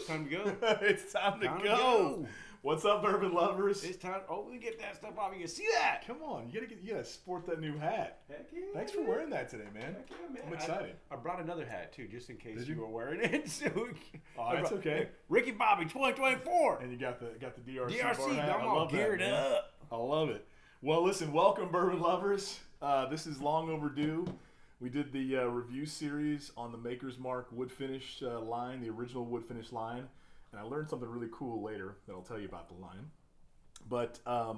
It's time to go. It's time to go. What's up, bourbon lovers? It's time. Oh, we get that stuff off. You can see that. Come on, you gotta sport that new hat. Heck yeah. Thanks for wearing that today, man. Heck yeah, man. I'm excited. I brought another hat too, just in case Did you you? were wearing it. So That's okay. Ricky Bobby 2024. And you got the DRC DRC, Bar hat. I'm all geared up. I love it. Well, listen, welcome, bourbon lovers. This is long overdue. We did the review series on the Maker's Mark Wood Finish line, the original Wood Finish line, and I learned something really cool later that I'll tell you about the line. But I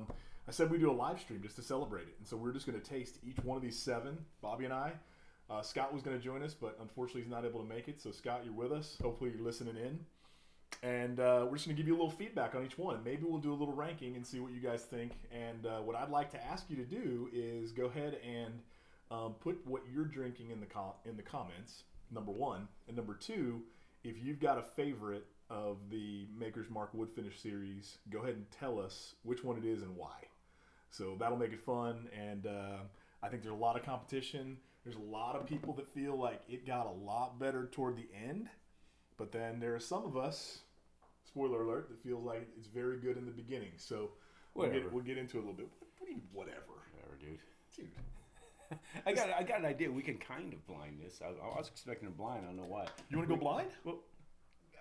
said we do a live stream just to celebrate it, and so we're just going to taste each one of these 7. Bobby and I. Scott was going to join us, but unfortunately he's not able to make it. So Scott, you're with us. Hopefully you're listening in, and we're just going to give you a little feedback on each one. Maybe we'll do a little ranking and see what you guys think. And what I'd like to ask you to do is go ahead and put what you're drinking in the comments. Number 1, and number 2, if you've got a favorite of the Maker's Mark Wood Finish series, go ahead and tell us which one it is and why. So that'll make it fun, and I think there's a lot of competition. There's a lot of people that feel like it got a lot better toward the end, but then there are some of us, spoiler alert, that feels like it's very good in the beginning. So we'll get into it a little bit. What do you mean, whatever? Whatever, dude. I got an idea. We can kind of blind this. I was expecting a blind. I don't know why. You want to go blind? Well,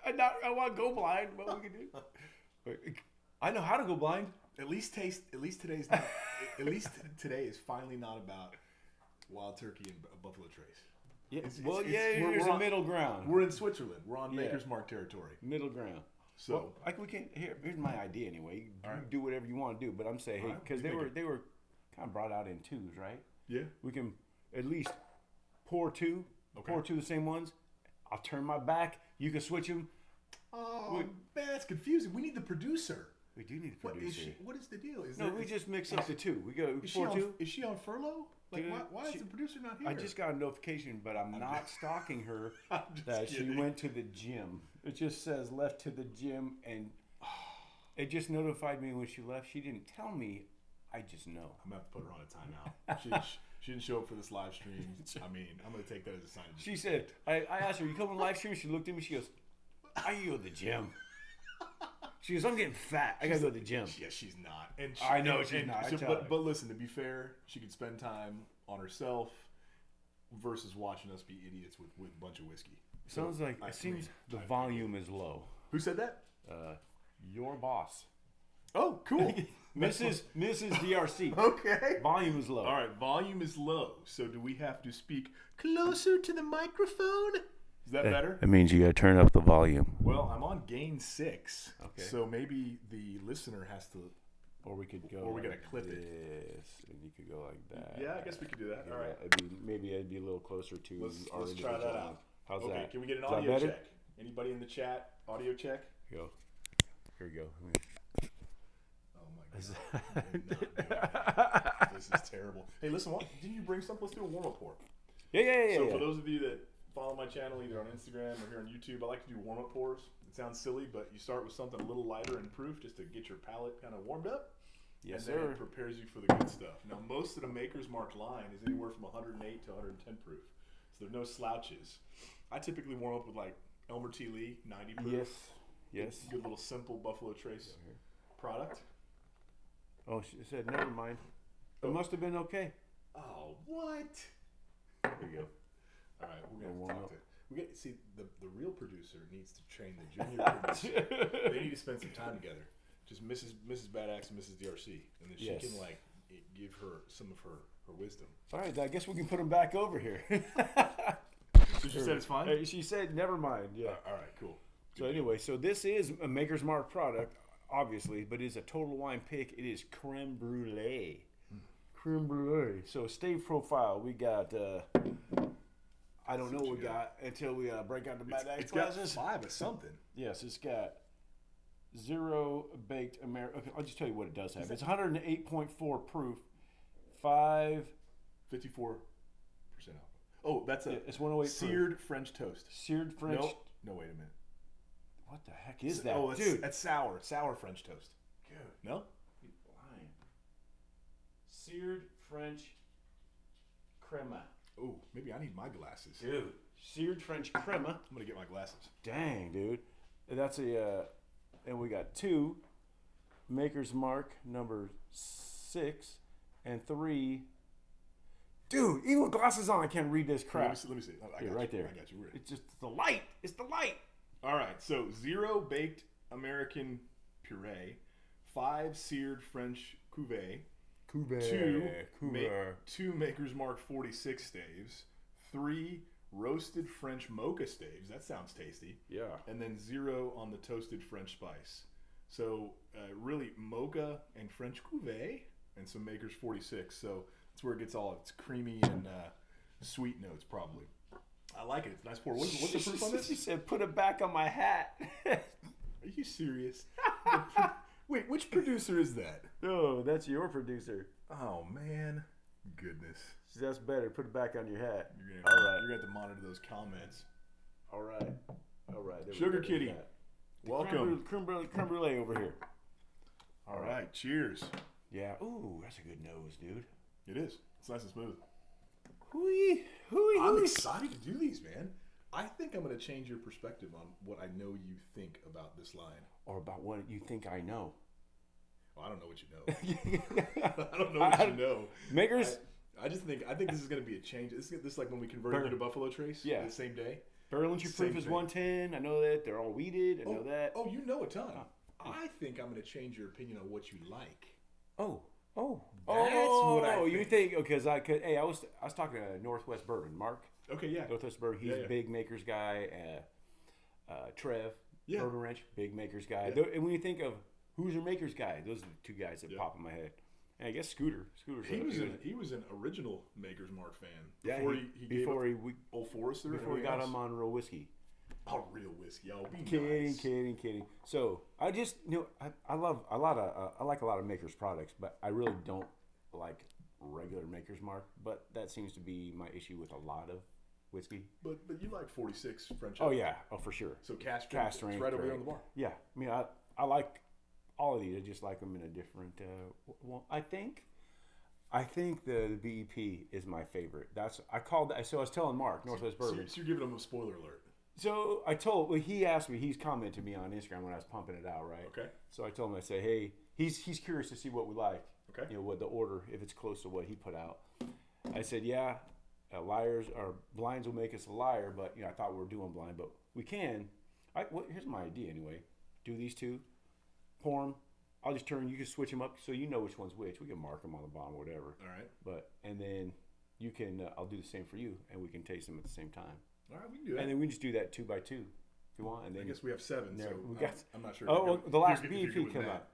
I want to go blind. What we can do? I know how to go blind. At least today's not. At least today is finally not about Wild Turkey and Buffalo Trace. Yeah. There's a middle ground. We're in Switzerland. We're on Maker's Mark territory. Middle ground. So we can. Here's my idea anyway. You do whatever you want to do, but I'm saying, hey, because they were kind of brought out in 2s, right? Yeah. We can at least pour 2. Okay. Pour 2 of the same ones. I'll turn my back. You can switch them. Oh, man, that's confusing. We need the producer. We do need a producer. What is the deal? We just mix up the 2. We go 4-2. Is she on furlough? Like, why is the producer not here? I just got a notification, but I'm not stalking her that she went to the gym. It just says left to the gym, and it just notified me when she left. She didn't tell me. I just know. I'm going to have to put her on a timeout. She didn't show up for this live stream. I mean, I'm going to take that as a sign. She said, I asked her, you come on live stream? She looked at me. She goes, I go to the gym. She goes, I'm getting fat. I got to go to the gym. Yeah, she's not. And I know she's not. But listen, to be fair, she could spend time on herself versus watching us be idiots with a bunch of whiskey. Sounds like it seems the volume is low. Who said that? Your boss. Oh, cool. Mrs. DRC. Okay. Volume is low. All right, volume is low. So do we have to speak closer to the microphone? Is that better? That means you got to turn up the volume. Well, I'm on gain 6. Okay. So maybe the listener has to. Or we could go. Or we got to clip this, it. and you could go like that. Yeah, I guess we could do that. All right. Maybe I'd be a little closer to. Let's try that out. How's that? Okay. Can we get an audio check? Anybody in the chat? Audio check. Go. Here we go. Oh my God. This is terrible. Hey, listen, didn't you bring something? Let's do a warm-up pour. Yeah. So for those of you that follow my channel either on Instagram or here on YouTube, I like to do warm-up pours. It sounds silly, but you start with something a little lighter in proof just to get your palate kind of warmed up. Yes, and then it prepares you for the good stuff. Now, most of the Maker's Mark line is anywhere from 108 to 110 proof. So there's no slouches. I typically warm up with like Elmer T. Lee, 90 proof. Yes. Good little simple Buffalo Trace product. Oh, she said, never mind. It must have been okay. Oh, what? There you go. All right, we're going to talk to the real producer needs to train the junior producer. They need to spend some time together. Just Mrs. Bad Axe and Mrs. DRC. And then she can like give her some of her wisdom. All right, I guess we can put them back over here. So she said it's fine? She said, never mind. Yeah. All right, cool. So anyway, this is a Maker's Mark product, obviously, but it is a total wine pick. It is creme brulee. Creme brulee. So stave profile, we got, I don't know what we got until we break out the Bad Axe glasses. It's got 5 or something. Yes, it's got 0 baked American. Okay, I'll just tell you what it does have. It's 108.4 proof, 54% alcohol. Oh, that's it's 108 seared proof. French toast. Seared French. Nope. No, wait a minute. What the heck is that? Oh, dude? That's sour French toast. Good. No? You're lying. Seared French crema. Ooh, maybe I need my glasses. Dude, seared French crema. I'm going to get my glasses. Dang, dude. That's and we got 2 Maker's Mark number 6 and 3. Dude, even with glasses on, I can't read this crap. Let me see. I Here, got right you. there. I got you. It's just the light. It's the light. All right. So 0 baked American puree, 5 seared French cuvee, 2 Maker's Mark 46 staves, 3 roasted French mocha staves. That sounds tasty. Yeah. And then 0 on the toasted French spice. So really mocha and French cuvee and some Maker's 46. So that's where it gets all its creamy and sweet notes probably. I like it. It's a nice pour. What's the proof on this? She said, "Put it back on my hat." Are you serious? Wait, which producer is that? Oh, that's your producer. Oh man, goodness. That's better. Put it back on your hat. You're All gonna right. have to monitor those comments. All right. There we Sugar go. Kitty, welcome. Creme brulee over here. All right, cheers. Yeah. Ooh, that's a good nose, dude. It is. It's nice and smooth. Hooey. I'm excited to do these, man. I think I'm going to change your perspective on what I know you think about this line. Or about what you think I know. Well, I don't know what you know. I don't know what you know. Makers. I think this is going to be a change. This is like when we converted you to Buffalo Trace. Yeah. The same day. Barrel entry proof is 110. I know that. They're all weeded. I know that. Oh, you know a ton. I think I'm going to change your opinion on what you like. You think? Because I was talking to Northwest Bourbon, Mark. Okay, yeah. Northwest Bourbon. He's a big makers guy. Trev, Bourbon Ranch, big makers guy. Yeah. And when you think of who's your makers guy, those are the 2 guys that pop in my head. And I guess Scooter. He was an original Maker's Mark fan. Before he Old Forester. Before he got him on real whiskey. Oh, real whiskey. Oh, be kidding, nice. kidding. So I just I like a lot of Maker's products, but I really don't like regular Maker's Mark. But that seems to be my issue with a lot of whiskey. But you like 46 French. Oh yeah, for sure. So cask strength, right over there on the bar. Yeah, I mean I like all of these. I just like them in a different. I think the BEP is my favorite. I was telling Mark Northwest Bourbon. So you're giving him a spoiler alert. So he asked me. He's commented me on Instagram when I was pumping it out, right? Okay. So I told him, I say, hey, he's curious to see what we like. Okay. What the order, if it's close to what he put out. I said, yeah, liars or blinds will make us a liar, but I thought we were doing blind, but we can. Here's my idea anyway. Do these 2, pour them. I'll just you can switch them up so you know which one's which. We can mark them on the bottom, whatever. All right. And then you can. I'll do the same for you, and we can taste them at the same time. All right, we can do that. And then we can just do that 2 by 2 if you want. And then I guess we have 7, so I'm not sure. Oh, the last BEP came out.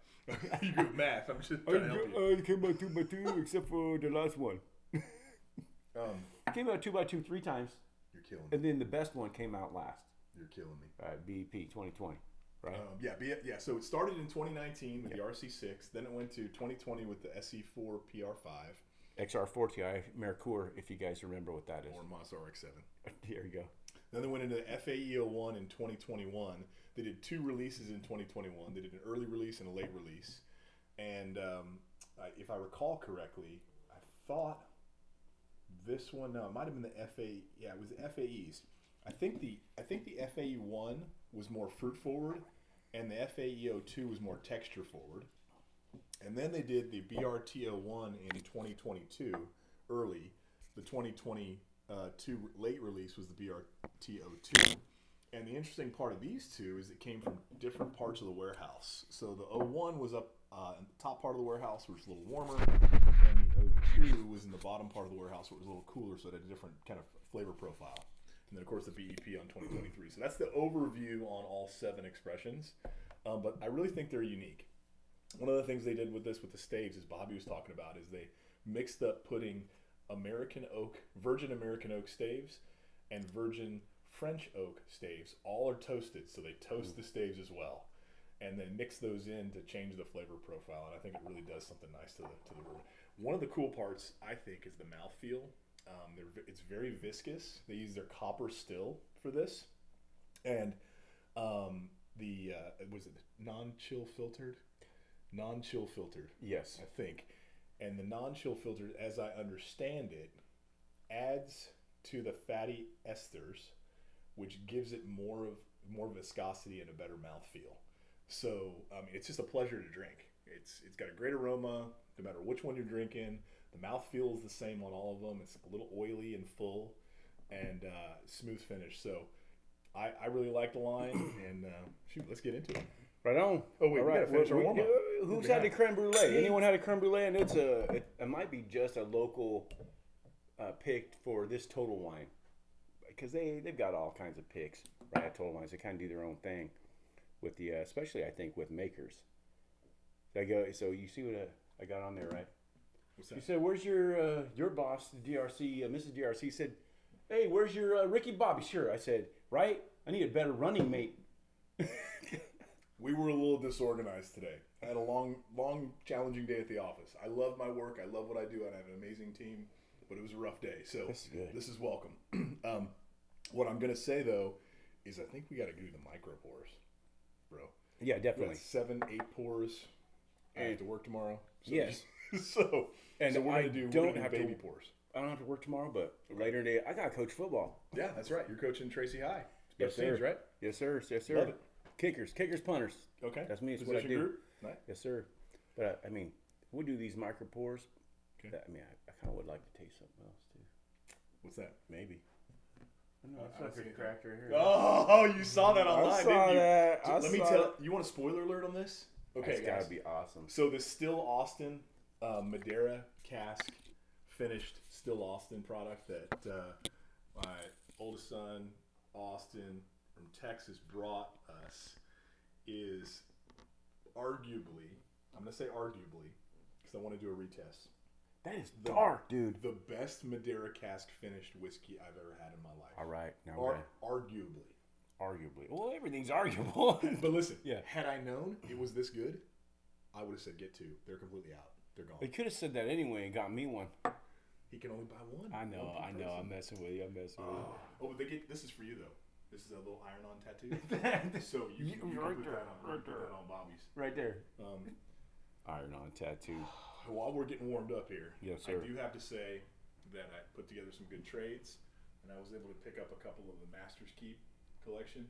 You good with math? I'm just trying to help you. It came out 2 by 2, except for the last one. It came out 2 by 2 3 times. You're killing me. And then the best one came out last. You're killing me. All right, BEP 2020, right? Yeah. So it started in 2019 with the RC6, then it went to 2020 with the SE4 PR5. XR40i Mercure, if you guys remember what that is. Or Moss RX7. There you go. Then they went into the FAE01 in 2021. They did 2 releases in 2021. They did an early release and a late release. And if I recall correctly, I thought this one, no, it might have been the FAE. Yeah, it was the FAEs. I think the FAE1 was more fruit forward, and the FAE02 was more texture forward. And then they did the BRT01 in 2022 early. The 2022 late release was the BRT02. And the interesting part of these 2 is it came from different parts of the warehouse. So the 01 was up in the top part of the warehouse, which was a little warmer, and the 02 was in the bottom part of the warehouse, where it was a little cooler, so it had a different kind of flavor profile. And then, of course, the BEP on 2023. So that's the overview on all 7 expressions. But I really think they're unique. One of the things they did with this, with the staves, as Bobby was talking about, is they mixed up putting virgin American oak staves and virgin French oak staves. All are toasted, so they toast the staves as well, and then mix those in to change the flavor profile. And I think it really does something nice to the bourbon. One of the cool parts, I think, is the mouthfeel. It's very viscous. They use their copper still for this, and was it non-chill filtered? Non-chill filtered. Yes. I think. And the non-chill filtered, as I understand it, adds to the fatty esters, which gives it more viscosity and a better mouthfeel. So it's just a pleasure to drink. It's got a great aroma, no matter which one you're drinking. The mouthfeel is the same on all of them. It's a little oily and full, and smooth finish. So I really like the line, and shoot, let's get into it. Right on. Oh wait, all we right. gotta finish our warm-up. Who's had the creme brulee? Anyone had a creme brulee? And it might be just a local pick for this Total Wine, because they've got all kinds of picks, right? At Total Wines, they kind of do their own thing with the, especially I think with makers. So you see what I got on there, right? What's that? She said, "Where's your boss, DRC, Mrs. DRC?" Said, "Hey, where's your Ricky Bobby?" Sure. I said, "Right. I need a better running mate." We were a little disorganized today. I had a long, challenging day at the office. I love my work. I love what I do. I have an amazing team, but it was a rough day. So this is welcome. What I'm going to say, though, is I think we got to do the micro pours, bro. Yeah, definitely. 7, 8 pours. I have to work tomorrow. So Yes. so we're going to do baby pours. I don't have to work tomorrow, but later in the day, I got to coach football. Yeah, that's right. You're coaching Tracy High. Yes, sir. Teams, right? Yes, sir. Yes, sir. Love it. Kickers, punters. Okay. That's me. It's Position what I do. group? Nice. Yes, sir. But I mean, we do these micro pours. Okay. I mean, I kind of would like to taste something else too. What's that? Maybe. No, I don't see anything. cracked right here. Oh, you saw that online, I saw didn't you? that. Let me tell you. Want a spoiler alert on this? Okay, It's guys. gotta be awesome. So the Still Austin Madeira cask finished Still Austin product that my oldest son Austin from Texas brought us is arguably, I'm going to say arguably, because I want to do a retest, That is dark, dude. the best Madeira cask finished whiskey I've ever had in my life. All right, now Arguably. Well, everything's arguable. But listen, Yeah. had I known it was this good, I would have said get 2. They're completely out. They're gone. They could have said that anyway and got me one. He can only buy one. I know. One per I'm person. messing with you. Oh, this is for you though. This is a little iron-on tattoo. So you can put that on Bobby's. Right there. Iron-on tattoo. While we're getting warmed up here, Yes, sir. I do have to say that I put together some good trades, and I was able to pick up a couple of the Master's Keep collection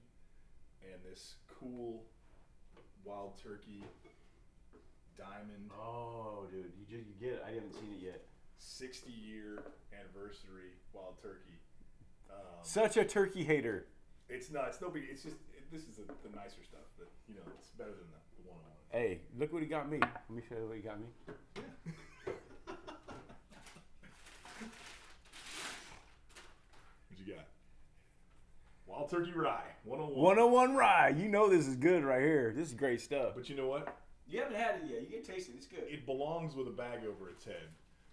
and this cool Wild Turkey Diamond. Oh, dude, you get it. I haven't seen it yet. 60-year anniversary Wild Turkey. Such a turkey hater. It's not. It's no big. It's just this is the nicer stuff. But it's better than the one I wanted. Hey, look what he got me. Let me show you what he got me. What you got? Wild Turkey Rye 101. 101 rye. You know this is good right here. This is great stuff. But you know what? You haven't had it yet. You can taste it. It's good. It belongs with a bag over its head.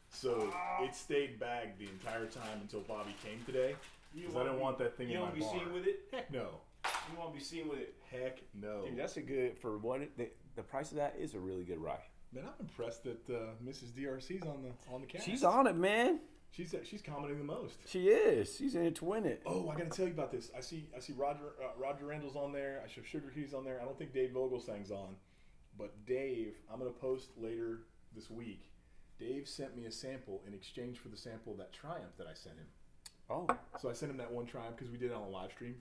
So it stayed bagged the entire time until Bobby came today. Because I didn't want that thing in my bar. You don't be seen with it? Heck no. You won't be seen with it? Heck no. Dude, that's a good, for what, the price of that is a really good rye. Man, I'm impressed that Mrs. DRC's on the cast. She's on it, man. She's commenting the most. She is. She's in it to win it. Oh, I got to tell you about this. I see Roger Randall's on there. I see Sugar Keys on there. I don't think Dave Vogelsang's on. But Dave, I'm going to post later this week. Dave sent me a sample in exchange for the sample of that Triumph that I sent him. Oh. So I sent him that one Triumph because we did it on a live stream.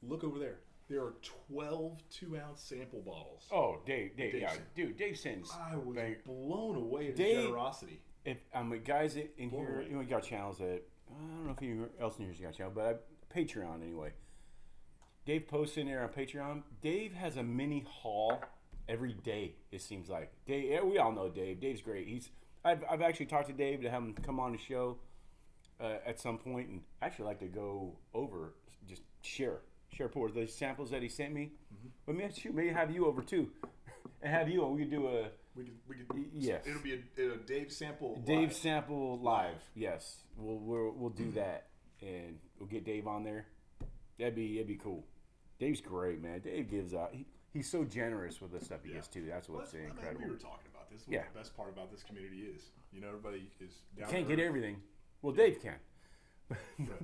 Look over there. There are 12 2-ounce sample bottles. Oh, Dave, Dave yeah. sent. Dude, Dave sends. I was blown away at his Dave- generosity. If guys in Blown here, away. we got channels that, I don't know if anyone else in here's got a channel, but Patreon anyway. Dave posts in there on Patreon. Dave has a mini haul every day, it seems like. Dave, we all know Dave. Dave's great. I've actually talked to Dave to have him come on the show at some point, and I actually like to go over, just share pours, the samples that he sent me. Mm-hmm. But maybe have you over too, and have you on. We could do a We could. yes. It'll be a Dave sample. Dave live. sample live. Yes, we'll do that, and we'll get Dave on there. That'd be cool. Dave's great, man. Dave gives out. He's so generous with the stuff he gets too. That's what's incredible. We were talking about this. Yeah. What the best part about this community is, everybody is down. Can't to get earth. everything. Well, Dave can.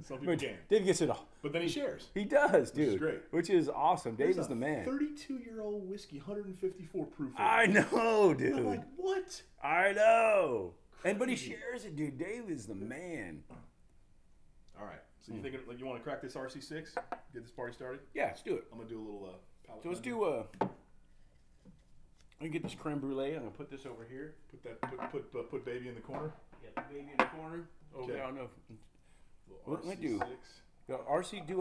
Some people But can. Dave gets it all. But then he shares. He does, dude. Which is great. Which is awesome. Dave There's is the man. 32-year-old whiskey, 154 proof. I know, dude. I'm like, what? I know. But he shares it, dude. Dave is the man. All right. So you think you want to crack this RC6? Get this party started? Yeah, let's do it. I'm gonna do a little palate. So let's do I'm gonna get this creme brulee. I'm gonna put this over here. Put baby in the corner. Yeah, put baby in the corner. Okay. I don't know. What do I do? Do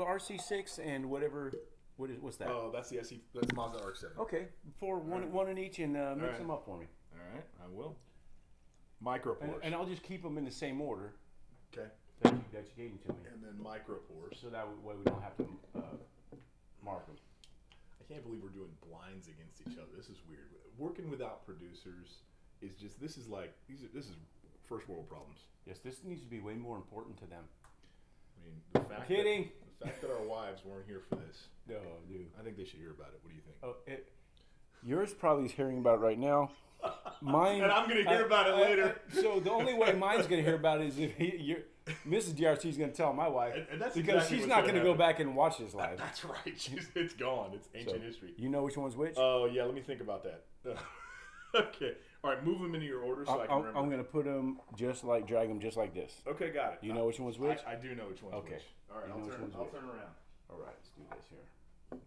RC6 and whatever. What's that? Oh, that's the SE. That's Mazda RX-7. Okay, pour one in each and mix them up for me. All right, I will. Micro pours. And I'll just keep them in the same order. Okay. That you gave them to me. And then micro pours. So that way we don't have to mark them. I can't believe we're doing blinds against each other. This is weird. Working without producers is just this is first world problems. Yes, this needs to be way more important to them. I mean, the fact that our wives weren't here for this. No, dude. I think they should hear about it. What do you think? Oh, yours probably is hearing about it right now. Mine, and I'm going to hear about it later. So the only way mine's going to hear about it is if Mrs. DRC is going to tell my wife, and that's because exactly she's not going to go back and watch this live. That's right. It's gone. It's ancient history. You know which one's which? Oh yeah, let me think about that. Okay. All right, move them into your order so I can remember. I'm going to put them drag them just like this. Okay, got it. You know which one's which? I do know which one's which. All right, I'll turn around. All right, let's do this here.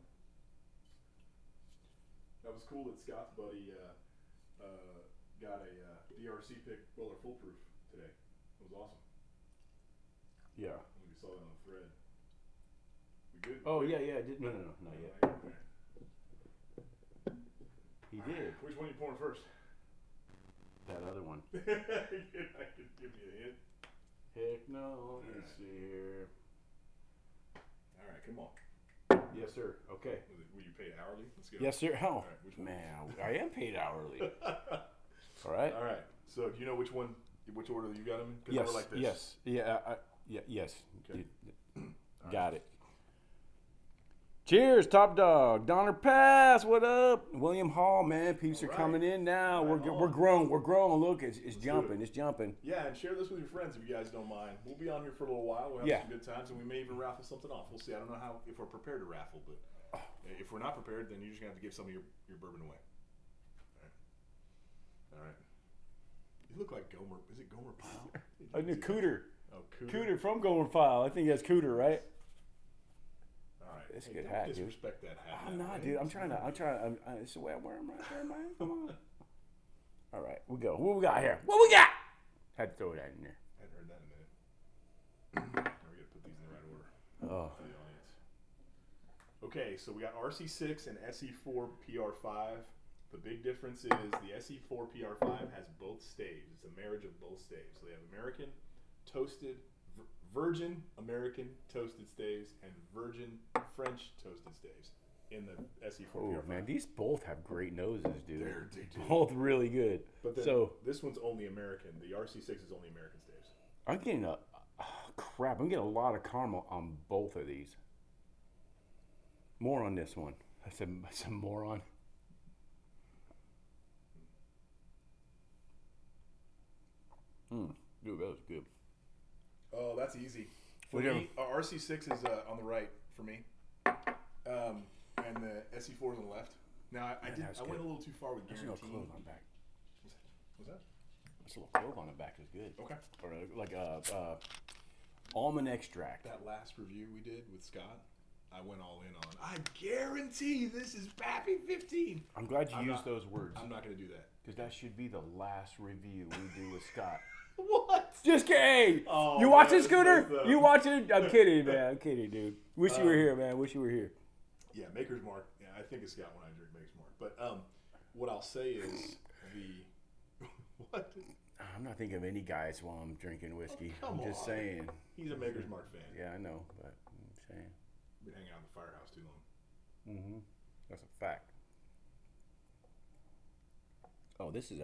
That was cool that Scott's buddy got a DRC pick roller foolproof today. It was awesome. Yeah. We saw that on the thread. We good? Oh yeah. No, not yet. He did. Which one are you pouring first? That other one. I could give you a hint. Heck no. Let's see here. All right, come on. Yes, sir. Okay. Were you paid hourly? Let's go. Yes, sir. Oh, right, man, I am paid hourly. All right. All right. So, do you know which order you got them in? Yes. They were like this. Yes. Yeah. Yes. Okay. Got it. Cheers, Top Dog. Donner Pass, what up? William Hall, man. Peeps are coming in now. We're grown. We're growing. Look, it's jumping. It's jumping. Yeah, and share this with your friends if you guys don't mind. We'll be on here for a little while. We'll have some good times, and we may even raffle something off. We'll see. I don't know if we're prepared to raffle, but if we're not prepared, then you're just going to have to give some of your bourbon away. All right. You look like Gomer. Is it Gomer Pyle? I knew Cooter. Oh, Cooter. Cooter from Gomer Pyle. I think that's Cooter, right? It's a good hat, dude. Disrespect that hat. I'm not, dude. I'm trying to. It's the way I wear them right there, man. Come on. All right, we go. What we got here? What we got? Had to throw that in there. I hadn't heard that in a minute. Now we got to put these in the right order for the audience. Okay, so we got RC6 and SE4 PR5. The big difference is the SE4 PR5 has both staves. It's a marriage of both staves. So they have American toasted. Virgin American toasted staves and Virgin French toasted staves in the SE4 Oh PR5. man, these both have great noses, dude. They're both really good. But then so this one's only American. The RC6 is only American staves. I'm getting I'm getting a lot of caramel on both of these. More on this one. I said some moron. Dude, that was good. Oh, that's easy. For me, RC6 is on the right for me, and the SE4 is on the left. Now I went a little too far with guarantee. There's a little clove on the back. What's that? There's a little clove on the back is good. Okay. Or like almond extract. That last review we did with Scott, I went all in on. I guarantee this is Pappy 15. I'm glad you used those words. I'm not going to do that because that should be the last review we do with Scott. What? Just kidding. Oh, you watching, Scooter? You watching? I'm kidding, man. I'm kidding, dude. Wish you were here, man. Wish you were here. Yeah, Maker's Mark. Yeah, I think it's Scott when I drink Maker's Mark. But what I'll say is what? I'm not thinking of any guys while I'm drinking whiskey. I'm just saying. He's a Maker's Mark fan. Yeah, I know, but I'm saying. Been hanging out in the firehouse too long. Mm-hmm. That's a fact. Oh, this is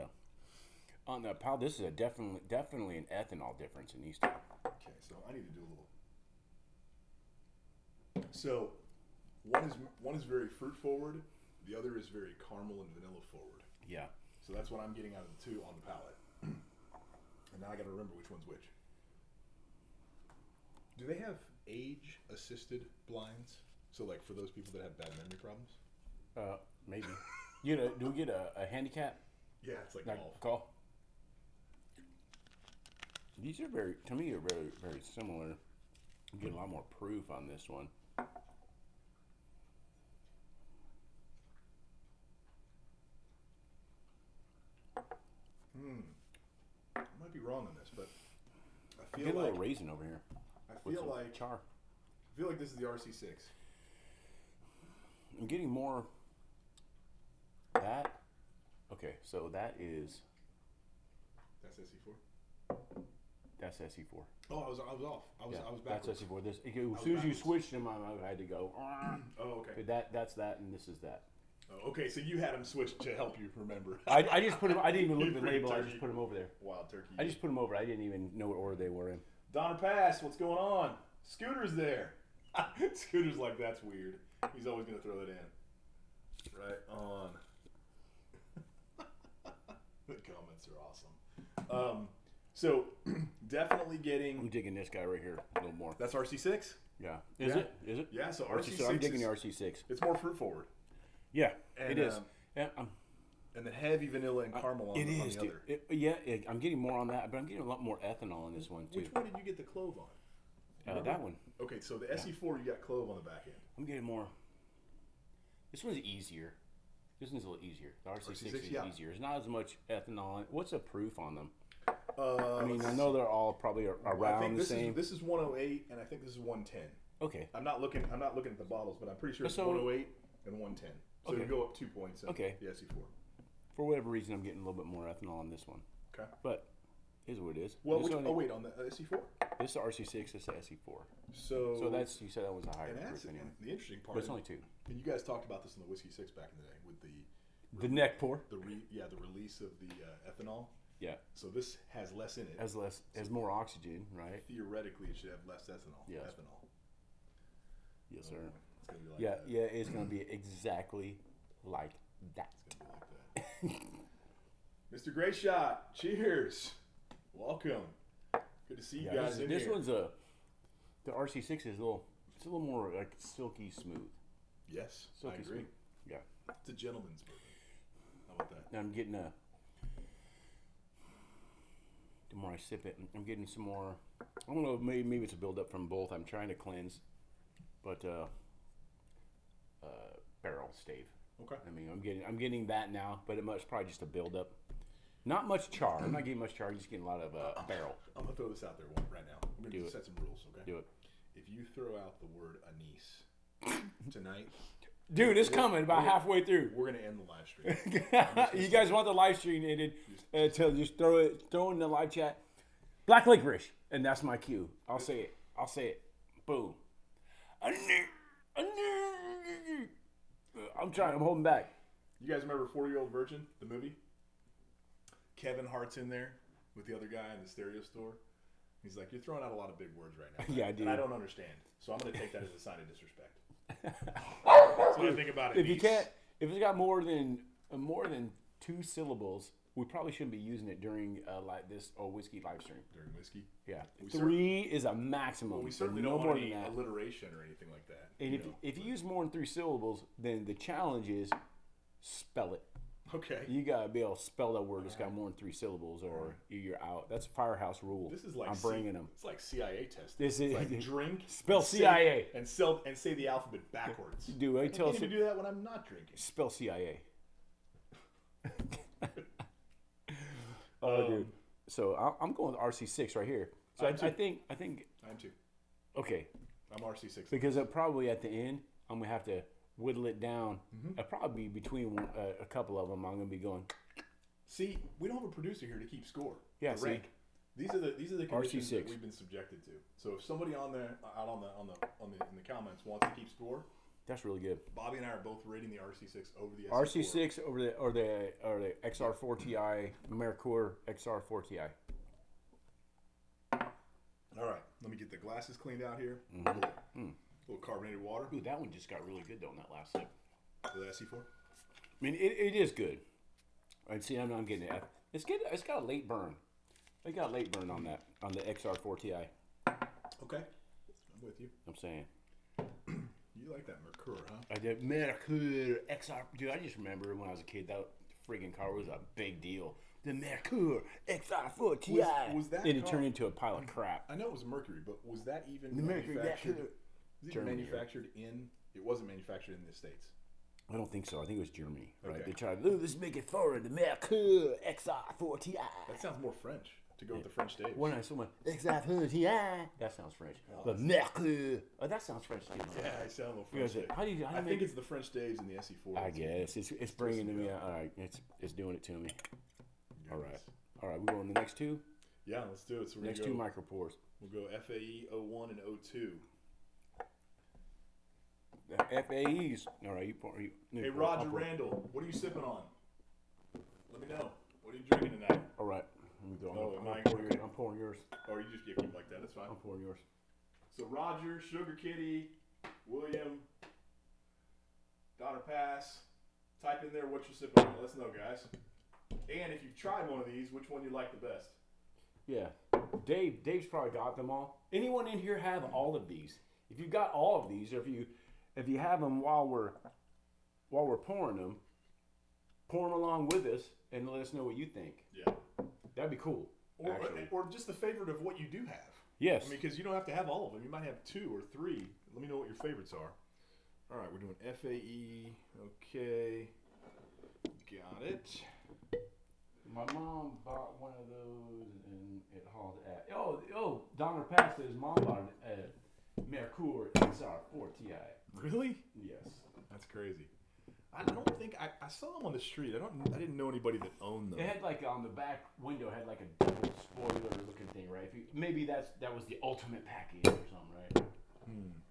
on the pal. This is definitely an ethanol difference in these two. Okay, so I need to do a little. So one is very fruit forward. The other is very caramel and vanilla forward. Yeah. So that's what I'm getting out of the two on the palate. And now I got to remember which one's which. Do they have age-assisted blinds? So like for those people that have bad memory problems? Maybe. Do we get a handicap? Yeah, it's like golf. Call. These are very, to me, are very, very similar. I'm getting a lot more proof on this one. I might be wrong on this, but I feel Get a like little raisin over here. I feel like char. I feel like this is the RC6. I'm getting more that. Okay, so that is That's SE4. that's SE4. Oh, I was off. I was backwards. That's SE4. This as soon as you switched them, I had to go. Oh, okay. That's that, and this is that. Oh, okay, so you had them switched to help you remember. I just put them. I didn't even look You at the label. I turkey. just put them over there. Wild turkey. I just put them over. I didn't even know what order they were in. Donner Pass, what's going on? Scooter's there. Scooter's like, that's weird. He's always going to throw that in. Right on. The comments are awesome. So, definitely I'm getting... digging this guy right here a little more. That's RC6? Yeah. Is it? Is it? Yeah, so RC6. RC6 I'm digging is, the RC6. It's more fruit forward. Yeah, And, it is. Yeah, and the heavy vanilla and caramel on, it on is, the dude. other. I'm getting more on that, but I'm getting a lot more ethanol in this one too. Which one did you get the clove on? That one. Okay, so the SE4, you got clove on the back end. I'm getting more. This one's easier. This one's a little easier. The RC6 is easier. There's not as much ethanol in it. What's the proof on them? I mean, I know they're all probably around the same. This is 108, and I think this is 110. Okay. I'm not looking at the bottles, but I'm pretty sure it's So- 108 and 110. So Okay. you go up 2 points. In Okay. The SE4. For whatever reason, I'm getting a little bit more ethanol on this one. Okay. But is what it is. Well, this one, wait, on the SE4. this is the RC6. This is the SE4. So that's you said that was a higher and proof that's anyway. and the interesting part. But it's only 2. And you guys talked about this in the Whiskey 6 back in the day with The neck pour. the release of the ethanol. Yeah. So this has less in it. Has more oxygen, right? Theoretically, it should have less ethanol. Yes. Ethanol. Yes, sir. It's gonna be like Yeah, that. yeah, it's gonna be exactly like that. It's gonna be like that. Mr. Great Shot, cheers. Welcome. Good to see you guys in this here. one's the RC6 is it's a little more like silky smooth. Yes, Silky I agree. smooth. Yeah. It's a gentleman's bourbon. How about that? And I'm getting the more I sip it, I'm getting some more. I don't know, maybe it's a buildup from both. I'm trying to cleanse, but barrel stave. Okay. I mean, I'm getting that now, but it's probably just a buildup. Not much char. I'm not getting much char. I'm just getting a lot of barrel. I'm gonna throw this out there right now. I'm gonna set some rules, okay? Do it. If you throw out the word anise tonight, Dude, it's coming about halfway through. we're gonna end the live stream. You guys want the live stream ended? Just throw in the live chat. Black licorice, and that's my cue. I'll say it. Boom. I'm trying. I'm holding back. You guys remember 40-Year-Old Virgin, the movie? Kevin Hart's in there with the other guy in the stereo store. He's like, "You're throwing out a lot of big words right now." Yeah, I do. And I don't understand, so I'm gonna take that as a sign of disrespect. That's what I think about it. If it's got more than 2 syllables, we probably shouldn't be using it during like this whiskey live stream. During whiskey, Yeah, We 3 is a maximum. we certainly no don't more want than any that. alliteration or anything like that. And if you use more than 3 syllables, then the challenge is spell it. Okay. You gotta be able to spell that word that's got more than 3 syllables, or you're out. That's a firehouse rule. This is like I'm bringing them. It's like CIA testing. This is It's like drink, spell say- CIA. and say the alphabet backwards. Dude, I tell can't even do that when I'm not drinking. spell CIA. Oh, dude. So I'm going with RC6 right here. So I think I'm too. okay, I'm RC6. because probably at the end I'm gonna have to whittle it down. Probably between a couple of them, I'm gonna be going. See, we don't have a producer here to keep score. Yeah, The see? rank. These are the conditions that RC6. we've been subjected to. So if somebody in the comments wants to keep score, That's really good. Bobby and I are both rating the RC6 over the RC6 over the XR4 Ti Mercure XR4 Ti. All right, let me get the glasses cleaned out here. Little carbonated water. Ooh, that one just got really good though in that last sip. The SC4. I mean, it is good. Right, see, I'm getting it. It's good. It's got a late burn. It got a late burn on that on the XR4 Ti. Okay, I'm with you. I'm saying. You like that Mercure, huh? I did Mercure XR. Dude, I just remember when I was a kid that friggin' car was a big deal. the Mercure XR4 Ti. Was that and it turned into a pile of crap. I know it was Mercury, but was that even The Mercury manufactured? Mercure. Was it Germany, manufactured in? It wasn't manufactured in the States. I don't think so. I think it was Germany, right? Okay. They tried, let's make it forward, the Mercure XR4 Ti. That sounds more French to go with the French days. When I saw my XR4 Ti, that sounds French. The Mercure. Oh, that sounds French too. Yeah, I sound a little Because French. how do you I think it's the French days in the SE4. I guess it's bringing to me. All right, it's doing it to me. All right. We go on the next two. Yeah, let's do it. So we're Next gonna two go, micro pours. We'll go FAE 01 and 02. The FAEs. All right, you pour. Hey, Roger Randall, what are you sipping on? Let me know. What are you drinking tonight? All right, let me go. Oh, I'm pouring yours. Or you just keep like that. That's fine. I'm pouring yours. So Roger, Sugar Kitty, William, Donner Pass. Type in there what you're sipping on. Let us know, guys. And if you've tried one of these, which one you like the best? Yeah, Dave's probably got them all. Anyone in here have all of these? If you've got all of these, or if you have them while we're pouring them, pour them along with us and let us know what you think. Yeah. That'd be cool. Or just the favorite of what you do have. Yes. I mean, because you don't have to have all of them. You might have 2 or 3. Let me know what your favorites are. All right, we're doing FAE. Okay. Got it. My mom bought one of those and it hauled at. Oh, Donner Pass says mom bought it at Mercure XR4 Ti. Really? Yes. That's crazy. I don't think I saw them on the street. I didn't know anybody that owned them. It had like on the back window had like a double spoiler looking thing, right? Maybe that was the ultimate package or something, right?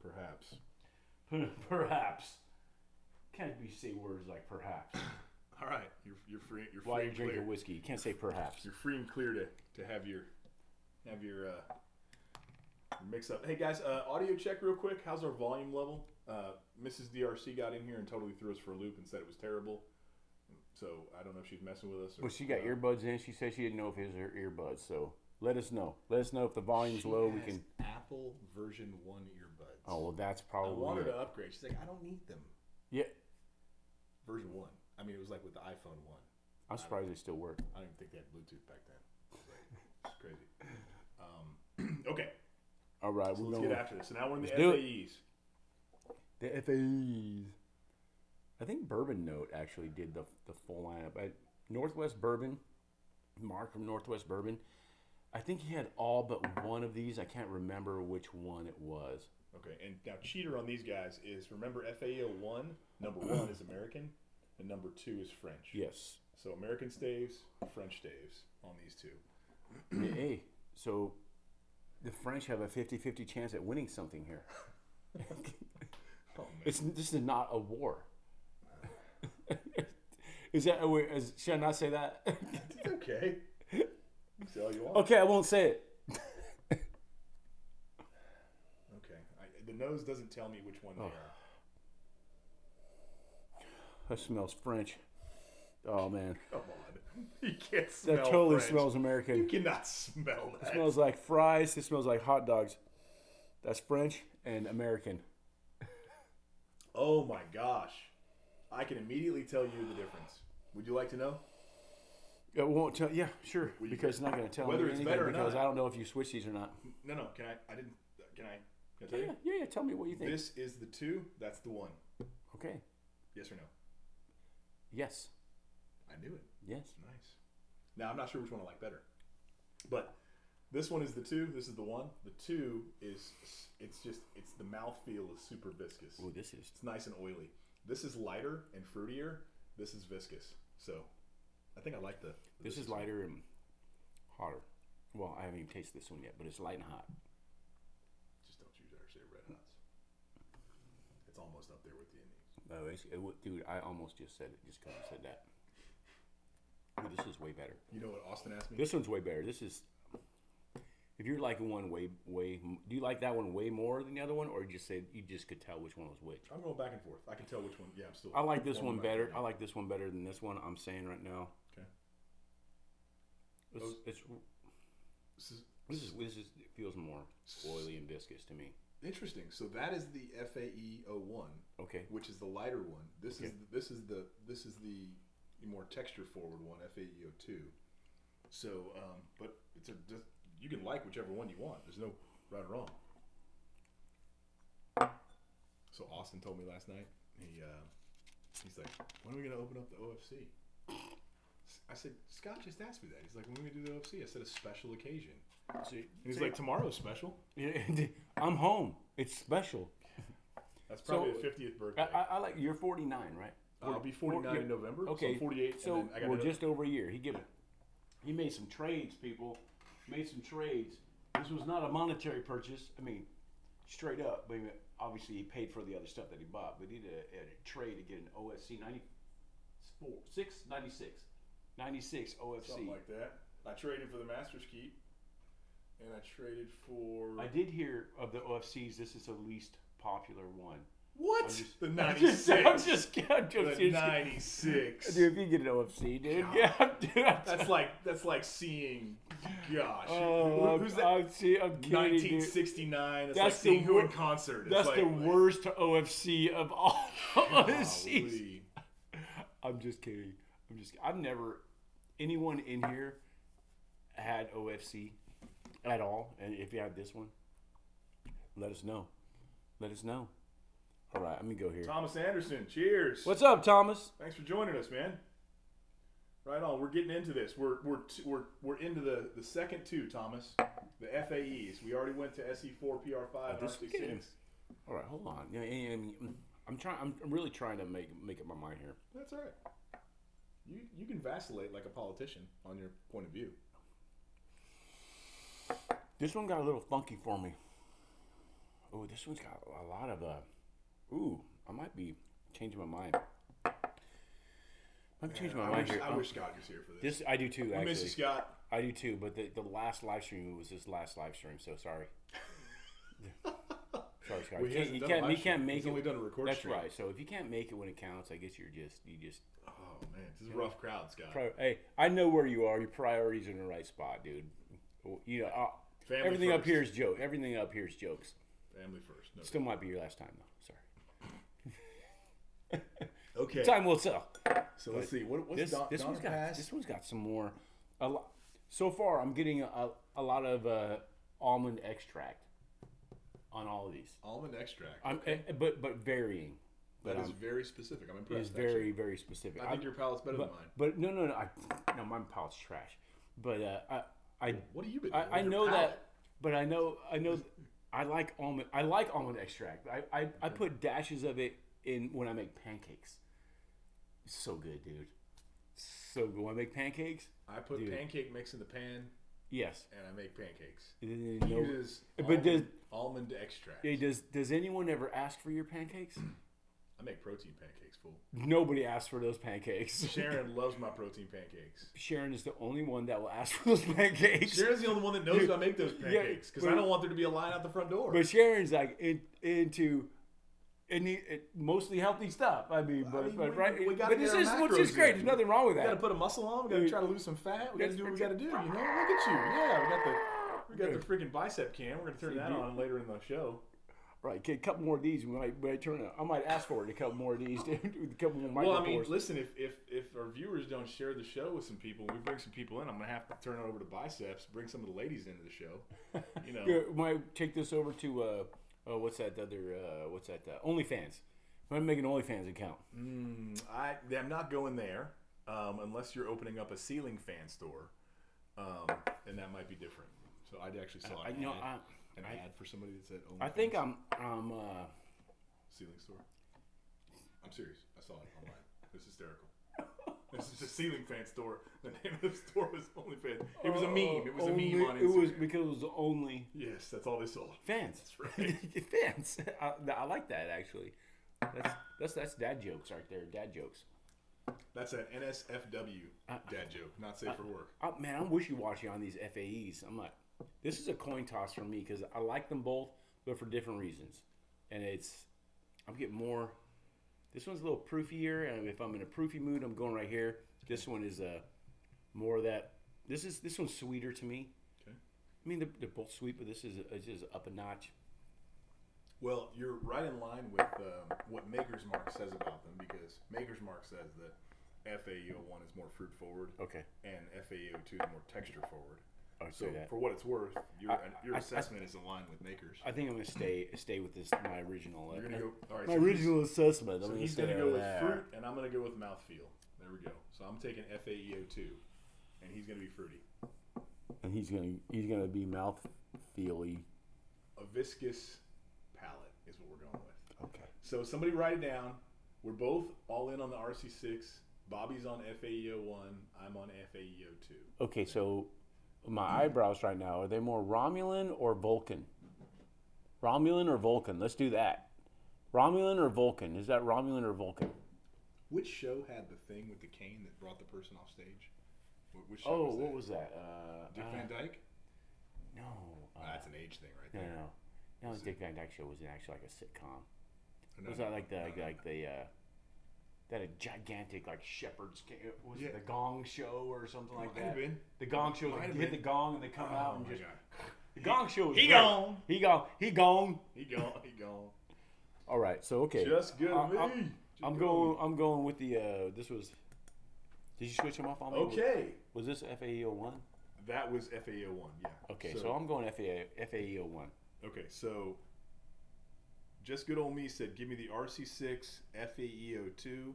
Perhaps. Perhaps. Can't be say words like perhaps. All right, you're free. You're free While you're and clear. drinking whiskey, you can't say perhaps. You're free and clear to have your mix up. Hey guys, audio check real quick. How's our volume level? Mrs. DRC got in here and totally threw us for a loop and said it was terrible. So I don't know if she's messing with us. Or, Well, she got earbuds in. She said she didn't know if it was her earbuds. So let us know. Let us know if the volume's low. We can. Apple version 1 earbuds. Oh well, that's I probably. wanted to upgrade. She's like, I don't need them. Yeah. Version 1. I mean, it was like with the iPhone 1. I'm surprised they still work. I don't even think they had Bluetooth back then. It's crazy. Okay. All right, So we're let's going. get after this. So now we're in the Let's do it. FAEs. The FAEs. I think Bourbon Note actually did the full lineup. Northwest Bourbon, Mark from Northwest Bourbon. I think he had all but one of these. I can't remember which one it was. Okay, and now cheater on these guys is, remember FAE 01, number 1 is American, and number 2 is French. Yes. So American staves, French staves on these two. Hey, so the French have a 50-50 chance at winning something here. Oh, man. This is not a war. Should I not say that? It's okay. You can say all you want. Okay, I won't say it. Okay. The nose doesn't tell me which one they are. That smells French. Oh man. Come on. You can't smell That totally French. smells American. You cannot smell that. It smells like fries. It smells like hot dogs. That's French and American. Oh my gosh. I can immediately tell you the difference. Would you like to know? It won't tell. Yeah, sure. Because it's not going to tell whether me it's anything better or because not. I don't know if you switch these or not. No. Can I tell you? Yeah. Tell me what you think. This is the 2. That's the 1. Okay. Yes or no? Yes. I knew it. Yes. Nice. Now, I'm not sure which one I like better. But this one is the 2. This is the 1. The 2 is, it's the mouthfeel is super viscous. Oh, this is. It's nice and oily. This is lighter and fruitier. This is viscous. So, I think I like the This is lighter and hotter. Well, I haven't even tasted this one yet, but it's light and hot. Just don't you dare say Red Hots. It's almost up there with the Indians. Dude, I almost just said it just because I said that. Ooh, this is way better. You know what Austin asked me? This one's way better. This is. If you're liking one way, do you like that one way more than the other one, or you just could tell which one was which? I'm going back and forth. I can tell which one. Yeah, I'm still. I like this one better. Back. I like this one better than this one. I'm saying right now. Okay. This it feels more oily and viscous to me. Interesting. So that is the FAE 01. Okay. Which is the lighter one. This Okay. is the more texture forward one, FAE 02. So, but you can like whichever one you want. There's no right or wrong. So Austin told me last night. He's like, when are we gonna open up the OFC? I said, Scott just asked me that. He's like, when are we gonna do the OFC? I said, a special occasion. He's like, tomorrow's special. I'm home. It's special. That's probably a 50th birthday. I like, you're 49, right? I'll be 49 in November. Okay, so I'm 48. So and then we're just over a year. He made some trades, people. Made some trades. This was not a monetary purchase. I mean, straight up. I mean, obviously, he paid for the other stuff that he bought, but he did a trade to get an OFC 96 OFC. Something like that. I traded for the Masters Keep, and I traded for. I did hear of the OFCs. This is the least popular one. What? The 96. I'm just the 96. Dude, if you get an OFC, dude, God. yeah, dude. That's like seeing. Gosh. Who's that? I'm kidding, 1969. It's that's like seeing the who in concert. That's like, the worst OFC of all OFCs. I'm just kidding. I've never. Anyone in here had OFC at all? And if you had this one, let us know. All right, let me go here. Thomas Anderson, cheers. What's up, Thomas? Thanks for joining us, man. Right on. We're getting into this. We're into the second two, Thomas. The FAEs. We already went to SE4, PR5, and RC6. All right, hold on. I'm really trying to make up my mind here. That's all right. You can vacillate like a politician on your point of view. This one got a little funky for me. Oh, this one's got a lot of I might be changing my mind. I'm changing my mind here. I wish Scott was here for this. I do too. I miss you, Scott. I do too. But the last live stream was his last live stream, so sorry. Sorry, Scott. Well, You can't make He's it. only done a record That's stream. right. So if you can't make it when it counts, I guess you just. Oh man, this is a rough crowd, Scott. Hey, I know where you are. Your priorities are in the right spot, dude. You know, everything first. up here is joke. Everything up here is jokes. Family first. No. Still might be your last time though. Sorry. Okay. Time will tell. So let's see. What's this one's got some more. So far, I'm getting a lot of almond extract on all of these. Almond extract. Okay. But varying. That is very specific. I'm impressed. It's very, very specific. I think your palate's better than mine. But no. No, my palate's trash. But what have you been doing? I know that. But I know. I like almond extract. I put dashes of it in when I make pancakes. It's so good, dude. So good. When I make pancakes, I put pancake mix in the pan. Yes. And I make pancakes. He uses almond extract. Does anyone ever ask for your pancakes? I make protein pancakes, fool. Nobody asks for those pancakes. Sharon loves my protein pancakes. Sharon is the only one that will ask for those pancakes. Sharon's the only one that knows I make those pancakes because I don't want there to be a line out the front door. But Sharon's like into mostly healthy stuff. I mean, right? But this is which is great. There's nothing wrong with that. We got to put a muscle on. We got to try to lose some fat. We got to do what we got to do. You know, look at you. Yeah, we got the freaking bicep cam. We're gonna turn that on later in the show. Right, a couple more of these. We might turn it. I might ask for it. A couple more of these. A couple more. Well, I mean, listen. If our viewers don't share the show with some people, we bring some people in. I'm gonna have to turn it over to biceps. Bring some of the ladies into the show. You know, we might take this over to what's that other? What's that? OnlyFans. I'm making an OnlyFans account. I'm not going there unless you're opening up a ceiling fan store, and that might be different. So I'd actually saw an ad for somebody that said OnlyFans. I think I'm ceiling store. I'm serious. I saw it online. It's hysterical. This is a ceiling fan store. The name of the store was OnlyFans. It was a meme. It was a meme on Instagram. It was because it was the only. Yes, that's all they sold. Fans. That's right. Fans. I like that actually. That's dad jokes right there. Dad jokes. That's an NSFW dad joke. Not safe for work. Man, I'm wishy-washy on these FAEs. I'm like, this is a coin toss for me because I like them both, but for different reasons. And I'm getting more. This one's a little proofier, and if I'm in a proofy mood, I'm going right here. This one is more of that. This one's sweeter to me. Okay. I mean, they're both sweet, but this is up a notch. Well, you're right in line with what Maker's Mark says about them, because Maker's Mark says that FAEO1 is more fruit forward. Okay. And FAEO2 is more texture forward. So for what it's worth, your assessment is in line with Makers. I think I'm gonna stay with this my original. You're gonna go. All right. My original assessment. So he's gonna go with fruit, and I'm gonna go with mouthfeel. There we go. So I'm taking FAEO2, and he's gonna be fruity. And he's gonna be mouth-feely. A viscous palate is what we're going with. Okay. So somebody write it down. We're both all in on the RC6. Bobby's on FAEO1. I'm on FAEO2. Okay, so my eyebrows right now, are they more Romulan or Vulcan? Romulan or Vulcan? Let's do that. Romulan or Vulcan? Is that Romulan or Vulcan? Which show had the thing with the cane that brought the person off stage? Which show what was that? Dick Van Dyke? No. That's an age thing right there. No, the Dick Van Dyke show was actually like a sitcom. No, was that like that a gigantic like shepherd's was it the Gong Show or something like that? Been. The Gong Show, they hit the gong and they come out and just God. the Gong Show was He great. gone. He gone. All right, so okay. Just good me. I'm going with the this was. Did you switch them off on me? Okay. Was this FAEO1? That was FAEO1, yeah. Okay, so I'm going FAEO1. Okay, so just good old me said, give me the RC6 FAEO2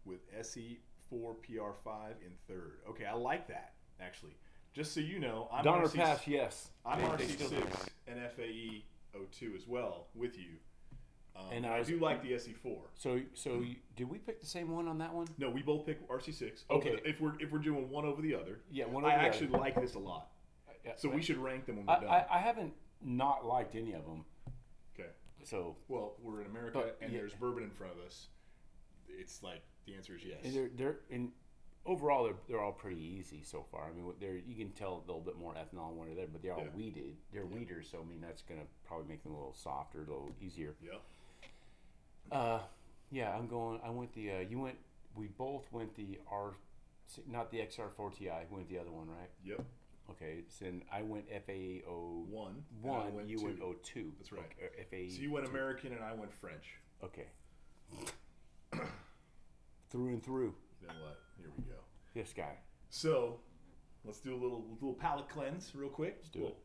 with SE4PR5 in third. Okay, I like that, actually. Just so you know, I'm Donner Pass, yes. I'm RC6 and FAEO2 as well with you. And I do like the SE4. So did we pick the same one on that one? No, we both picked RC6. Okay. If we're doing one over the other. Yeah, one over the other. I actually like this a lot. So we should rank them when we're done. I haven't not liked any of them. Okay. So well, we're in America, and there's bourbon in front of us. It's like the answer is yes. And overall they're all pretty easy so far. I mean, you can tell a little bit more ethanol in one or there, but they're all weeded. They're weeders, so I mean that's gonna probably make them a little softer, a little easier. Yeah. We both went the not the XR4 Ti. We went the other one, right? Yep. Okay, so then I went FAO1. You went O2. That's right. FA. So you went American and I went French. Okay. Through and through. Then what? Here we go. This guy. So let's do a little palate cleanse real quick. Let's do it.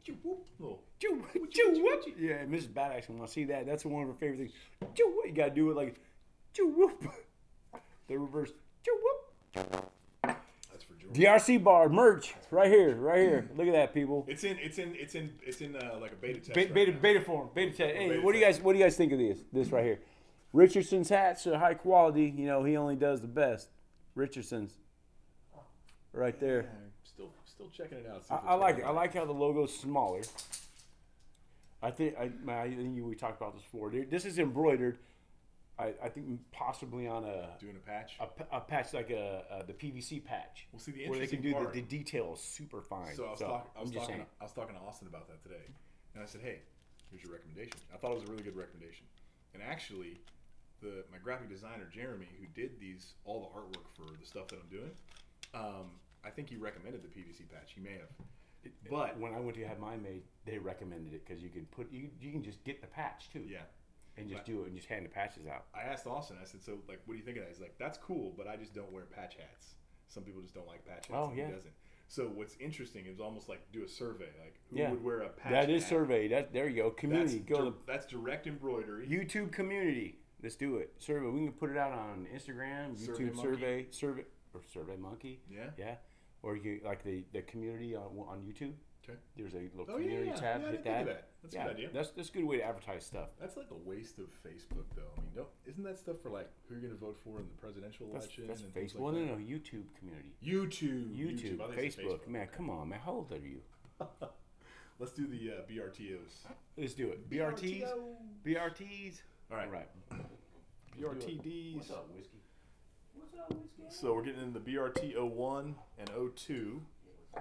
Little. Yeah, Mrs. Bad Axe, when I see that, that's one of her favorite things. You gotta do it like whoop. The reverse. That's for George. DRC Bar merch right here. Look at that, people. It's in like a beta test. Beta form. Beta test. Hey, what do you guys think of this right here? Richardson's hats are high quality. You know, he only does the best. Richardson's. Right there. Yeah, still checking it out. I like it. I like how the logo's smaller. I think we talked about this before. This is embroidered. I think possibly on doing a patch. A patch like the PVC patch. Well, see the where they can interesting do part. the details super fine. So I was talking to Austin about that today, and I said, "Hey, here's your recommendation." I thought it was a really good recommendation, and actually, my graphic designer Jeremy, who did all the artwork for the stuff that I'm doing, I think he recommended the PVC patch. He may have. But when I went to have mine made, they recommended it because you can just get the patch too. Yeah. And just do it and just hand the patches out. I asked Austin, I said, so like, what do you think of that? He's like, that's cool, but I just don't wear patch hats. Some people just don't like patch hats. Oh, yeah. He doesn't. So what's interesting is almost like do a survey. Like, who would wear a patch hat? That is hat? survey. There you go. Community. That's direct embroidery. YouTube community. Let's do it. Survey. We can put it out on Instagram, YouTube Survey Monkey. Yeah. Yeah. Or you like the community on YouTube. Okay. There's a little community tab. Hit that. That's a good idea. That's a good way to advertise stuff. That's like a waste of Facebook, though. I mean, isn't that stuff for like who you're going to vote for in the presidential election? That's and Facebook. Like no, YouTube community. YouTube. Facebook. Man, come on, man. How old are you? Let's do the BRTOs. Let's do it. BRTs. All right. BRTDs. What's up, whiskey? So we're getting into the BRT 01 and 02.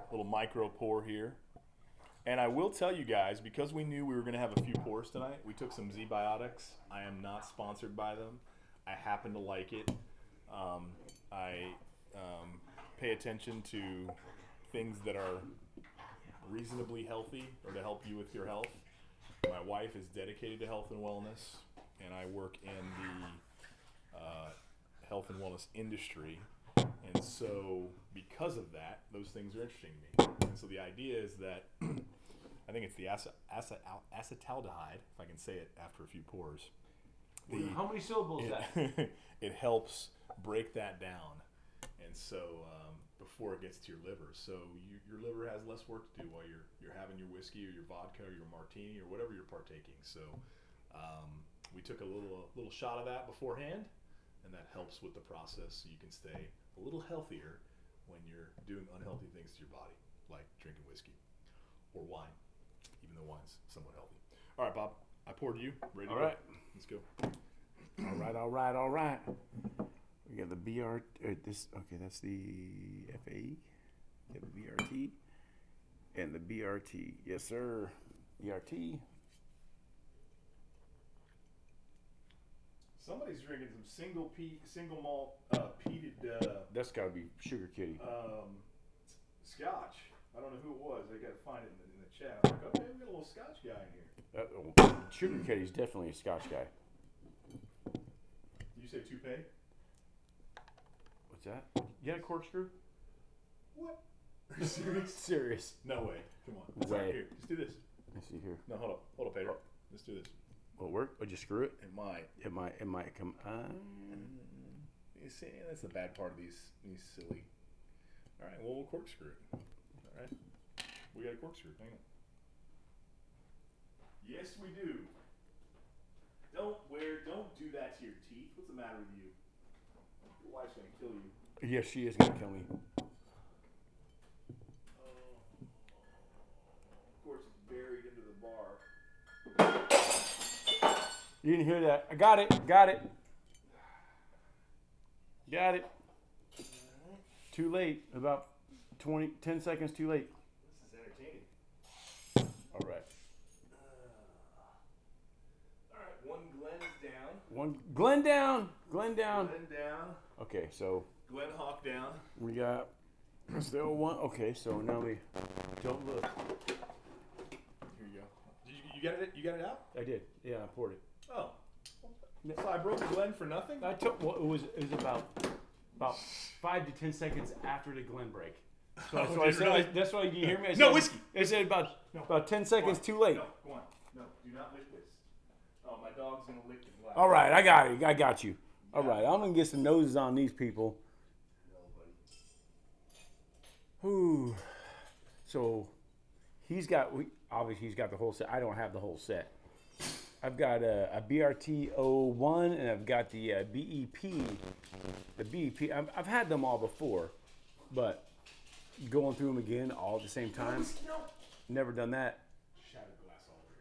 Little micro pour here. And I will tell you guys, because we knew we were going to have a few pours tonight, we took some Z-Biotics. I am not sponsored by them. I happen to like it. I pay attention to things that are reasonably healthy or to help you with your health. My wife is dedicated to health and wellness, and I work in the health and wellness industry. And And so because of that, those things are interesting to me. And so the idea is that I think it's the acetaldehyde, if I can say it after a few pours. How many syllables is that? It helps break that down, and so before it gets to your liver, so your liver has less work to do while you're having your whiskey or your vodka or your martini or whatever you're partaking. So we took a little shot of that beforehand, and that helps with the process, so you can stay a little healthier when you're doing unhealthy things to your body, like drinking whiskey or wine, even though wine's somewhat healthy. All right, Bob, I poured you. Ready to go? All right. Let's go. All right. We got the BR. Okay, that's the FAE. We got the BRT and the BRT. Yes, sir. BRT. Somebody's drinking some single malt peated. That's got to be Sugar Kitty. Scotch. I don't know who it was. I got to find it in the chat. I'm like, okay, we got a little Scotch guy in here. Sugar Kitty's definitely a Scotch guy. Did you say toupee? What's that? You got a corkscrew? What? Are you serious? Serious. No way. Come on. Way. Right, here, just do this. Let's see here. No, hold up, Pedro. Let's do this. Will it work? Or just screw it? It might. It might come. You see, that's the bad part of these silly. All right, well, we'll corkscrew it. All right, we got a corkscrew. Hang on. Yes, we do. Don't do that to your teeth. What's the matter with you? Your wife's gonna kill you. Yes, she is gonna kill me. Of course, it's buried into the bar. You didn't hear that? I got it. Got it. Too late. About 10 seconds too late. This is entertaining. All right. All right, one Glen is down. One Glen down. Glen down. Okay, so Glen Hawk down. we got still one. Okay, so now we don't look. Here you go. You got it? You got it out? I did. Yeah, I poured it. Oh. So I broke the Glen for nothing? I took. Well, it was about 5 to 10 seconds after the Glen break. So that's why I said. Really? That's why you hear me. I said, No whiskey. I said about 10 seconds too late. No, go on. No, do not lick this. Oh, my dog's gonna lick the glass. All right, I got it. I got you. All right, I'm gonna get some noses on these people. Whew. So he's got. Obviously, he's got the whole set. I don't have the whole set. I've got a BRT 01 and I've got the BEP. The BEP. I've had them all before, but going through them again all at the same time. No. Never done that. Shattered glass all over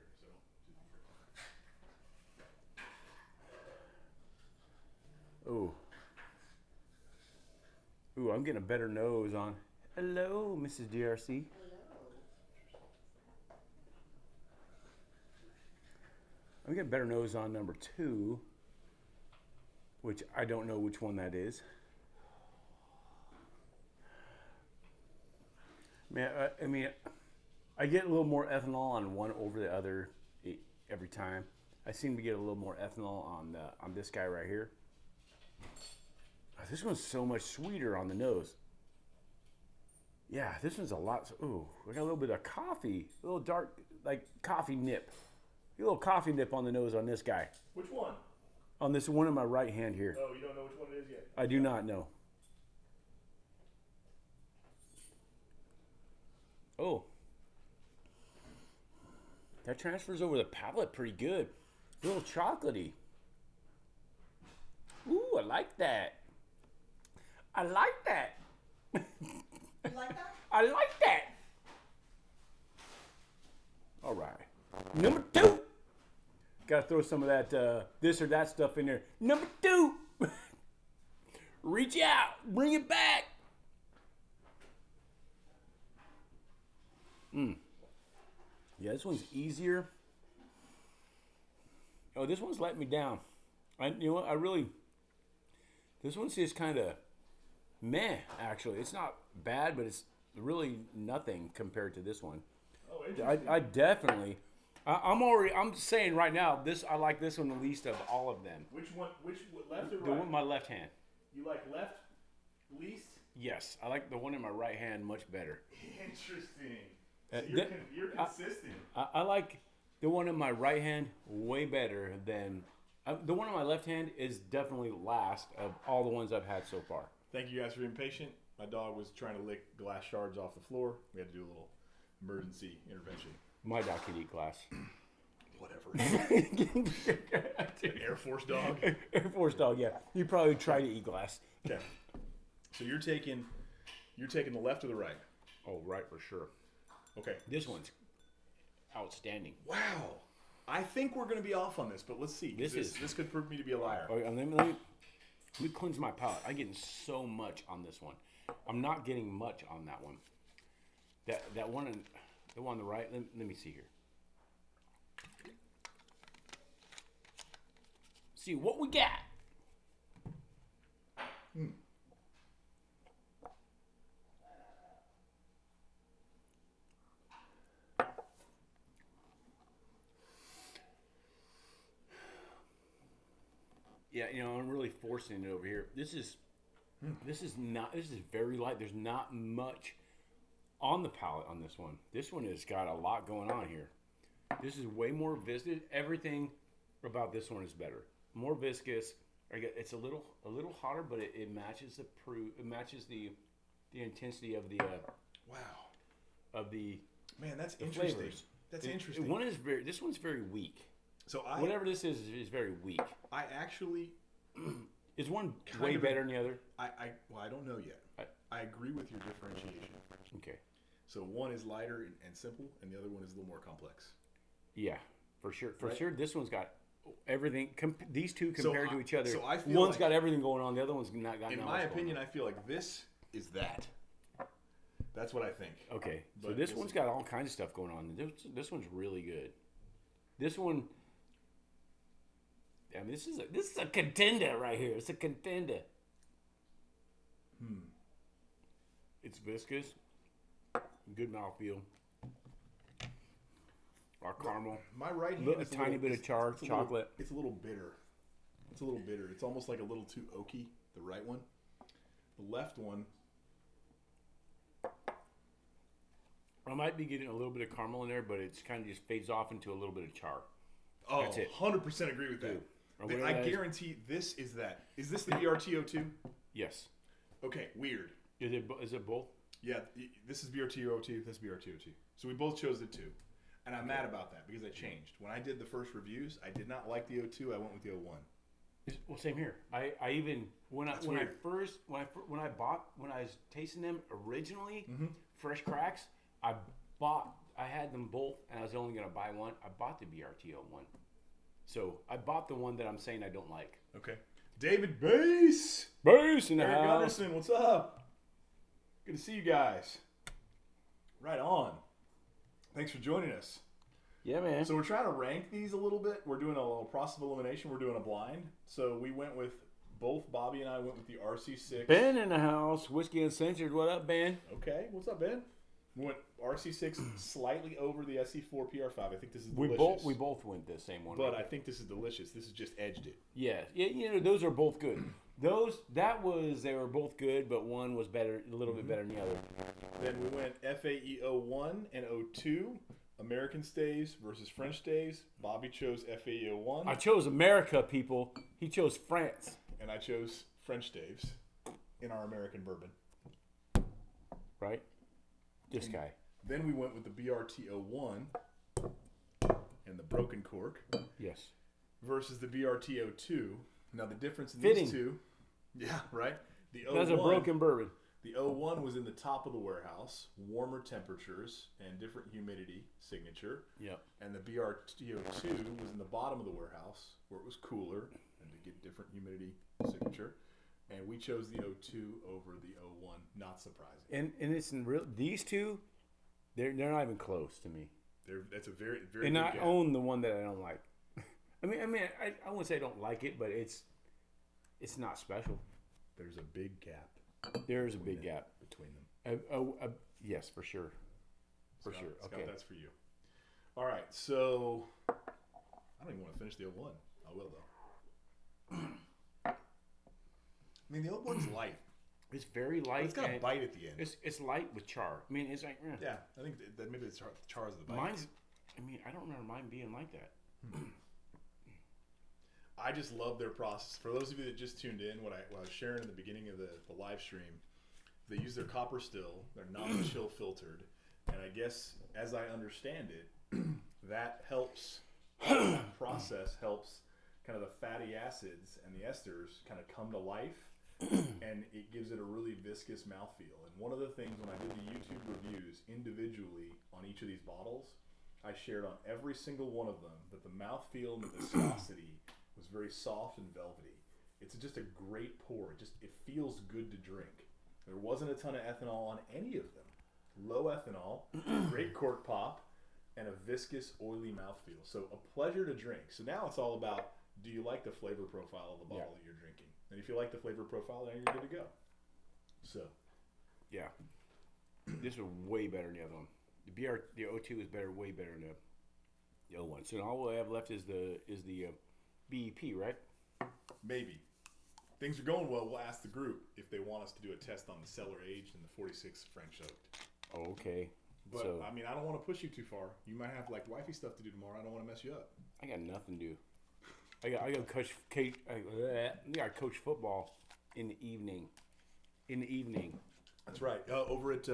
here, so. Ooh, I'm getting a better nose on. Hello, Mrs. DRC. I'm getting a better nose on number 2, which I don't know which one that is. I mean, I get a little more ethanol on one over the other every time. I seem to get a little more ethanol on this guy right here. This one's so much sweeter on the nose. Yeah, this one's a lot. Ooh, we got a little bit of coffee, a little dark, like coffee nip. A little coffee nip on the nose on this guy. Which one? On this one in my right hand here. Oh, you don't know which one it is yet? I do not know. Oh. That transfers over the palate pretty good. A little chocolatey. Ooh, I like that. I like that. You like that? I like that. All right. Number 2. Got to throw some of that this or that stuff in there. Number 2. Reach out. Bring it back. Yeah, this one's easier. Oh, this one's letting me down. You know what? This one's just kind of meh, actually. It's not bad, but it's really nothing compared to this one. Oh, interesting. I definitely... I'm saying right now, I like this one the least of all of them. Which one? Which left or right? The one with my left hand. You like left least? Yes, I like the one in my right hand much better. Interesting. So you're consistent. I like the one in my right hand way better than the one in my left hand is definitely last of all the ones I've had so far. Thank you guys for being patient. My dog was trying to lick glass shards off the floor. We had to do a little emergency intervention. My dog can eat glass. Whatever. Air Force dog. Air Force dog. Yeah, he probably try to eat glass. Okay. So you're taking the left or the right? Oh, right for sure. Okay. This one's outstanding. Wow. I think we're going to be off on this, but let's see. This could prove me to be a liar. Okay, let me cleanse my palate. I'm getting so much on this one. I'm not getting much on that one. That one, the one on the right. Let me see here. See what we got. Yeah, I'm really forcing it over here. This is very light. There's not much on the palate on this one. This one has got a lot going on here. This is way more viscous. Everything about this one is better. More viscous. It's a little hotter, but it matches the intensity of the Man, that's interesting. Flavors. That's interesting. This one's very weak. So whatever this is very weak. I actually is one way better than the other? I don't know yet. I agree with your differentiation. Okay. So one is lighter and simple, and the other one is a little more complex. Yeah, for sure. Right? Sure, this one's got everything. These two compared to each other. So I feel one's like, got everything going on. The other one's not got. In my opinion, I feel like this is that. That's what I think. Okay, so But this one's got all kinds of stuff going on. This one's really good. This one. I mean, this is a contender right here. It's a contender. It's viscous. Good mouthfeel. Our caramel. My right hand is a tiny bit of chocolate. It's a little bitter. It's a little bitter. It's almost like a little too oaky, the right one. The left one. I might be getting a little bit of caramel in there, but it's kind of just fades off into a little bit of char. Oh, that's it. 100% agree with that. I guarantee this is that. Is this the BRT02? Yes. Okay, weird. Is it both? Yeah, this is BRT02, this is BRT02. So we both chose the 2. And I'm mad about that because I changed. When I did the first reviews, I did not like the 02, I went with the 01. Well, same here. I even when I was tasting them originally, fresh cracks, I had them both, and I was only going to buy one. I bought the BRT01. So I bought the one that I'm saying I don't like. Okay. David Bass in the Eric house. Gunderson, what's up? Good to see you guys. Right on. Thanks for joining us. Yeah, man. So we're trying to rank these a little bit. We're doing a little process of elimination. We're doing a blind. So we went with, both Bobby and I went with the RC6. Ben in the house. Whiskey Uncensored. What up, Ben? Okay. What's up, Ben? We went RC6 slightly over the SC4 PR5. I think this is delicious. We both went the same one. But I think this is delicious. This has just edged it. Yeah. Those are both good. They were both good, but one was better, a little bit better than the other. Then we went FAE 01 and 02, American staves versus French staves. Bobby chose FAE 01. I chose America, people. He chose France. And I chose French staves in our American bourbon. Right? This guy. Then we went with the BRT 01 and the broken cork. Yes. Versus the BRT 02. Now the difference in Fitting. these two. Yeah, right? The 01, That's a broken bourbon. The 01 was in the top of the warehouse, warmer temperatures and different humidity signature. Yep. And the BRT 02 was in the bottom of the warehouse where it was cooler and to get different humidity signature. And we chose the 02 over the 01. Not surprising. And it's in real. These two, they're not even close to me. That's a very very. And good I gap. own the one that I don't like. I wouldn't say I don't like it, but it's not special. There's a big gap. There is a big gap between them. Yes, for sure. For sure. Scott, Okay. that's for you. All right, so I don't even want to finish the 01. I will though. I mean, the 01's light. It's very light. It's got a bite at the end. It's light with char. I mean, it's like Yeah, I think that maybe it's char's the bite. mine's. I mean, I don't remember mine being like that. I just love their process. For those of you that just tuned in, what I was sharing in the beginning of the live stream, they use their copper still. They're non-chill filtered, and I guess as I understand it, that helps. That process helps kind of the fatty acids and the esters kind of come to life, and it gives it a really viscous mouthfeel. And one of the things when I did the YouTube reviews individually on each of these bottles, I shared on every single one of them that the mouthfeel and the viscosity was very soft and velvety. It's just a great pour. It feels good to drink. There wasn't a ton of ethanol on any of them. Low ethanol, great cork pop, and a viscous, oily mouthfeel. So a pleasure to drink. So now it's all about, do you like the flavor profile of the bottle that you're drinking? And if you like the flavor profile, then you're good to go. So. Yeah. This was way better than the other one. The O2 is better, way better than the other one. So all we have left is the BEP, right? Maybe. Things are going well. We'll ask the group if they want us to do a test on the cellar aged and the 46 French oaked. Oh, okay. But, so, I mean, I don't want to push you too far. You might have, like, wifey stuff to do tomorrow. I don't want to mess you up. I got nothing to do. I got coach football in the evening. That's right. Over at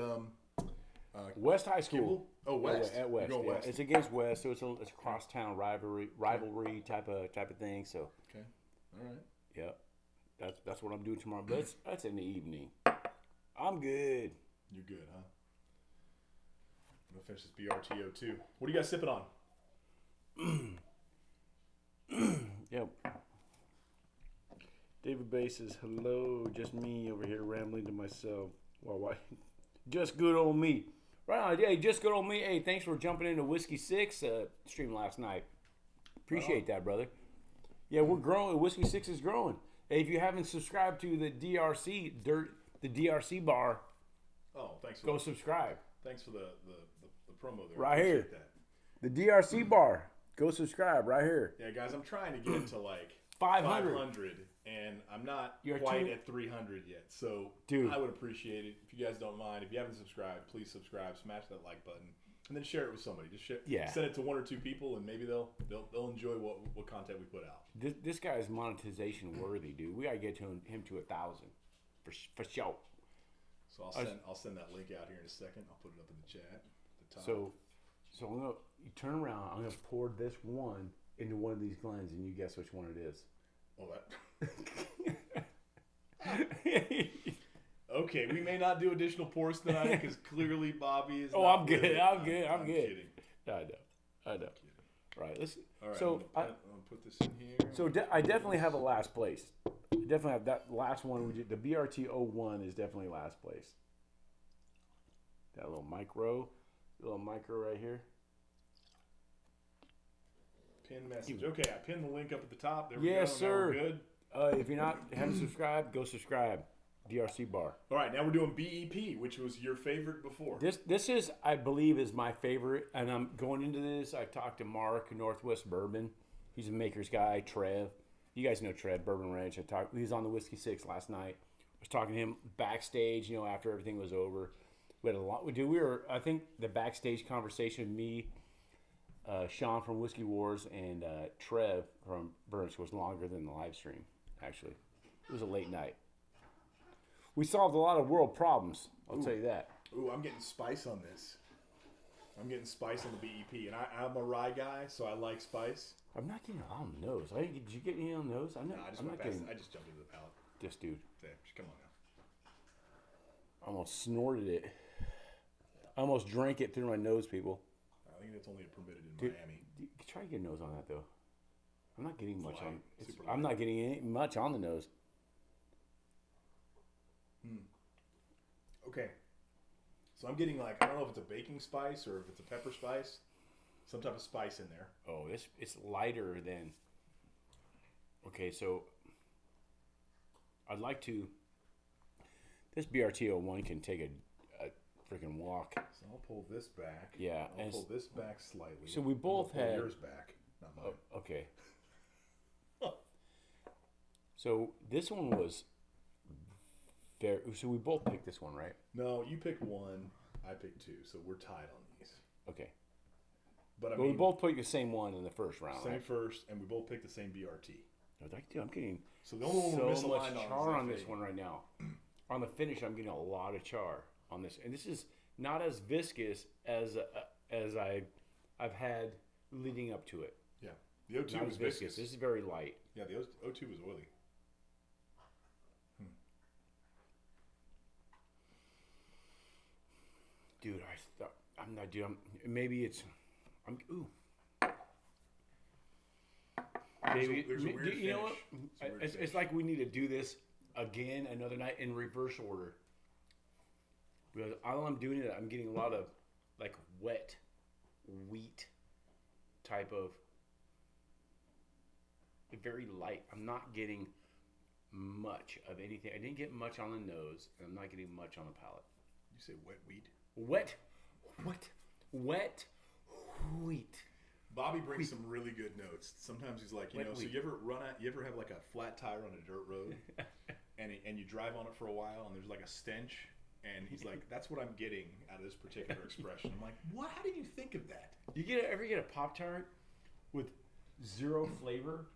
West High School. Kimball? Oh, West. At West. You're going West. It's against West, so it's a crosstown rivalry type of thing. So. Okay. All right. Yeah. That's what I'm doing tomorrow. But that's in the evening. I'm good. You're good, huh? I'm gonna finish this BRTO too. What are you guys sipping on? Yep. David Bay says, hello, just me over here rambling to myself. Well, why? Just good old me. Right on. Hey, just good old me. Hey, thanks for jumping into Whiskey 6 stream last night. Appreciate that, brother. Yeah, we're growing. Whiskey 6 is growing. Hey, if you haven't subscribed to the DRC Bar, thanks. Go subscribe. Thanks for the promo there. Right here. That. The DRC Bar. Go subscribe right here. Yeah, guys, I'm trying to get to like 500, and I'm not quite at 300 yet. So, dude, I would appreciate it if you guys don't mind. If you haven't subscribed, please subscribe. Smash that like button, and then share it with somebody. Just share. Yeah. Send it to 1 or 2 people, and maybe they'll enjoy what content we put out. This guy is monetization worthy, dude. We gotta get him to 1,000 for sure. So I'll send that link out here in a second. I'll put it up in the chat at the top. So I'm gonna turn around. I'm gonna pour this one into one of these Glens, and you guess which one it is. Oh, that. Okay, we may not do additional pours tonight because clearly Bobby is. I'm good. Really, I'm good. I'm kidding. I know. Right. Let's. All right. So I'm gonna put this in here. So I definitely have a last place. I definitely have that last one. We did the BRT 01 is definitely last place. That little micro right here. Pin message. Okay, I pinned the link up at the top. There we go. Yes, sir. Now we're good. If you're not haven't subscribed, go subscribe. DRC Bar. All right, now we're doing BEP, which was your favorite before. This is, I believe, is my favorite, and I'm going into this. I talked to Mark, Northwest Bourbon. He's a maker's guy. Trev, you guys know Trev, Bourbon Ranch. He was on the Whiskey 6 last night. I was talking to him backstage, after everything was over. We had a lot. I think the backstage conversation, me, Sean from Whiskey Wars, and Trev from Burns was longer than the live stream. Actually, it was a late night. We solved a lot of world problems. I'll tell you that. Ooh, I'm getting spice on this. I'm getting spice on the BEP, and I'm a rye guy, so I like spice. I'm not getting it on the nose. Did you get any on the nose? I'm not getting. I just jumped into the palate. This dude. There, just come on now. Almost snorted it. I almost drank it through my nose, people. I think that's only permitted in Miami. Try to get a nose on that though. I'm not getting much on. Super I'm not getting much on the nose. Okay. So I'm getting I don't know if it's a baking spice or if it's a pepper spice. Some type of spice in there. Oh, it's lighter than. Okay, so I'd like to. This BRT01 can take a freaking walk. So I'll pull this back. Yeah, I'll pull this back slightly. So we both had yours back, not mine. Oh, okay. So this one was fair. So we both picked this one, right? No, you picked one. I picked two. So we're tied on these. Okay. But I But mean, we both picked the same one in the first round, same right? first, and we both picked the same BRT. Dude, I'm getting So the only one we're so much misaligned on char is on that this fade. one right now. On the finish, I'm getting a lot of char on this, and this is not as viscous as I've had leading up to it. Yeah, the O2 Not was as viscous. This is very light. Yeah, the O2 was oily. Dude, I'm not. Dude, maybe it's. Ooh. Maybe There's a weird you know what? finish. It's like we need to do this again another night in reverse order. Because all I'm doing is I'm getting a lot of like wet wheat type of very light. I'm not getting much of anything. I didn't get much on the nose, and I'm not getting much on the palate. You say wet wheat? Wet wheat. Bobby brings some really good notes. Sometimes he's like, Wet so wheat. you ever have like a flat tire on a dirt road, and you drive on it for a while, and there's like a stench, and he's like, that's what I'm getting out of this particular expression. I'm like, what? How did you think of that? You ever get a Pop-Tart with zero flavor?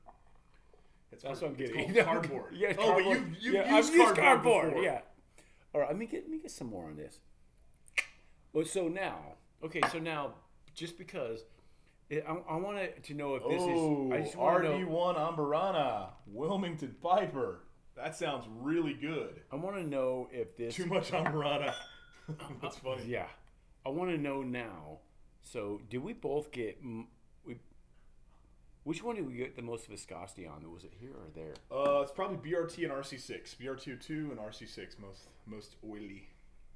That's what I'm it's getting. called cardboard. Yeah, oh, cardboard. but you've I've used cardboard before. Yeah. All right, let me get some more on this. Well, so now, just because I wanted to know if this is. I just want to know. RD1 Ambarana, Wilmington Piper. That sounds really good. I want to know if this. Too much Ambarana. That's funny. Yeah, I want to know now. So, did we both get? Which one did we get the most viscosity on? Was it here or there? It's probably BRT and RC6. BRT2 and RC6 most oily.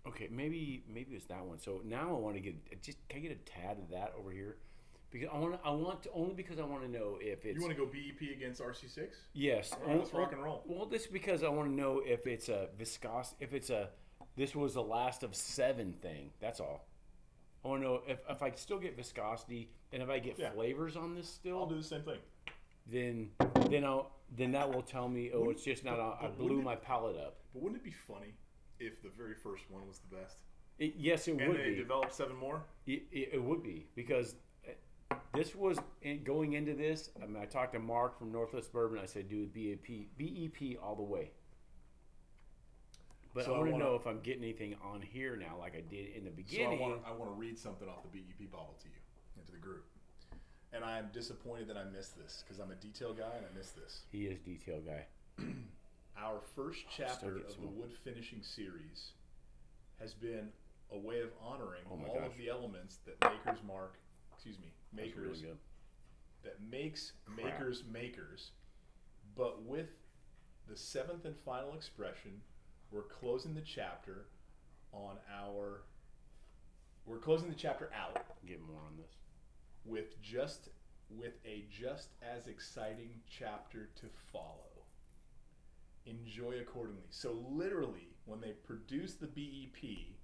Okay, maybe it's that one. So now I want to get can I get a tad of that over here? Because I want to only because I want to know if it's. You want to go BEP against RC6? Yes. All right, let's rock and roll. Well, this is because I want to know if it's a viscosity. If it's a this was the last of 7 thing. That's all. I want to know if I still get viscosity and if I get flavors on this still. I'll do the same thing. Then that will tell me it's just not. I blew my palate up. But wouldn't it be funny if the very first one was the best? Yes, it would And they be. developed 7 more? It would be because this was going into this. I mean, I talked to Mark from Northwest Bourbon. I said, "Dude, BEP all the way." But So I want to know if I'm getting anything on here now, like I did in the beginning. So I want to read something off the BEP bottle to you and to the group. And I am disappointed that I missed this because I'm a detail guy and I missed this. He is detail guy. Our first chapter get of some the more. wood finishing series has been a way of honoring Oh my all gosh. of the elements that makers That's really good. that makes Crap. makers. But with the 7th and final expression, we're closing the chapter out Get more on this. with a just as exciting chapter to follow. Enjoy accordingly. So literally, when they produced the BEP,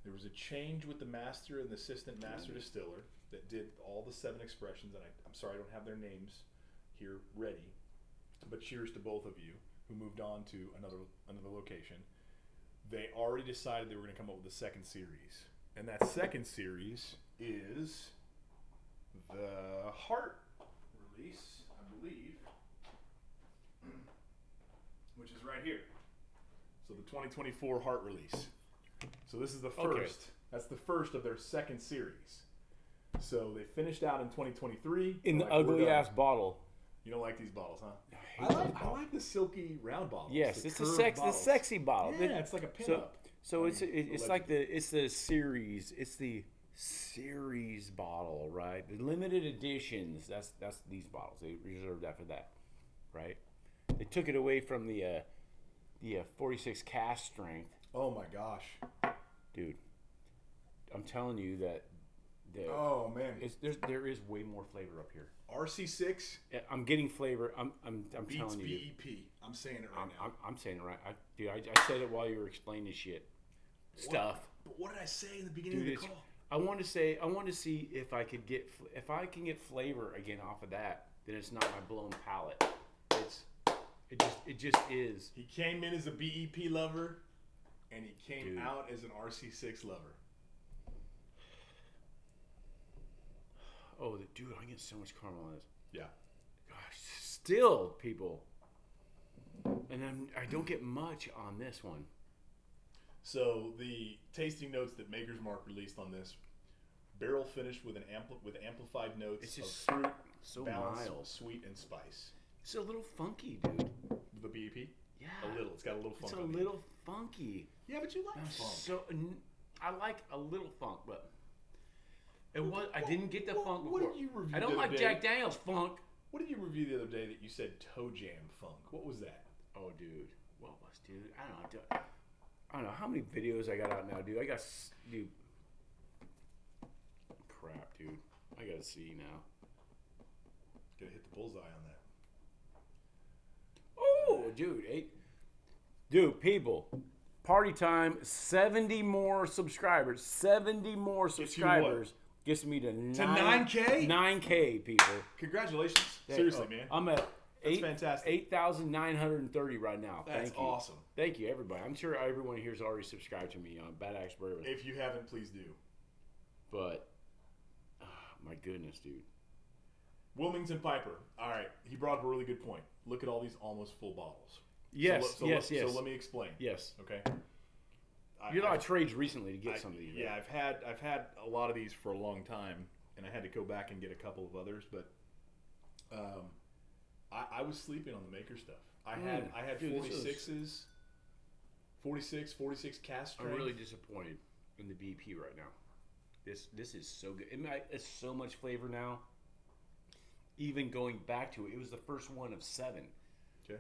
there was a change with the master and the assistant master distiller that did all the 7 expressions, and I'm sorry I don't have their names here ready, but cheers to both of you who moved on to another location. They already decided they were going to come up with a second series, and that second series is the Heart release, I believe, which is right here. So the 2024 Heart release. So this is the first. Okay. That's the first of their second series. So they finished out in 2023 In the Like, we're ugly done. ass bottle. You don't like these bottles, huh? hate I those like bottles. the silky round bottles. Yes, the it's the curved bottles. sexy bottle. Yeah, it's like a pinup. So it's like allegedly. it's the series. It's the series bottle, right? The limited editions. That's these bottles. They reserved that for that, right? They took it away from the 46 cask strength, Oh my gosh. dude. I'm telling you that Oh man. there is way more flavor up here. RC6 I'm getting flavor. I'm beats telling you. BEP. I'm saying it right now. I'm saying it right. I said it while you were explaining shit. Stuff. But what did I say in the beginning Dude, of the call? I want to see if I can get flavor again off of that. Then it's not my blown palate. It just is. He came in as a BEP lover, and he came Dude. out as an RC6 lover. Oh, dude, I get so much caramel on this. Yeah. Gosh, still, people. And I don't get much on this one. So the tasting notes that Maker's Mark released on this, barrel finished with amplified notes It's of just fruit, so balance, mild. sweet, and spice. It's a little funky, dude. The BEP? Yeah. A little. It's got a little funk. It's a on it. little funky. Yeah, but you like funk. So I like a little funk, but I didn't get the funk what before. did you review I don't the other like day? Jack Daniel's funk. What did you review the other day that you said toe jam funk? What was that? Oh, dude. What was, dude? I don't know how many videos I got out now, dude. Dude. Crap, dude. I gotta see now. Gotta hit the bullseye on that. Oh, dude. Dude, people. Party time. 70 more subscribers. 70 more subscribers. Gets me to 9K? 9K, people. Congratulations. Seriously, man. I'm at That's fantastic. 8,930 right now. That's Thank you. awesome. Thank you, everybody. I'm sure everyone here's already subscribed to me on Bad Axe Bourbon. If you haven't, please do. But, my goodness, dude. Wilmington Piper. All right. He brought up a really good point. Look at all these almost full bottles. Yes, yes. So let me explain. Yes. Okay. You had a lot of trades recently to get some of these. Yeah, I've had a lot of these for a long time, and I had to go back and get a couple of others, but I was sleeping on the Maker stuff. I had dude, 46s, 46 cast strength. I'm really disappointed in the BP right now. This is so good. It's so much flavor now. Even going back to it, it was the first one of 7. Okay.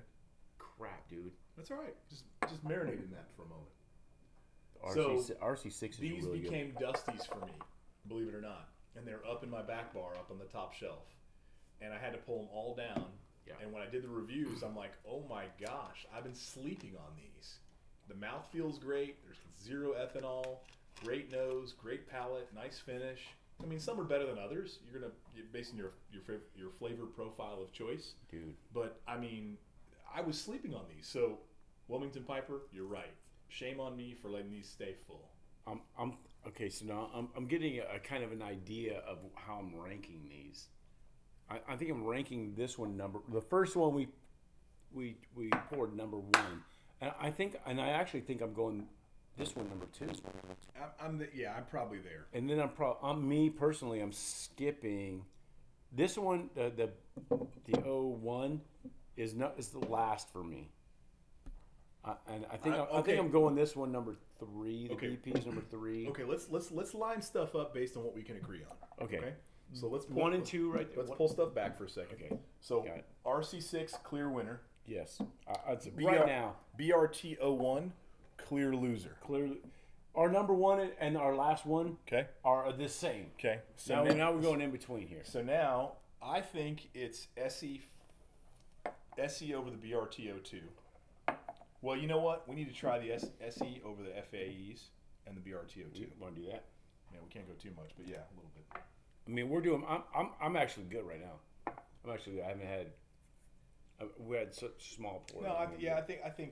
Crap, dude. That's all right. Just marinate in that for a moment. RC6 is These really became Dusties for me, believe it or not. And they're up in my back bar, up on the top shelf. And I had to pull them all down. Yeah. And when I did the reviews, I'm like, oh my gosh, I've been sleeping on these. The mouth feels great. There's 0 ethanol. Great nose, great palate, nice finish. I mean, some are better than others. You're based on your flavor profile of choice. Dude. But I mean, I was sleeping on these. So, Wilmington Piper, you're right. Shame on me for letting these stay full. I'm okay. So now I'm getting a kind of an idea of how I'm ranking these. I think I'm ranking this one the first one we poured number 1, and I actually think I'm going this one number 2. I'm probably there. And then I'm me personally. I'm skipping this one. The 01 is the last for me. And I think I'm going this one number 3. The BP is number 3. Okay, let's line stuff up based on what we can agree on. Okay. So let's pull, 1 and 2 right there. Let's pull stuff back for a second. Okay. So Got it. RC6 clear winner. Yes. Right now. BRT 01 clear loser. Clearly, our number 1 and our last one Okay. are the same. Okay. So now we're going in between here. So now I think it's SE over the BRT 02. Well, you know what? We need to try the SE over the FAEs and the BRT 02. You want to do that? Yeah, we can't go too much, but yeah, a little bit. I mean, we're doing. I'm actually good right now. I haven't had. We had such small pour. No, I think I can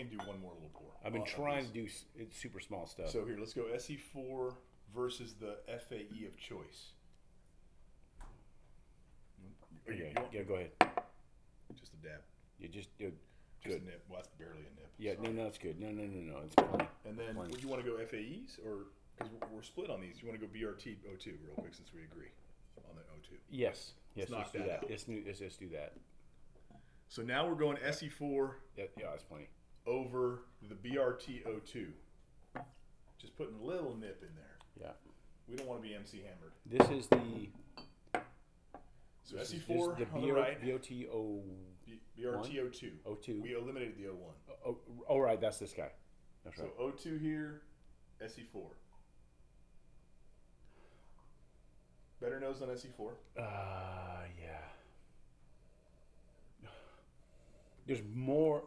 do one more little pour. I've been trying to do super small stuff. So here, let's go SE4 versus the FAE of choice. Yeah, go ahead. Just a dab. You just Just good. a nip. Well, that's barely a nip. Yeah, Sorry. no, it's good. No, it's plenty. And then, Plenty. would you want to go FAEs or because we're split on these? You want to go BRT 02 real quick since we agree on the 02. Yes, Let's let's knock do that that. out. Let's do that. So now we're going SE4 Yeah, that's plenty. over the BRT 02. Just putting a little nip in there. Yeah. We don't want to be MC hammered. This is the. So this is SE4 the on the right. BOT BRT 02. 02. We eliminated the 01. Oh, right, that's this guy. That's So right. 02 here, SE4. Better nose on SE4. Yeah. There's more.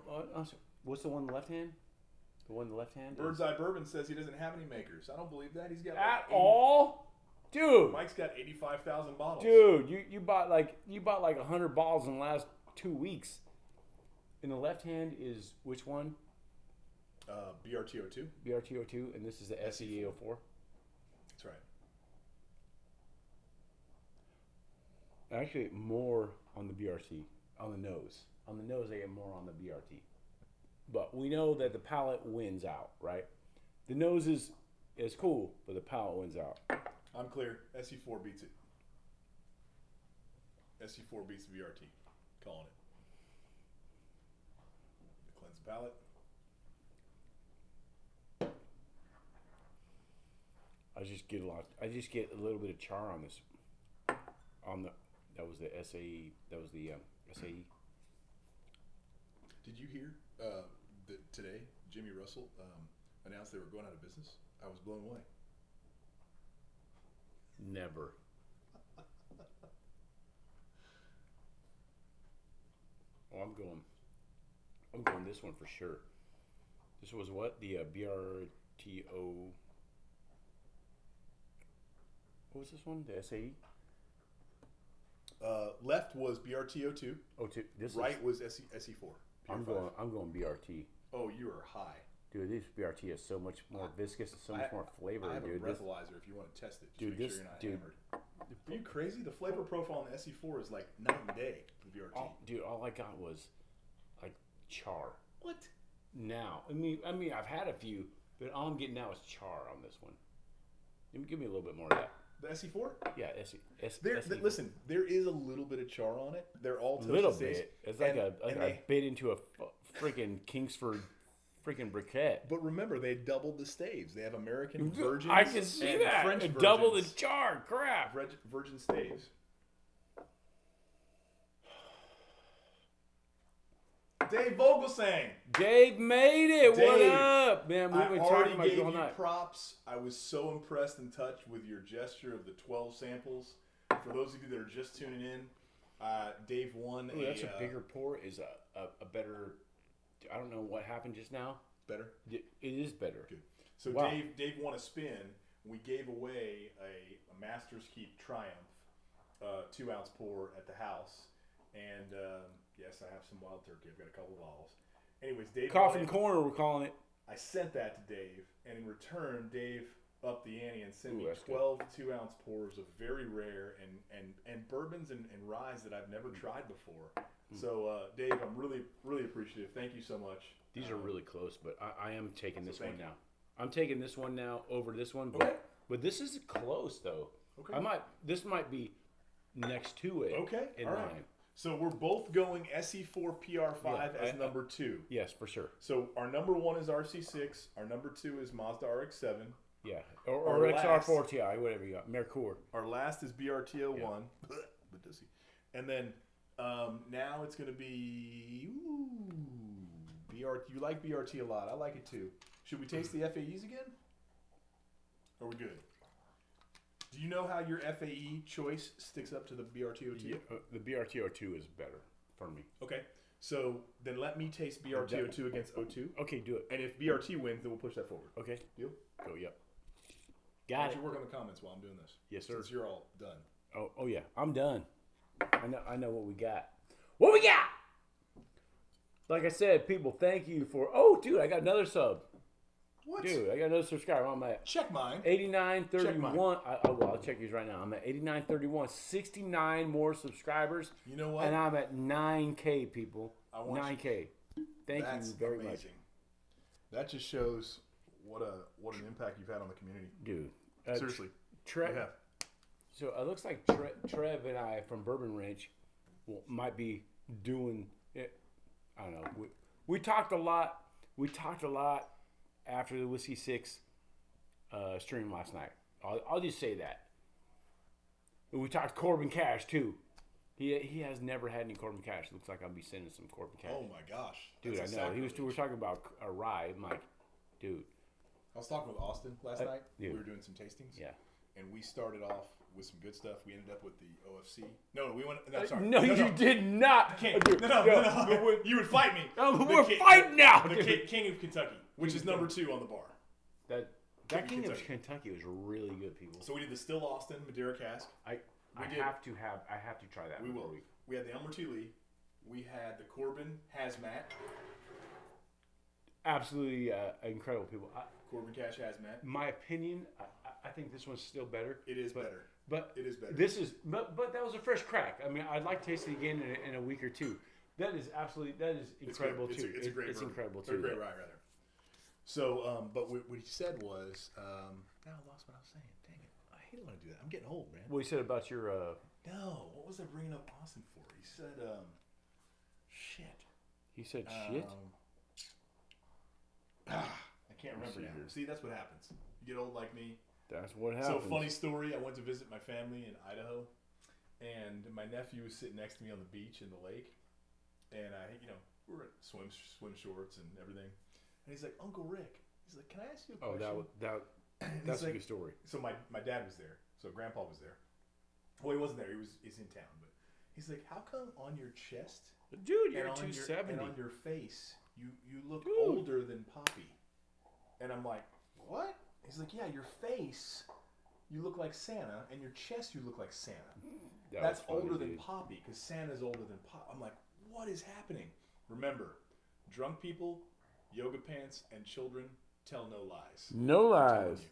What's the one in the left hand? The one in the left hand? Bird's Eye Bourbon says he doesn't have any makers. I don't believe that. He's got At 80 all? Dude. Mike's got 85,000 bottles. Dude, you bought like 100 bottles in the last 2 weeks. In the left hand is which one? BRT02. BRT02, and this is the SE04. That's right. Actually, more on the BRT, on the nose. On the nose, they get more on the BRT. But we know that the palate wins out, right? The nose is cool, but the palate wins out. I'm clear. SE4 beats it. SE4 beats the BRT. Calling it. Cleanse the palate. I just get a little bit of char on this. That was the SAE. That was the SAE. Did you hear that today Jimmy Russell announced they were going out of business? I was blown away. Never. Oh, I'm going this one for sure. This was what? The BRTO. What was this one? The SAE? Left was BRT02. Right was SE4. I'm going BRT. Oh, you are high. Dude, this BRT is so much more viscous and so much more flavor, I have dude. a breathalyzer if you want to test it. Just dude, make sure you're not hammered. Are you crazy? The flavor profile on the SE4 is like night and day for the BRT. All I got was like char. What? Now, I mean, I've had a few, but all I'm getting now is char on this one. Give me a little bit more of that. The SE4? Yeah, SE4. Listen, there is a little bit of char on it. They're all toasted little staves. bit. It's like I bit into a freaking Kingsford freaking briquette. But remember, they doubled the staves. They have American virgins. I can see and that. French virgins. Double the char. Crap. Virgin staves. Dave Vogelsang. Dave made it. Dave, what up, man? We've been talking about gave you all you night. props. I was so impressed and touched with your gesture of the 12 samples. For those of you that are just tuning in, Dave won That's a bigger pour. Is a better. I don't know what happened just now. Better? It is better. Good. So wow. Dave won a spin. We gave away a Master's Keep Triumph 2-ounce pour at the house. And yes, I have some Wild Turkey. I've got a couple of bottles. Anyways, Dave. Coffin Corner, we're calling it. I sent that to Dave. And in return, Dave upped the ante and sent me that's 12 2-ounce pours of very rare and bourbons and ryes that I've never tried before. So, Dave, I'm really, really appreciative. Thank you so much. These are really close, but I am taking this one thank you. now. I'm taking this one now over this one, Okay. but this is close though. Okay. This might be next to it. Okay. In All line. right. So we're both going SE4 PR5 as number 2. Yes, for sure. So our number 1 is RC6. Our number 2 is Mazda RX-7. Yeah, or XR4 Ti, whatever you got. Mercure. Our last is BRT01. Yeah. But does he? And then now it's going to be BRT. You like BRT a lot. I like it too. Should we taste the FAEs again? Are we good? Do you know how your FAE choice sticks up to the BRT02? Yeah, the BRT02 is better for me. Okay. So then let me taste BRT02 against O2. Okay, do it. And if BRT wins, then we'll push that forward. Okay. Deal? Go, yep. Why Got don't it. you work on the comments while I'm doing this? Yes, sir. Since you're all done. Oh yeah, I'm done. I know what we got. What we got? Like I said, people, thank you for. Oh, dude, I got another sub. What? Dude, I got another subscriber. I'm at Check mine. 8931. I'll check these right now. I'm at 8931. 69 more subscribers. You know what? And I'm at 9K, people. I want 9K. Thank That's you very amazing. much. That just shows what an impact you've had on the community. Dude. Seriously. Trev. Yeah. So it looks like Trev and I from Bourbon Ranch might be doing it. I don't know. We talked a lot. We talked a lot after the Whiskey 6 stream last night. I'll just say that. We talked Corbin Cash too. He has never had any Corbin Cash. Looks like I'll be sending some Corbin Cash. Oh my gosh. Dude, That's I know. sacrilege. We were talking about a rye. I'm like, dude. I was talking with Austin last night. dude. We were doing some tastings. Yeah. And we started off with some good stuff. We ended up with the OFC. No, we went. No, sorry. No, you did not. Dude, no. You would fight me. We're fighting now. The King of Kentucky, which is number 2 on the bar. That King of Kentucky was really good, people. So we did the Still Austin Madeira cask. I have to try that. We will. We had the Elmer T. Lee. We had the Corbin Hazmat. absolutely incredible people. Corbin Cash Hazmat. My opinion, I think this one's still better. It is better. But it is better. This is, but that was a fresh crack. I mean, I'd like to taste it again in a week or two. That is incredible too. It's a great. It's incredible too. too. A great rye, rather. So, but what he said was, now I lost what I was saying. Dang it! I hate it when I do that. I'm getting old, man. What he said about your? No, what was I bringing up Austin for? He said, shit. He said shit. I can't remember now. See, that's what happens. You get old like me. That's what happens. So, funny story. I went to visit my family in Idaho, and my nephew was sitting next to me on the beach in the lake, and we're at swim shorts and everything. And he's like, Uncle Rick. He's like, can I ask you a question? That's a good story. So my dad was there. So Grandpa was there. Well, he wasn't there. He's in town. But he's like, how come on your chest, dude, you're 270, and on your face, you look older than Poppy? And I'm like, what? He's like, yeah, your face, you look like Santa, and your chest, you look like Santa. That's older than Poppy, because Santa's older than Poppy. I'm like, what is happening? Remember, drunk people, yoga pants, and children tell no lies. No lies.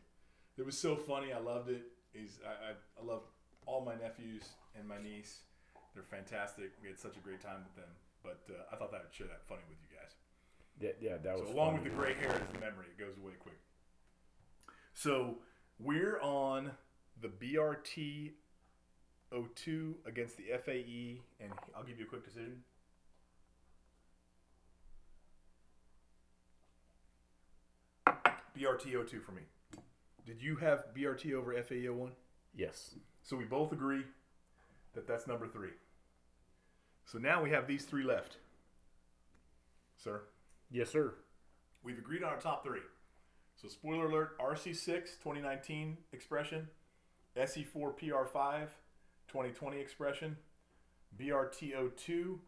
It was so funny. I loved it. I love all my nephews and my niece. They're fantastic. We had such a great time with them. But I thought that I'd share that funny with you guys. Yeah, that was. So along with the gray hair is the memory. It goes away quick. So we're on the BRT 02 against the FAE, and I'll give you a quick decision. BRT 02 for me. Did you have BRT over FAE 01? Yes. So we both agree that that's number 3. So now we have these 3 left. Sir? Yes, sir. We've agreed on our top 3. So spoiler alert, RC6 2019 expression, SE4 PR5 2020 expression, BRT02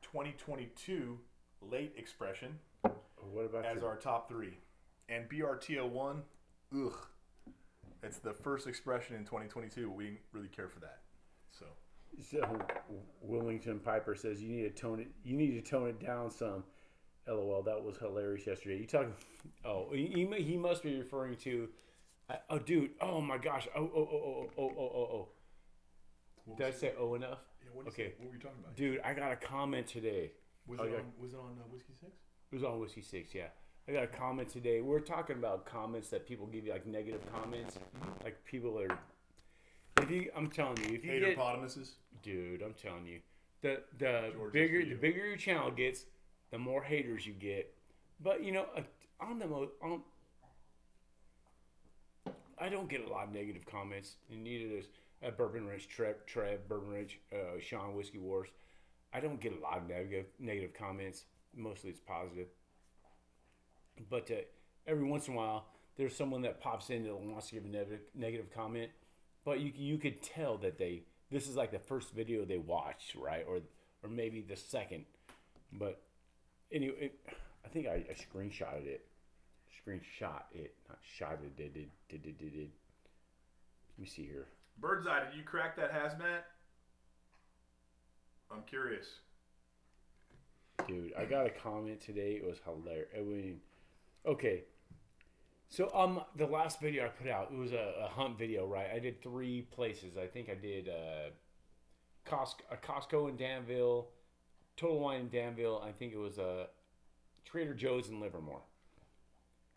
2022 late expression. What about as our top 3? And BRT01, it's the first expression in 2022. We didn't really care for that. So Willington Piper says you need to tone it down some. LOL, that was hilarious yesterday. You talking? Oh, he must be referring to. Oh, dude. Oh my gosh. Oh. Did I say oh enough? Yeah, okay. What were you talking about? Dude, I got a comment today. Was it on Whiskey 6? It was on Whiskey 6, yeah. I got a comment today. We're talking about comments that people give you, like negative comments. Like people are. I'm telling you, if you get Hater-potamuses? Dude, I'm telling you, the bigger your channel gets, the more haters you get. But I don't get a lot of negative comments, and neither does Bourbon Ranch Trev, Bourbon Ranch, Sean Whiskey Wars. I don't get a lot of negative comments. Mostly it's positive. But every once in a while, there's someone that pops in that wants to give a negative comment. But you could tell that this is like the first video they watched, right? Or maybe the second. But anyway, I think I screenshotted it. Not shot it. Did. Let me see here. Birdseye, did you crack that hazmat? I'm curious. Dude, I got a comment today. It was hilarious. I mean, okay. So the last video I put out, it was a hunt video, right? I did 3 places. I think I did Costco in Danville, Total Wine in Danville. I think it was Trader Joe's in Livermore.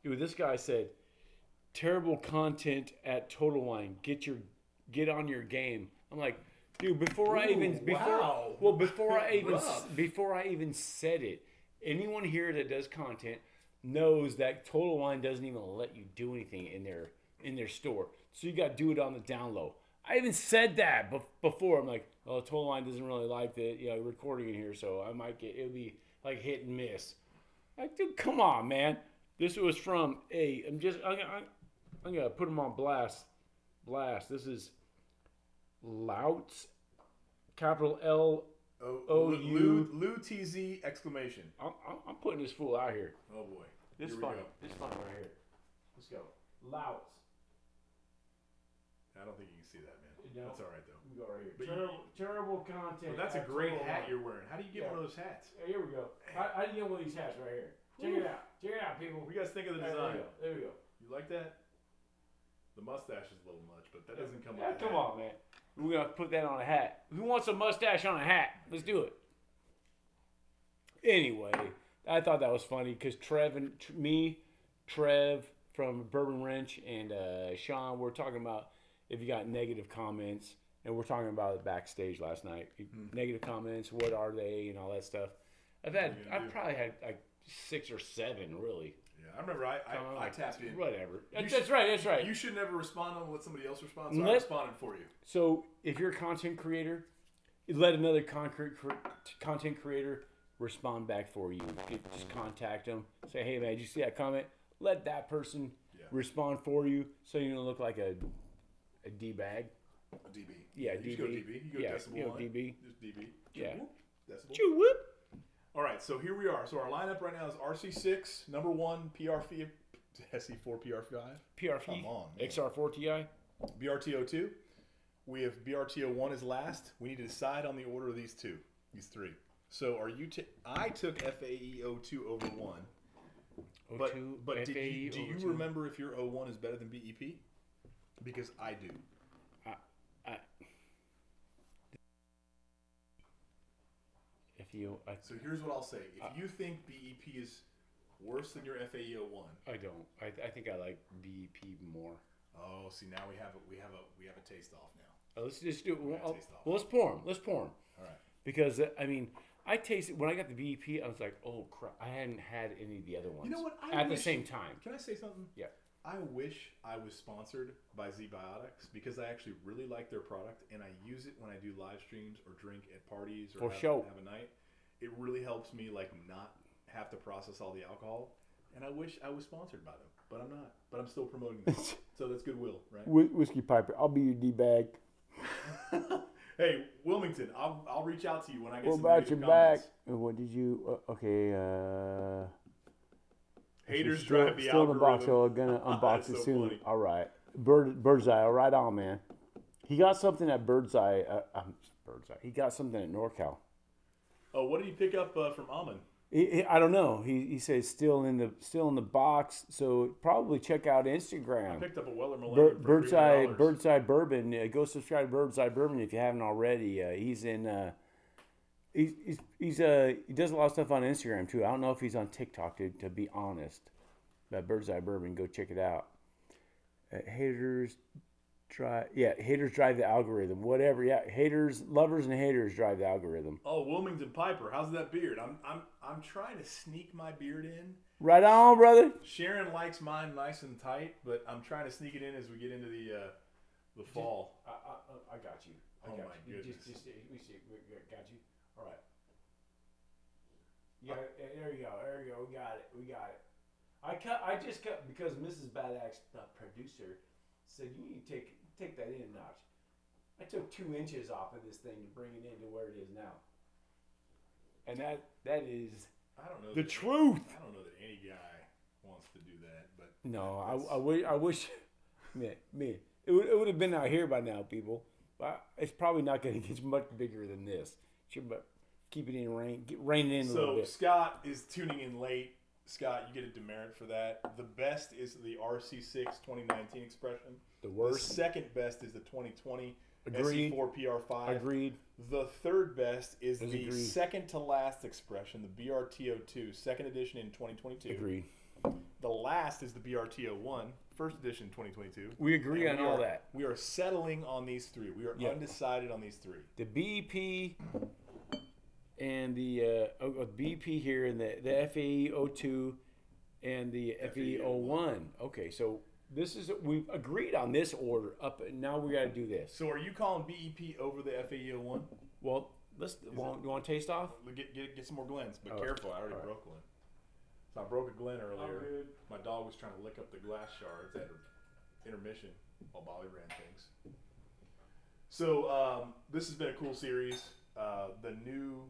Dude, this guy said, "Terrible content at Total Wine. Get on your game." I'm like, dude, before I even said it, anyone here that does content knows that Total Wine doesn't even let you do anything in their store. So you got to do it on the down low. I even said that before. I'm like, oh, Total Wine doesn't really like the recording in here, so it'll be like hit and miss. Like, dude, come on, man. This was from I'm gonna put them on blast. This is Louts, capital L O U. Lou TZ exclamation. I'm putting this fool out here. Oh boy. This is fun. This is fun right here. Let's go. Louts. I don't think you can see that, man. No. That's all right though. We go right here. Terrible content. Well, that's a great hat you're wearing. How do you get one of those hats? Here we go. How do you get one of these hats right here? Check it out. Check it out, people. What do you guys think of the There we design? go. There we go. You like that? The mustache is a little much, but that doesn't come with Yeah, the come hat. on, man. We're going to put that on a hat. Who wants a mustache on a hat? Let's do it. Anyway, I thought that was funny because Trev from Bourbon Wrench and Sean were talking about if you got negative comments, and we're talking about it backstage last night. Negative comments, what are they, and all that stuff. I've probably had like 6 or 7, really. Yeah, I remember I tapped in. Whatever. That's right. You should never respond and let somebody else respond, so I responded for you. So if you're a content creator, let another content creator respond back for you. Just contact them. Say, hey, man, did you see that comment? Let that person respond for you so you don't look like a D-bag. A DB. Yeah, You DB. go DB. You go decibel line. DB. Just DB. Yeah. Decibel. Choo whoop. All right, so here we are. So our lineup right now is RC6, number 1, PR4, SE4, PR5, PRP. Come on, man. XR4 Ti. BRTO2. We have BRTO1 is last. We need to decide on the order of these 3. So are you? I took FAE02 over 1. But do you remember if your 01 is better than BEP? Because I do. So here's what I'll say: if you think BEP is worse than your FAE01, I don't. I think I like BEP more. Oh, see, now we have a taste off now. Let's just do it. Well, let's pour them. All right. Because I mean, I tasted when I got the BEP. I was like, oh crap! I hadn't had any of the other ones. You know what? At the same time. Can I say something? Yeah. I wish I was sponsored by Z-Biotics because I actually really like their product and I use it when I do live streams or drink at parties or have a night. It really helps me like not have to process all the alcohol, and I wish I was sponsored by them, but I'm not. But I'm still promoting them, so that's goodwill, right? Whiskey Piper, I'll be your D-bag. Hey, Wilmington, I'll reach out to you when I get what some about your comments. back? What did you? Haters drive the still in the box, so algorithm. I'm gonna unbox it so soon. funny. All right, Bird's Eye, right on, man. He got something at Bird's Eye. Bird's Eye. He got something at NorCal. Oh, what did he pick up from Almond? I don't know. He says still in the box. So probably check out Instagram. I picked up a Weller Millennium for $300. Bird's Eye Bourbon. Go subscribe to Bird's Eye Bourbon if you haven't already. He's in. He does a lot of stuff on Instagram too. I don't know if he's on TikTok to be honest. But Bird's Eye Bourbon, go check it out. Haters drive the algorithm. Whatever, yeah. Lovers and haters drive the algorithm. Oh, Wilmington Piper, how's that beard? I'm trying to sneak my beard in. Right on, brother. Sharon likes mine nice and tight, but I'm trying to sneak it in as we get into the fall. I got you. Oh my goodness. Just we got you. All right. Yeah, there you go. We got it. I just cut because Mrs. Bad Axe, the producer, said you need to take that in a notch. I took 2 inches off of this thing to bring it into where it is now. And that is the truth. I don't know that any guy wants to do that, but no, I wish, man, it would have been out here by now, people. But it's probably not going to get much bigger than this. But keep it in rein it in a little bit. So Scott is tuning in late. Scott, you get a demerit for that. The best is the RC6 2019 expression. The worst. The second best is the 2020 Agreed. SE4 PR5. Agreed. The third best is the Agreed. second to last expression, the BRTO2, second edition in 2022. Agreed. The last is the BRTO1, first edition in 2022. We agree on all that. We are settling on these 3. We are undecided on these 3. The BEP and the BEP here and the FAE02 and the FAE01. Okay, so we've agreed on this order up. Now we got to do this. So are you calling BEP over the FAE01? Well, you want to taste off? Get some more Glens, but careful. I already broke one. So I broke a Glen earlier. My dog was trying to lick up the glass shards at intermission while Bobby ran things. So this has been a cool series. The new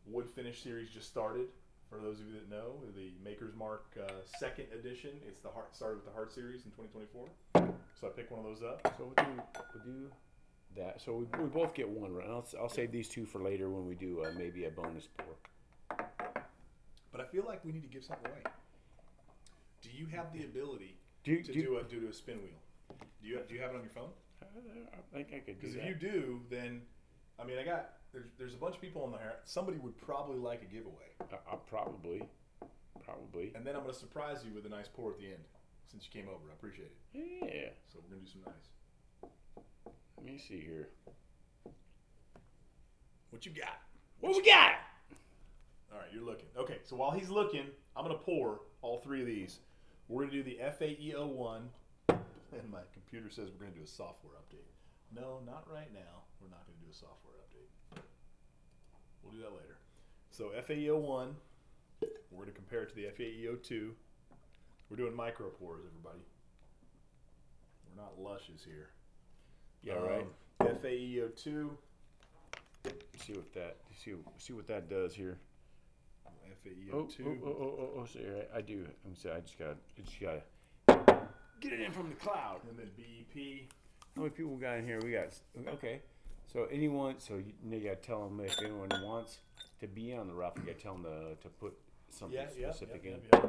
Wood Finished Series just started. For those of you that know, the Maker's Mark second edition. It's started with the Heart Series in 2024. So I picked one of those up. So we'll do that. So we both get one, right? I'll save these 2 for later when we do maybe a bonus pour. But I feel like we need to give something away. Do you have the ability do do a spin wheel? Do you have it on your phone? I think I could do Because that. if you do, then I mean, there's a bunch of people on there. Somebody would probably like a giveaway. Probably. And then I'm going to surprise you with a nice pour at the end, since you came over. I appreciate it. Yeah. So we're going to do some nice. Let me see here. What you got? What we got? All right, you're looking. Okay, so while he's looking, I'm going to pour all three of these. We're going to do the FAE01, and my computer says we're going to do a software update. No, not right now. We're not going to do a software update. We'll do that later. So FAE01, we're going to compare it to the FAE02. We're doing micro pours, everybody. We're not lushes here. Yeah, right. FAE02. See what that does here. FAE02. Oh, see, I do. I'm sorry, I just gotta get it in from the cloud. And then BEP. How many people we got in here? We got, okay. So you gotta tell them if anyone wants to be on the raffle, you gotta tell them to put something specific in. Yeah.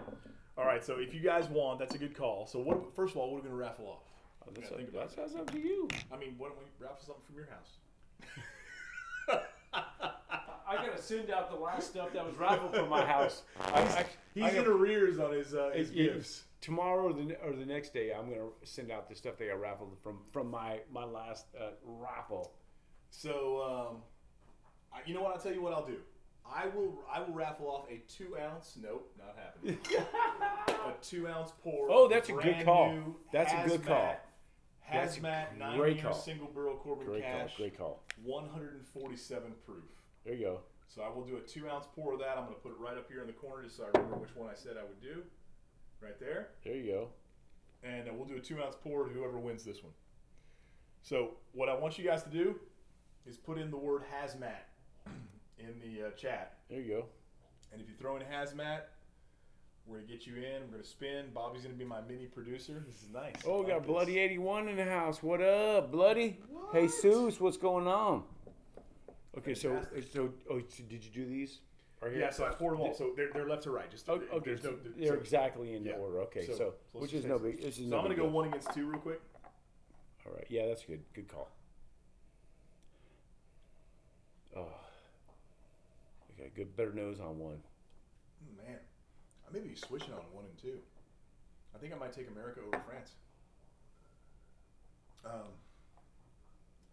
All right, so if you guys want, that's a good call. So first of all, what are we gonna raffle off? That's up to you. I mean, why don't we raffle something from your house? I gotta send out the last stuff that was raffled from my house. He's in arrears on his gifts. Tomorrow or the next day, I'm gonna send out the stuff that got raffled from my last raffle. So, you know what? I'll tell you what I'll do. I will raffle off a 2-ounce. Nope, not happening. A 2-ounce pour. Oh, that's a good call. That's a good call. Hazmat, 9-year single barrel Corbin Cash. Great call. 147 proof. There you go. So I will do a 2-ounce pour of that. I'm going to put it right up here in the corner just so I remember which one I said I would do. Right there. There you go. And we'll do a 2-ounce pour to whoever wins this one. So what I want you guys to do is put in the word hazmat in the chat. There you go. And if you throw in hazmat, we're going to get you in. We're going to spin. Bobby's going to be my mini producer. This is nice. Oh, we got Bloody 81 in the house. What up, Bloody? What? Hey, Seuss, what's going on? Okay, so did you do these? Right here? Yeah, so I poured them all. So they're left to right. Just okay, they're exactly in the order. Okay, so which is no big. So I'm going to go 1 against 2 real quick. All right, yeah, that's good. Good call. Oh, I got good, better nose on one. Man, I may be switching on 1 and 2. I think I might take America over France. Let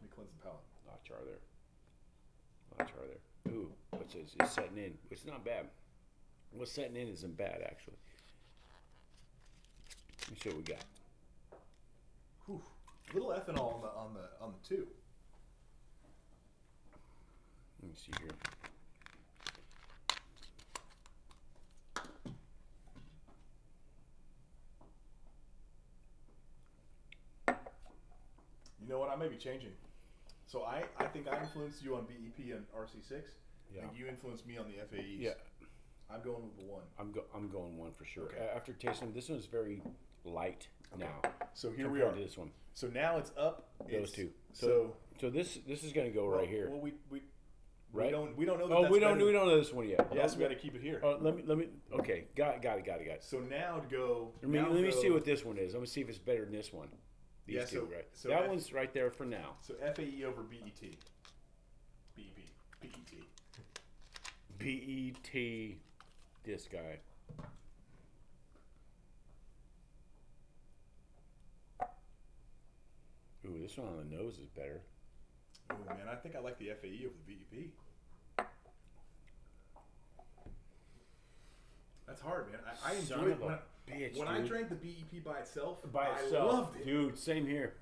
me cleanse the palate. Lot of char there. Ooh, it's setting in. It's not bad. What's setting in isn't bad, actually. Let me see what we got. Whew. Little ethanol on the 2. Let me see here. You know what? I may be changing. So I think I influenced you on BEP and RC6. Yeah. And you influenced me on the FAEs. Yeah. I'm going with the 1. I'm going 1 for sure. Okay. After tasting this one's very light now. So here we are. To this one. So now it's up. Those two. So this is going to go right here. Well, we right? We don't know that. Oh, we don't know this one yet. Yes, we got to keep it here. Let me. Okay, got it. So now to go. Let me see what this one is. Let me see if it's better than this one. These two, right? So that one's right there for now. So FAE over BET. BET. BET. This guy. Ooh, this one on the nose is better. Oh man, I think I like the FAE over the BEP. That's hard, man. I enjoyed it when I drank the BEP by itself. I loved it, dude. Same here.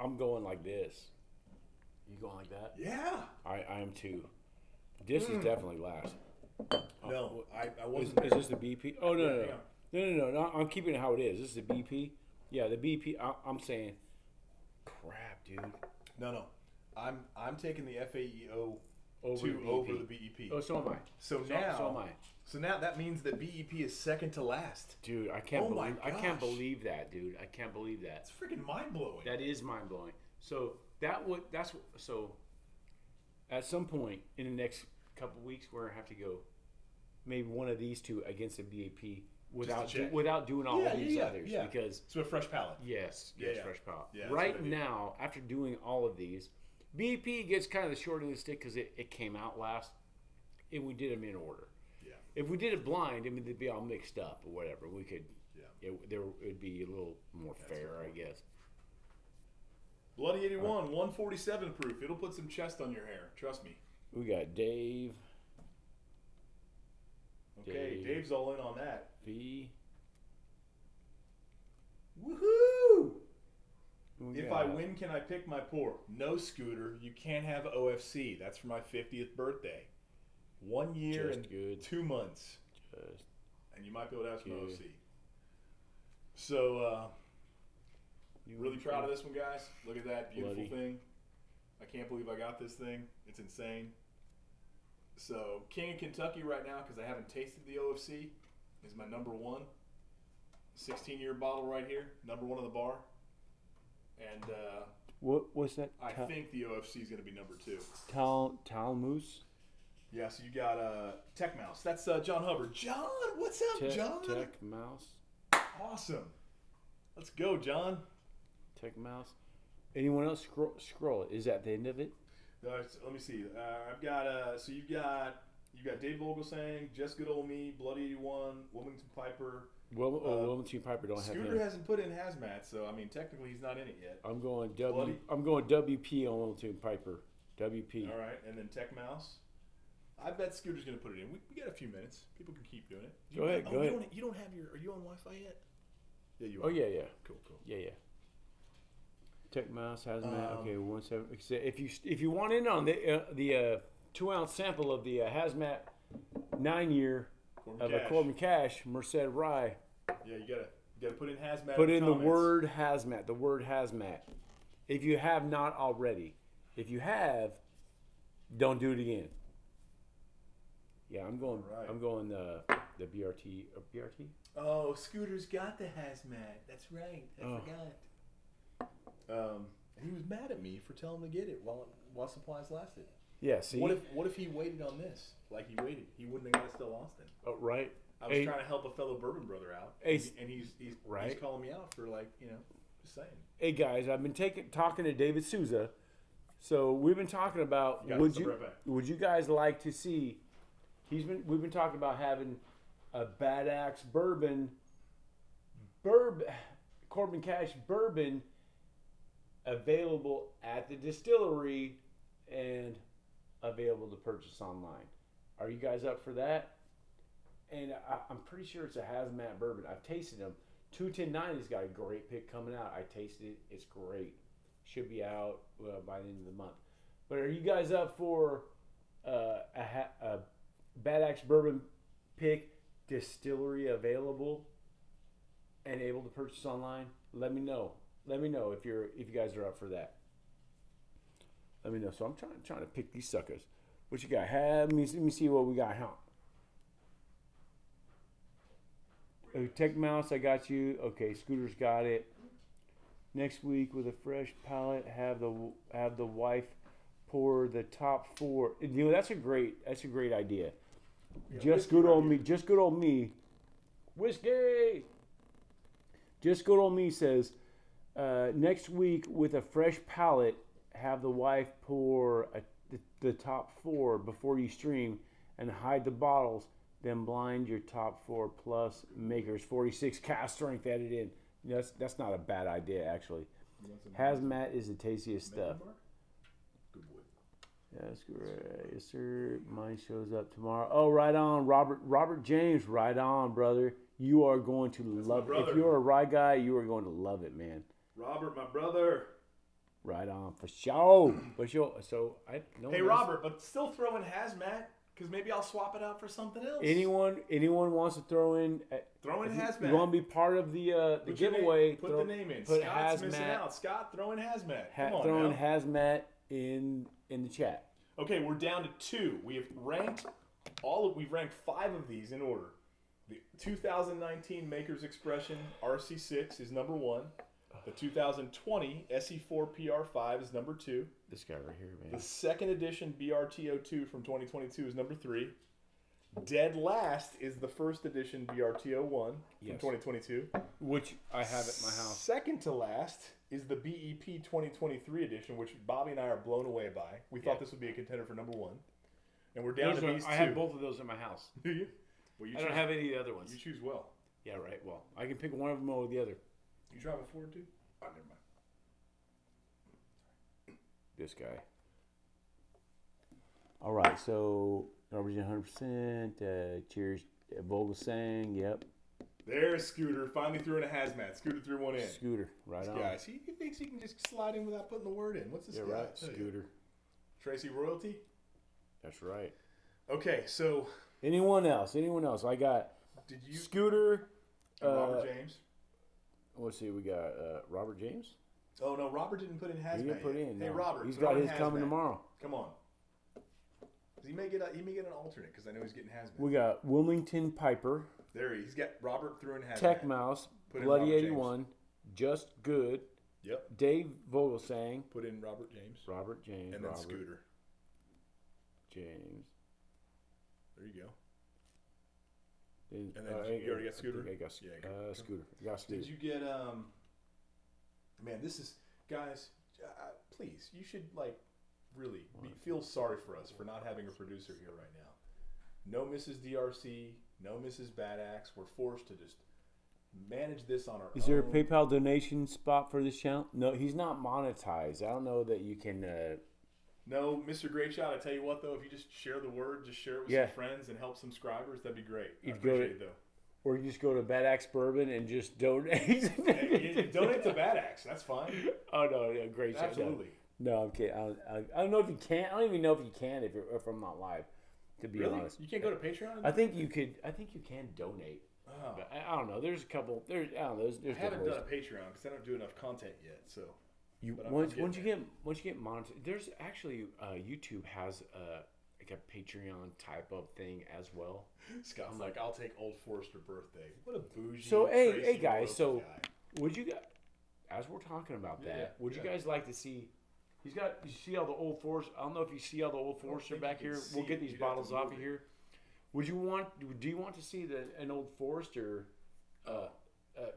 I'm going like this. You going like that? Yeah. I am too. This is definitely last. No, I wasn't. Is this the BP? Oh no. I'm keeping it how it is. This is the BP. Yeah, the BP. I'm saying, crap, dude. No. I'm taking the FAEO over the BEP. Oh, so am I. So am I. So now that means that BEP is second to last. Dude, I can't believe that, dude. I can't believe that. It's freaking mind blowing. That is mind blowing. So so at some point in the next couple weeks we're gonna have to go maybe one of these two against a BAP without check. without doing all of these others because it's a fresh palate. yes, fresh palate. Yeah, that's right what I do. now, after doing all of these, BAP gets kind of the short end of the stick because it came out last, and we did them in order. Yeah. If we did it blind, I mean, they'd be all mixed up or whatever. We could, Yeah. it'd be a little more fair, I guess. Bloody 81, 147 proof. It'll put some chest on your hair. Trust me. We got Dave Okay, Dave's all in on that. V. Woohoo! We If got- I win, can I pick my pour? No, Scooter. You can't have OFC. That's for my 50th birthday. 1 year Just and good. 2 months. Just And you might be able to have some good. OFC. So, you really proud of this one, guys. Look at that beautiful Bloody. thing. I can't believe I got this thing. It's insane. So, King of Kentucky right now, because I haven't tasted the OFC, is my number one. 16-year bottle right here, number one on the bar. And What's that? I think the OFC is going to be number two. Talmus? Yeah, so you got Tech Mouse. That's John Hubbard. John, what's up, John? Tech Mouse. Awesome. Let's go, John. Tech Mouse. Anyone else? Scroll it. Is that the end of it? Let me see. I've got so you got Dave Vogelsang, Just Good Old Me, Bloody 81, Wilmington Piper. Wilmington Piper don't have Scooter him. hasn't put in hazmat, so I mean technically he's not in it yet. I'm going Bloody. I'm going WP on Wilmington Piper. WP. All right, and then Tech Mouse. I bet Scooter's gonna put it in. We got a few minutes. People can keep doing it. Go ahead. You don't have your. Are you on Wi-Fi yet? Yeah, you are. Oh yeah. Cool. Yeah. Tech Mouse hazmat. Okay, 17. If you want in on the 2-ounce sample of the hazmat 9-year of a Corbin Cash Merced Rye. Yeah, you gotta put in hazmat. Put in in the the word hazmat. The word hazmat. If you have not already. If you have, don't do it again. Yeah, I'm going. All right. I'm going the BRT. BRT. Oh, Scooter's got the hazmat. That's right. I forgot. He was mad at me for telling him to get it while supplies lasted. Yeah. See. What if he waited on this? Like he waited, he wouldn't have got it still Austin. Oh, right. I was trying to help a fellow bourbon brother out, and he's right. calling me out for just saying. Hey guys, I've been talking to David Souza. So we've been talking about would you guys like to see? We've been talking about having a Bad Axe Bourbon, Corbin Cash Bourbon available at the distillery and available to purchase online. Are you guys up for that? And I'm pretty sure it's a hazmat bourbon. I've tasted them. 210.9 has got a great pick coming out. I tasted it. It's great. Should be out by the end of the month. But are you guys up for a Bad Axe Bourbon pick distillery available and able to purchase online? Let me know. Let me know if you guys are up for that. Let me know. So I'm trying to pick these suckers. What you got? Let me see what we got. Tech Mouse, I got you. Okay, Scooter's got it. Next week with a fresh palate, have the wife pour the top 4. You know that's a great idea. Yeah, Just good old me. Whiskey. Just good old me says next week with a fresh palate, have the wife pour the top 4 before you stream and hide the bottles. Then blind your top 4 plus makers 46 cast strength added in. That's not a bad idea actually. Hazmat is the tastiest stuff. Good boy. That's great. Yes, sir. Mine shows up tomorrow. Oh, right on, Robert James. Right on, brother. You are going to love it. If you're a rye guy, you are going to love it, man. Robert, my brother. Right on, for sure. For sure. So Hey, Robert, but still throw in hazmat because maybe I'll swap it out for something else. Anyone wants to throw in? Throw in hazmat. You want to be part of the giveaway? Put the name in. Put Scott's hazmat. missing out. Scott, throw in hazmat. Come on throw in now. hazmat in the chat. Okay, we're down to 2. We've ranked 5 of these in order. The 2019 Maker's Expression RC6 is number 1. The 2020 SE4 PR5 is number 2. This guy right here, man. The second edition BRTO2 from 2022 is number 3. Dead last is the first edition BRTO1 from Yes. 2022. Which I have at my house. Second to last is the BEP 2023 edition, which Bobby and I are blown away by. We thought this would be a contender for number 1. And we're down to these two. I have both of those in my house. Do you? Well, I don't have any of the other ones. You choose well. Yeah, right. Well, I can pick one of them over the other. You drive a Ford too? Oh, never mind. This guy. All right, so Original 100%. Cheers, Vogelsang. Yep. There's Scooter. Finally threw in a hazmat. Scooter threw one in. Scooter, right on. Guys, he thinks he can just slide in without putting the word in. What's this guy? Right, Scooter. Tracy Royalty? That's right. Okay, so. Anyone else? I got Did you? Scooter. Robert James? Let's see, we got Robert James. Oh, no, Robert didn't put in hazmat. He didn't put yet. in. Hey, No. Robert. He's put got on his coming hazmat. tomorrow. Come on. He may get an alternate because I know he's getting hazmat. We got Wilmington Piper. There he's got Robert threw in hazmat. Tech Mouse. Put in Bloody Robert 81. Just Good. Yep. Dave Vogelsang. Put in Robert James. Robert James. And then Robert Scooter. James. There you go. And then you already got Scooter? I got Scooter. I got Scooter. Did you get man, this is guys, please, you should really feel sorry for us for not having a producer here right now. No Mrs. DRC, no Mrs. Bad Axe. We're forced to just manage this on our own. Is there a PayPal donation spot for this channel? No, he's not monetized. I don't know that you can. No, Mr. Great Shot. I tell you what, though, if you just share the word, just share it with some friends and help some subscribers, that'd be great. I appreciate it, though. Or you just go to Bad Axe Bourbon and just donate. Hey, donate to Bad Axe. That's fine. Oh no, yeah, Great Shot. Absolutely. No, I'm kidding. I don't know if you can. I don't even know if you can if I'm not live. To be honest, you can't go to Patreon. I think you could. I think you can donate. Oh. But I don't know. There's a couple. I don't know. There's I haven't ways. done a Patreon because I don't do enough content yet. So Once you get monetized, there's actually YouTube has like a Patreon type of thing as well. Scott's like, I'll take Old Forester birthday. What a bougie. So Tracy hey guys, Royalty so guy. would you guys, as we're talking about that, would you guys like to see? You see all the Old Forester. I don't know if you see all the Old Forester back here. We'll get these bottles off of here. Do you want to see an Old Forester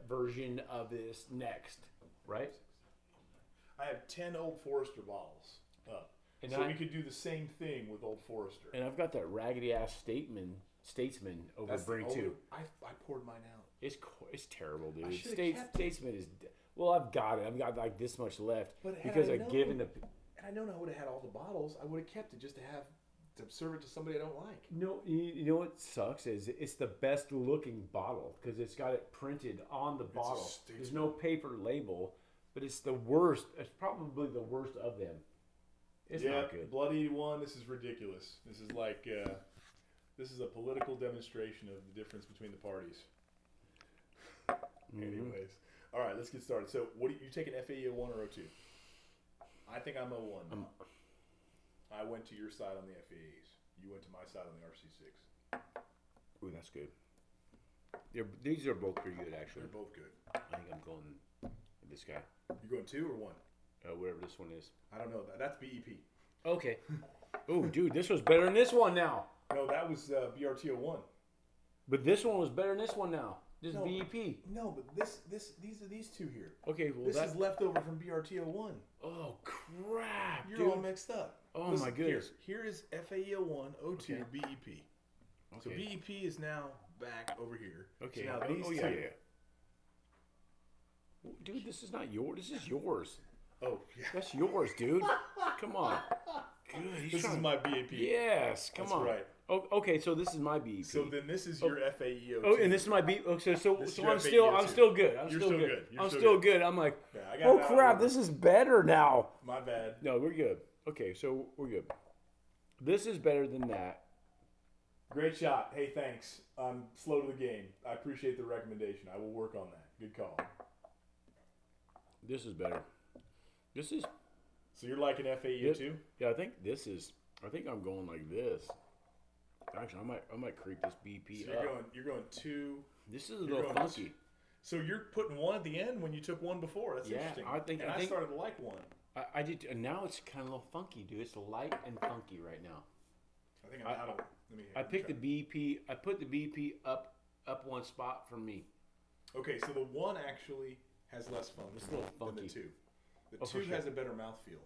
version of this next? Right. I have 10 Old Forester bottles up. And so we could do the same thing with Old Forester. And I've got that raggedy ass Statesman over Bring too. I poured mine out. It's terrible, dude. Kept Statesman is. Well, I've got it. I've got like this much left But because I've given the. And I know I would have had all the bottles. I would have kept it just to serve it to somebody I don't like. No, you know what sucks is it's the best looking bottle because it's got it printed on the bottle. There's no paper label, but it's the worst. It's probably the worst of them. It's not good. Bloody one. This is ridiculous. This is like this is a political demonstration of the difference between the parties. Anyways, all right, let's get started. So, what you taking FAE 01 or 02? I think I'm 01. I went to your side on the FAEs. You went to my side on the RC6. Ooh, that's good. These are both pretty good, actually. They're both good. I think I'm going with this guy. You going 2 or 1? Whatever this one is. I don't know. That's BEP. Okay. Oh, dude, this was better than this one now. No, that was BRTO 1. But this one was better than this one now. This is BEP. No, but these are these two here. Okay, well this is leftover from BRTO 1. Oh crap! You're dude. all mixed up. Oh my goodness. Here is FAE 01, 02, Okay. BEP. Okay. So BEP is now back over here. Okay. So now these two. Yeah. Dude, this is not yours. This is yours. Oh, yeah. That's yours, dude. Come on. Good. This is my BEP. Yes. Come on. That's right. Oh, okay, so this is my BEP. So then this is your FAE 02. Oh, and this is my BEP. Okay, so This is so your I'm FAE still 02. I'm still good. You're still good. You're I'm still still good. good. I'm like, Yeah, I got oh it out crap, of this is better now. My bad. No, we're good. Okay, so we're good. This is better than that. Great shot. Hey, thanks. I'm slow to the game. I appreciate the recommendation. I will work on that. Good call. This is better. This is. So you're liking FAE 02? Yeah, I think this is. I think I'm going like this. Actually, I might creep this BP So up. you're going 2. This is a little funky. So you're putting 1 at the end when you took 1 before. That's interesting. I think I started to like 1. I did, and now it's kind of a little funky, dude. It's light and funky right now. I think I'm out of it. Let me. I picked the BP. I put the BP up one spot for me. Okay, so the one actually has less funk It's a little than the funky. two. The Oh, for two sure. has a better mouthfeel.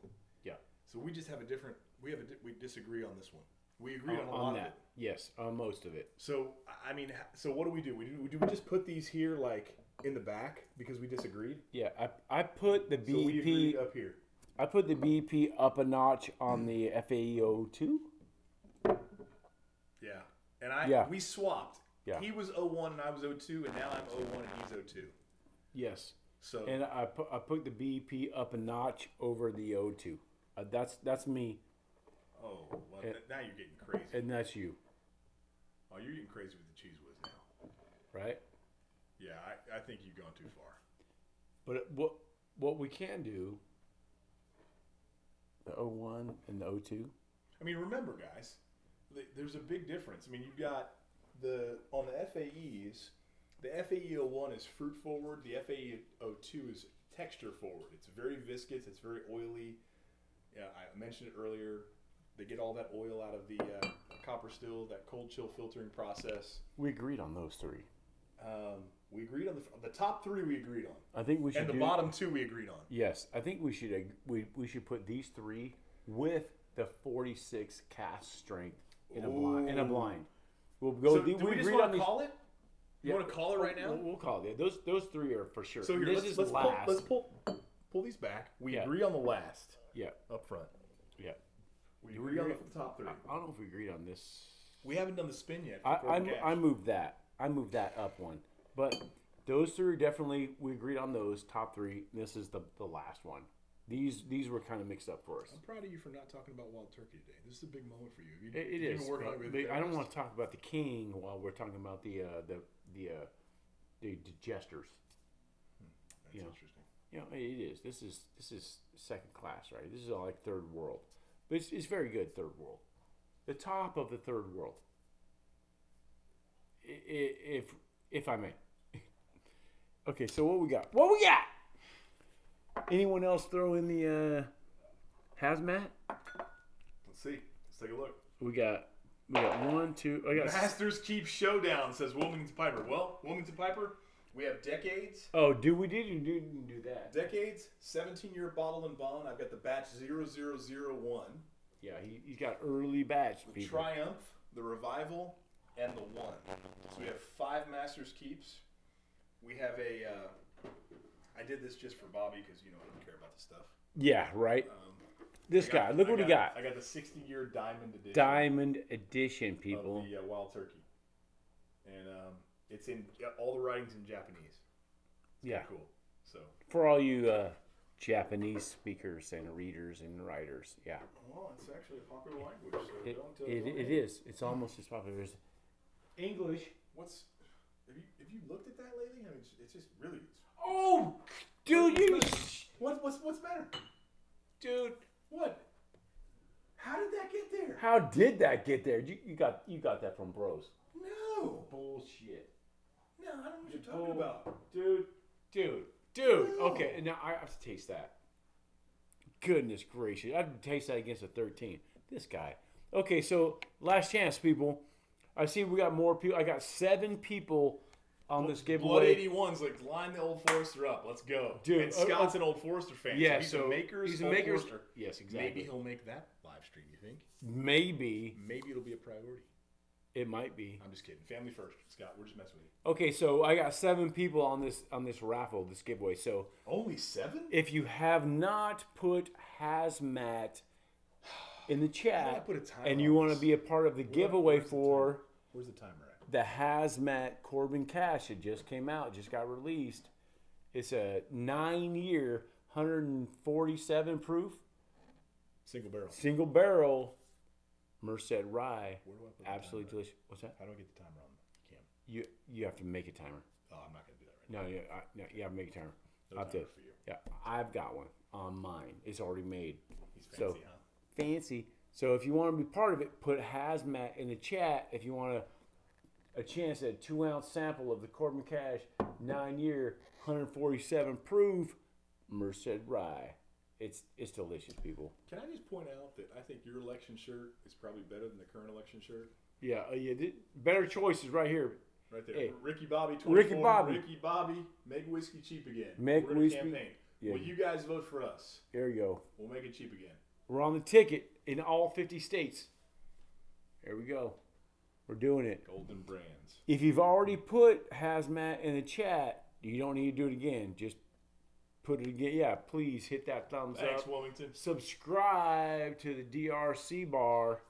Yeah. So we just have a different. We disagree on this one. We agree on a lot On of that, it. yes, on most of it. So I mean, so what do? Do we just put these here like in the back because we disagreed? Yeah, I put the So we agreed BP. up here. I put the BP up a notch on the FAE02. Yeah, and we swapped. Yeah. He was 01 and I was 02, and now I'm 01 and he's 02. Yes. So And I put the BP up a notch over the O2. That's me, oh, well, now you're getting crazy. and that's you, Oh, you're getting crazy with the cheese whiz now. right? Yeah, I think you've gone too far. But what we can do, the O1 and the O2. I mean, remember, guys, there's a big difference. I mean, you've got on the FAEs, the FAE01 is fruit forward. The FAE02 is texture forward. It's very viscous. It's very oily. Yeah, I mentioned it earlier. They get all that oil out of the copper still, that cold chill filtering process. We agreed on those three. We agreed on the top three. We agreed on, I think we should. and the do, bottom two we agreed on. Yes, I think we should. We should put these three with the 46 cast strength in a blind. In a blind, we'll go. So do we just want to call it? You want to call it right now? We'll call it. Those three are for sure. So here, this is let's last. pull these back. We Yeah. agree on the last Yeah, up front. yeah. We Do we agree on agree? the top three. I don't know if we agreed on this. We haven't done the spin yet. For I Corbin Cash. I moved that. I moved that up one. But those three definitely we agreed on those top three. This is the last one. These were kind of mixed up for us. I'm proud of you for not talking about Wild Turkey today. This is a big moment for you. It you've is. been working on it But really I don't fast. want to talk about the king while we're talking about the digesters. That's you know. interesting. You know, it is. This is second class, right? This is all like third world, but it's very good third world. The top of the third world, if I may. Okay, so what we got? What we got? Anyone else throw in the hazmat? Let's see. Let's take a look. We got one, two. I got. Masters Keep Showdown, says Wilmington Piper. Well, Wilmington Piper, we have decades. Oh, we didn't do that. Decades, 17-year bottle and bond. I've got the batch 0001. Yeah, he's got early batch The people. Triumph, the Revival, and the One. So we have 5 Masters Keeps. We have I did this just for Bobby because, you know, I don't care about the stuff. Yeah, right. This guy, look what he got. I got the 60-year Diamond Edition. Diamond edition, people. Of the Wild Turkey. And it's in, all the writing's in Japanese. It's Yeah. cool. So. For all you Japanese speakers and readers and writers, yeah. Well, it's actually a popular language. So It is. It's almost as popular as English. Have you looked at that lately? I mean, it's just really. Oh, dude, you. What's the matter? Dude, What? How did that get there? how did that get there? You got that from Bros. No. Bullshit. No, I don't know what you're talking about. Dude. No. Okay, now I have to taste that. Goodness gracious, I have to taste that against a 13. This guy. Okay, so last chance, people. I see we got more people. I got 7 people on this Blood giveaway. 81's like, line the Old Forester up. Let's go. Dude, And Scott's an Old Forester fan. Yeah, so he's a Maker's he's a Old Maker's. Forester. Yes, exactly. Maybe he'll make that live stream, you think? Maybe Maybe it'll be a priority. it might be. I'm just kidding. Family first. Scott, we're just messing with you. Okay, so I got 7 people on this raffle, this giveaway. So Only 7? if you have not put hazmat in the How do I chat put a timer and on you want to this? be a part of the giveaway where's the for Where's the timer at? the hazmat Corbin Cash, it just came out, just got released. It's a 9-year, 147 proof, Single barrel. single barrel Merced rye. Where do I put the Absolutely timer? delicious. What's that? How do I get the timer on the cam? You have to make a timer. Oh, I'm not going to do that right No, you have to make a timer. No I'll have to- timer for you. Yeah, I've got one on mine. It's already made. He's fancy, So huh? fancy. So if you want to be part of it, put hazmat in the chat. If you want a chance at a 2-ounce sample of the Corbin Cash 9-year, 147 proof Merced rye. it's delicious, people. Can I just point out that I think your election shirt is probably better than the current election shirt? Yeah, better choices right here. Right there. Hey, Ricky Bobby 24. Ricky Bobby, make whiskey cheap again. Make We're gonna whiskey. campaign. Yeah. Will you guys vote for us? There you go. We'll make it cheap again. We're on the ticket in all 50 states. There we go. We're doing it. Golden Brands. If you've already put Hazmat in the chat, you don't need to do it again. Just put it again. Yeah, please hit that thumbs Thanks, up. Wilmington. Subscribe to the DRC Bar.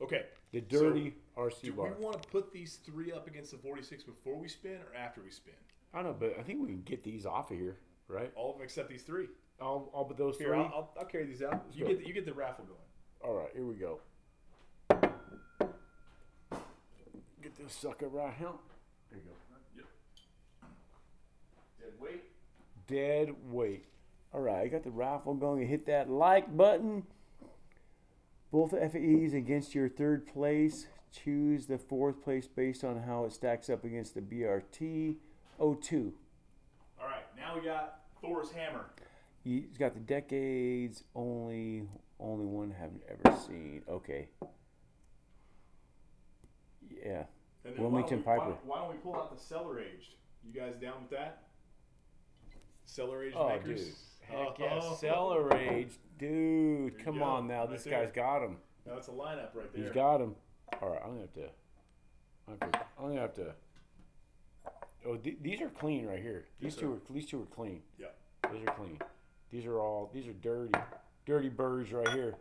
Okay. The dirty RC Bar. Do we want to put these 3 up against the 46 before we spin or after we spin? I don't know, but I think we can get these off of here, right? All of them except these 3. All but those Here, 3. I'll carry these out. You get the raffle going. All right, here we go. Get this sucker right here. There you go. Yep. Dead weight. Dead weight. All right, I got the raffle going. Hit that like button. Both FAEs against your 3rd place. Choose the 4th place based on how it stacks up against the BRT 02. All right, now we got Thor's hammer. He's got the decades only one haven't ever seen. Okay. Yeah. And then Wilmington Piper. Why don't we pull out the cellar aged? You guys down with that? Cellar aged Oh, makers. dude. Heck yeah, cellar age, dude. There you Come go, on now, right this there. guy's got him. Now it's a lineup right there. He's got him. All right, I'm gonna have to. Oh, these are clean right here. These two are clean. Yeah. These are clean. These are dirty birds right here.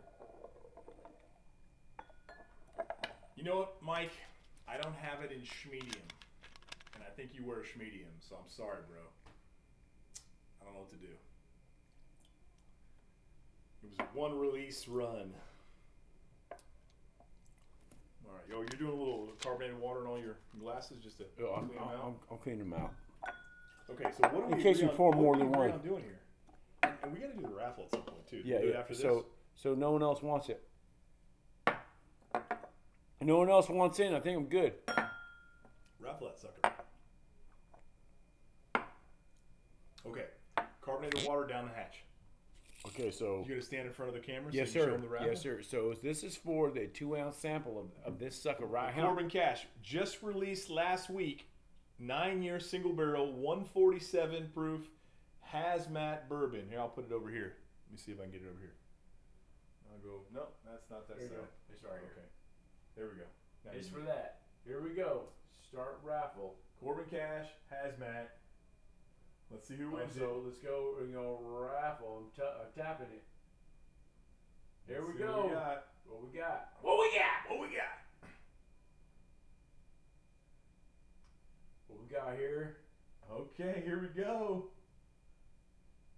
You know what, Mike? I don't have it in schmedium, and I think you wear schmedium, so I'm sorry, bro. I don't know what to do. It was a 1 release run. All right, yo, you're doing a little carbonated water in all your glasses just to clean them out. I'm cleaning them out. Okay, so what do we In case agree we on- pour what more do we than agree one. on doing here? And we got to do the raffle at some point too. Yeah, Do it yeah. after this. So no one else wants it. No one else wants in. I think I'm good. Raffle that sucker. Okay, carbonated water down the hatch. Okay, so You got to stand in front of the camera. yes, so you can sir. Show them the raffle? Yes, sir. So this is for the 2-ounce sample of this sucker right here. Corbin Cash just released last week. 9-year single barrel, 147 proof hazmat bourbon. Here, I'll put it over here. Let me see if I can get it over here. I'll go. No, that's not that There you side. go. It's right here. Okay, there we go. Now It's you- for that. Here we go. Start raffle. Corbin Cash hazmat. Let's see who wins it. So let's go. We're gonna raffle. I'm tapping it. Here Let's we see go. What we got? What we got? What we got? What we got? What we got here? Okay, here we go.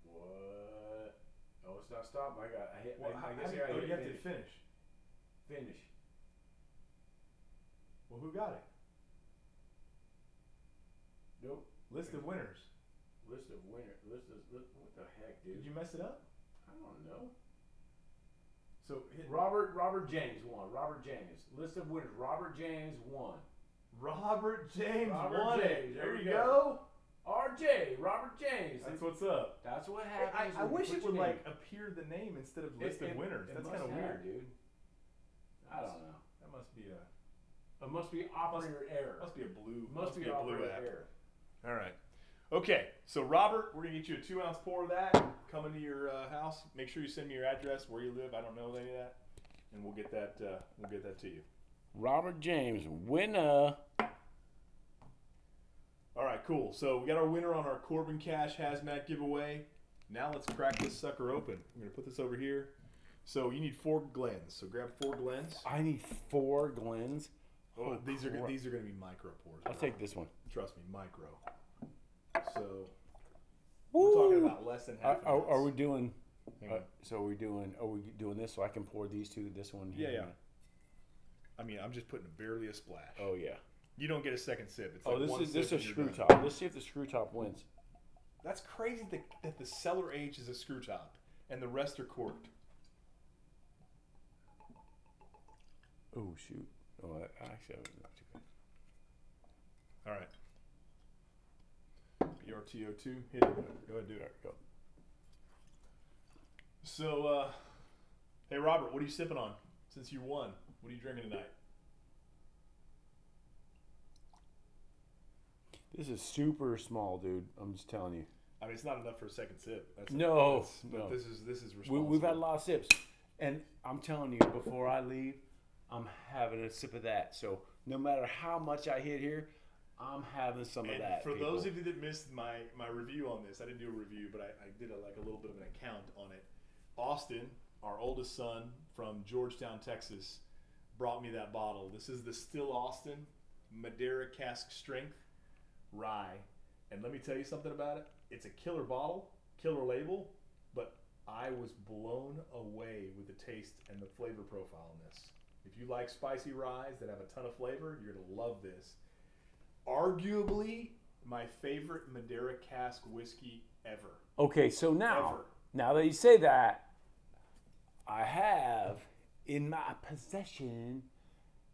What? Oh, it's not stopping. I hit. Well, I guess I you gotta hit have to finish. finish. Finish. Well, who got it? Nope. List of winners. List of winners. What the heck, dude? Did you mess it up? I don't know. So hit Robert James won. Robert James. List of winners. Robert James won. Robert James Robert won James, it. there There we you go. go. RJ. Robert James. That's what's up. That's what Hey, happens. I when you wish put it your would name. like appear the name instead of list of winners. It That's must kind of have, weird. dude. I don't know. That must be a It must be operator error. must be a blue Must be a blue operator app. error. All right. Okay, so Robert, we're gonna get you a 2-ounce pour of that. Coming to your house. Make sure you send me your address, where you live. I don't know any of that, and we'll get that. We'll get that to you. Robert James, winner. All right, cool. So we got our winner on our Corbin Cash hazmat giveaway. Now let's crack this sucker open. I'm gonna put this over here. So you need 4 Glens. So grab 4 Glens. I need 4 Glens. Oh, these are crap. gonna be micro pours. I'll take this one. Trust me, micro. So Woo! we're talking about less than half. Are we doing? Hang on. So are we doing this so I can pour these two? This one. Yeah, here? yeah. I mean, I'm just putting barely a splash. Oh yeah. You don't get a second sip. It's Oh, like one this is sip a and screw you're done. top. Let's see if the screw top wins. That's crazy that the cellar age is a screw top and the rest are corked. Oh shoot. Oh, actually, that was not too bad. All right. BRTO2, hit it. Go ahead and do There it. we go. So, hey Robert, what are you sipping on? Since you won, what are you drinking tonight? This is super small, dude. I'm just telling you. I mean, it's not enough for a second sip. No. But this is responsible. We've had a lot of sips, and I'm telling you, before I leave, I'm having a sip of that. So no matter how much I hit here, I'm having some of that. For those of you that missed my review on this, I didn't do a review, but I did a little bit of an account on it. Austin, our oldest son from Georgetown, Texas, brought me that bottle. This is the Still Austin Madeira Cask Strength Rye. And let me tell you something about it. It's a killer bottle, killer label, but I was blown away with the taste and the flavor profile in this. If you like spicy ryes that have a ton of flavor, you're going to love this. Arguably my favorite Madeira cask whiskey ever. Okay, so now that you say that, I have in my possession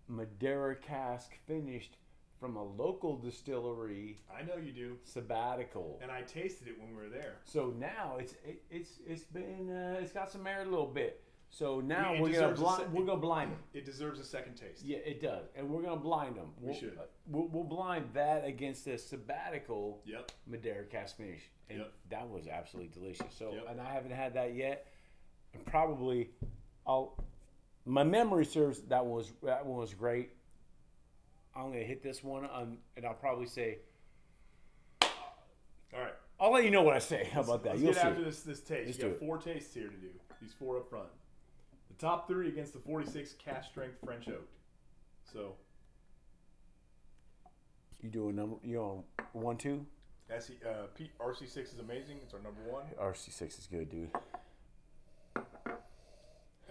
Madeira cask finished from a local distillery. I know you do. Sabbatical. And I tasted it when we were there. So now it's got some merit a little bit. So now we're gonna blind them. It deserves a second taste. Yeah, it does, and we're gonna blind them. We should. We'll blind that against the Sabbatical. Yep. Madeira cask finish, and that was absolutely delicious. So, and I haven't had that yet, and probably my memory serves that one was great. I'm gonna hit this one and I'll probably say. All right. I'll let you know what I say. How about that? Let's You'll get see. after this taste. You got 4 tastes here to do. These 4 up front. The top 3 against the 46 cask strength French oak. So. You do a number. You on 1, 2? RC6 is amazing. It's our number 1. RC6 is good, dude.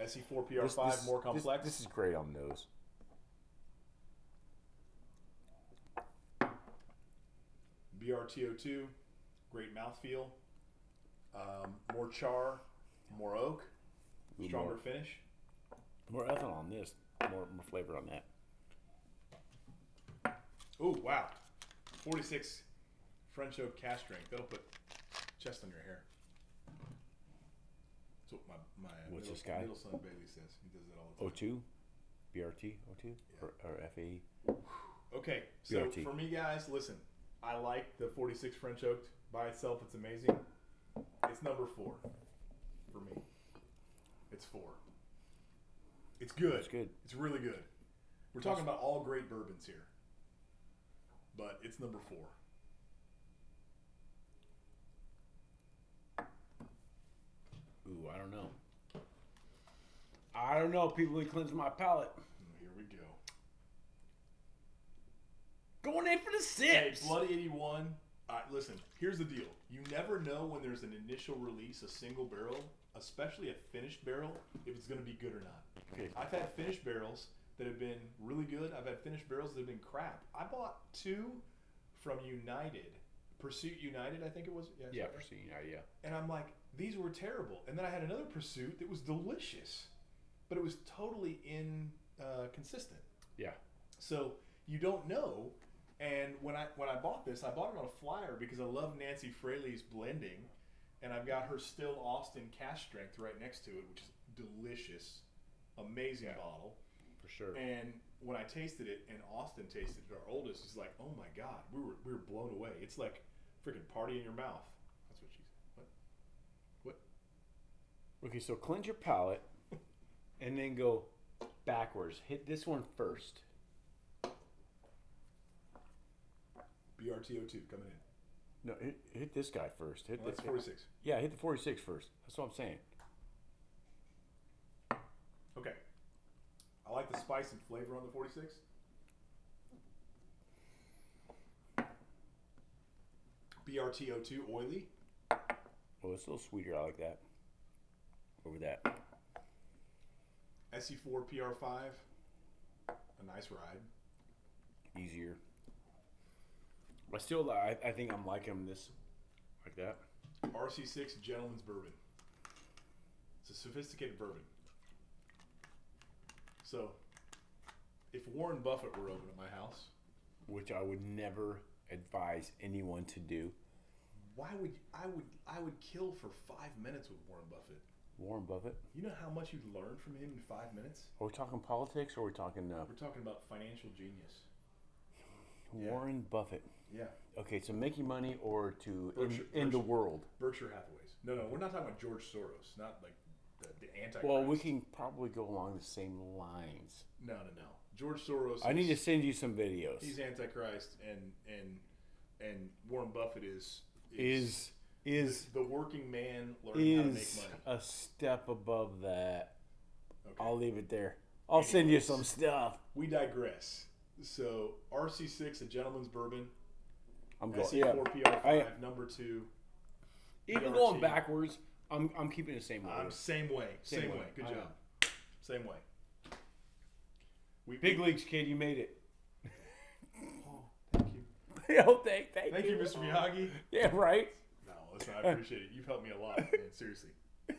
SE4 PR5 more complex. This is great on those. BRTO2, great mouthfeel. More char, more oak, stronger finish. More ethanol on this. More flavor on that. Oh wow, 46 French oak cask strength. That'll put chest on your hair. That's what my middle son Bailey says. He does that all the time. O2, BRT, O2, or FAE. Okay, so BRT. For me, guys, listen. I like the 46 French oak by itself. It's amazing. It's number 4 for me. It's 4. It's good. It's good. It's really good. We're talking about all great bourbons here, but it's number 4. Ooh, I don't know. I don't know. People, cleanse my palate. Here we go. Going in for the sips. Hey, Bloody 81. Listen, here's the deal. You never know when there's an initial release, a single barrel, especially a finished barrel, if it's going to be good or not. Okay. I've had finished barrels that have been really good. I've had finished barrels that have been crap. I bought 2 from United. Pursuit United, I think it was. Yeah, Pursuit United, yeah. And I'm like, these were terrible. And then I had another Pursuit that was delicious, but it was totally inconsistent. Yeah. So you don't know. And when I bought this, I bought it on a flyer because I love Nancy Fraley's blending, and I've got her Still Austin cask strength right next to it, which is delicious, amazing bottle for sure. And when I tasted it, and Austin tasted it, our oldest, is like, oh my god, we were blown away. It's like freaking party in your mouth. That's what she said. What? Okay, so cleanse your palate, and then go backwards. Hit this one first. BRTO2 coming in. No, hit this guy first. That's 46. Yeah, hit the 46 first. That's what I'm saying. Okay. I like the spice and flavor on the 46. BRTO2 oily. Oh, it's a little sweeter. I like that. Over that. SE4 PR5. A nice ride. Easier. I still, I think I'm liking this like that. RC6 Gentleman's Bourbon. It's a sophisticated bourbon. So, if Warren Buffett were over at my house, which I would never advise anyone to do. why would I would kill for 5 minutes with Warren Buffett? Warren Buffett. You know how much you learned from him in 5 minutes? Are we talking politics or are we talking... We're talking about financial genius. Warren Buffett. Yeah. Okay, so making money or to Berkshire, the world? Berkshire Hathaway's. No, we're not talking about George Soros. Not like the Antichrist. Well, we can probably go along the same lines. No. George Soros. I need to send you some videos. He's Antichrist, and Warren Buffett is the working man learning how to make money. A step above that. Okay. I'll leave it there. I'll send you some stuff. We digress. So RC6, a gentleman's bourbon. I'm going. SE4 PR5, number 2. Even DRC. going backwards, I'm keeping the same way. Same way. Good job. Same way. Big leagues, kid. You made it. Oh, thank you. Yo, thank you, Mr. Miyagi. Yeah, right. No, listen, I appreciate it. You've helped me a lot, man. Seriously, 100%.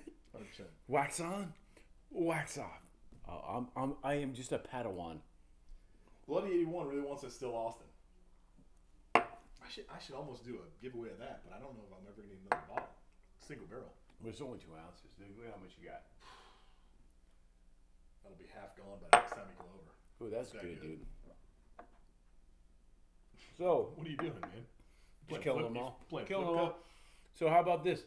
Wax on, wax off. I am just a Padawan. Bloody 81 really wants a Still Austin. I should almost do a giveaway of that, but I don't know if I'm ever going to need another bottle. Single barrel. Well, it's only 2 ounces. Dude. Look how much you got. That'll be half gone by the next time you come over. Ooh, that's good, dude. So, what are you doing, man? Just killing them all. Killing them all. So how about this?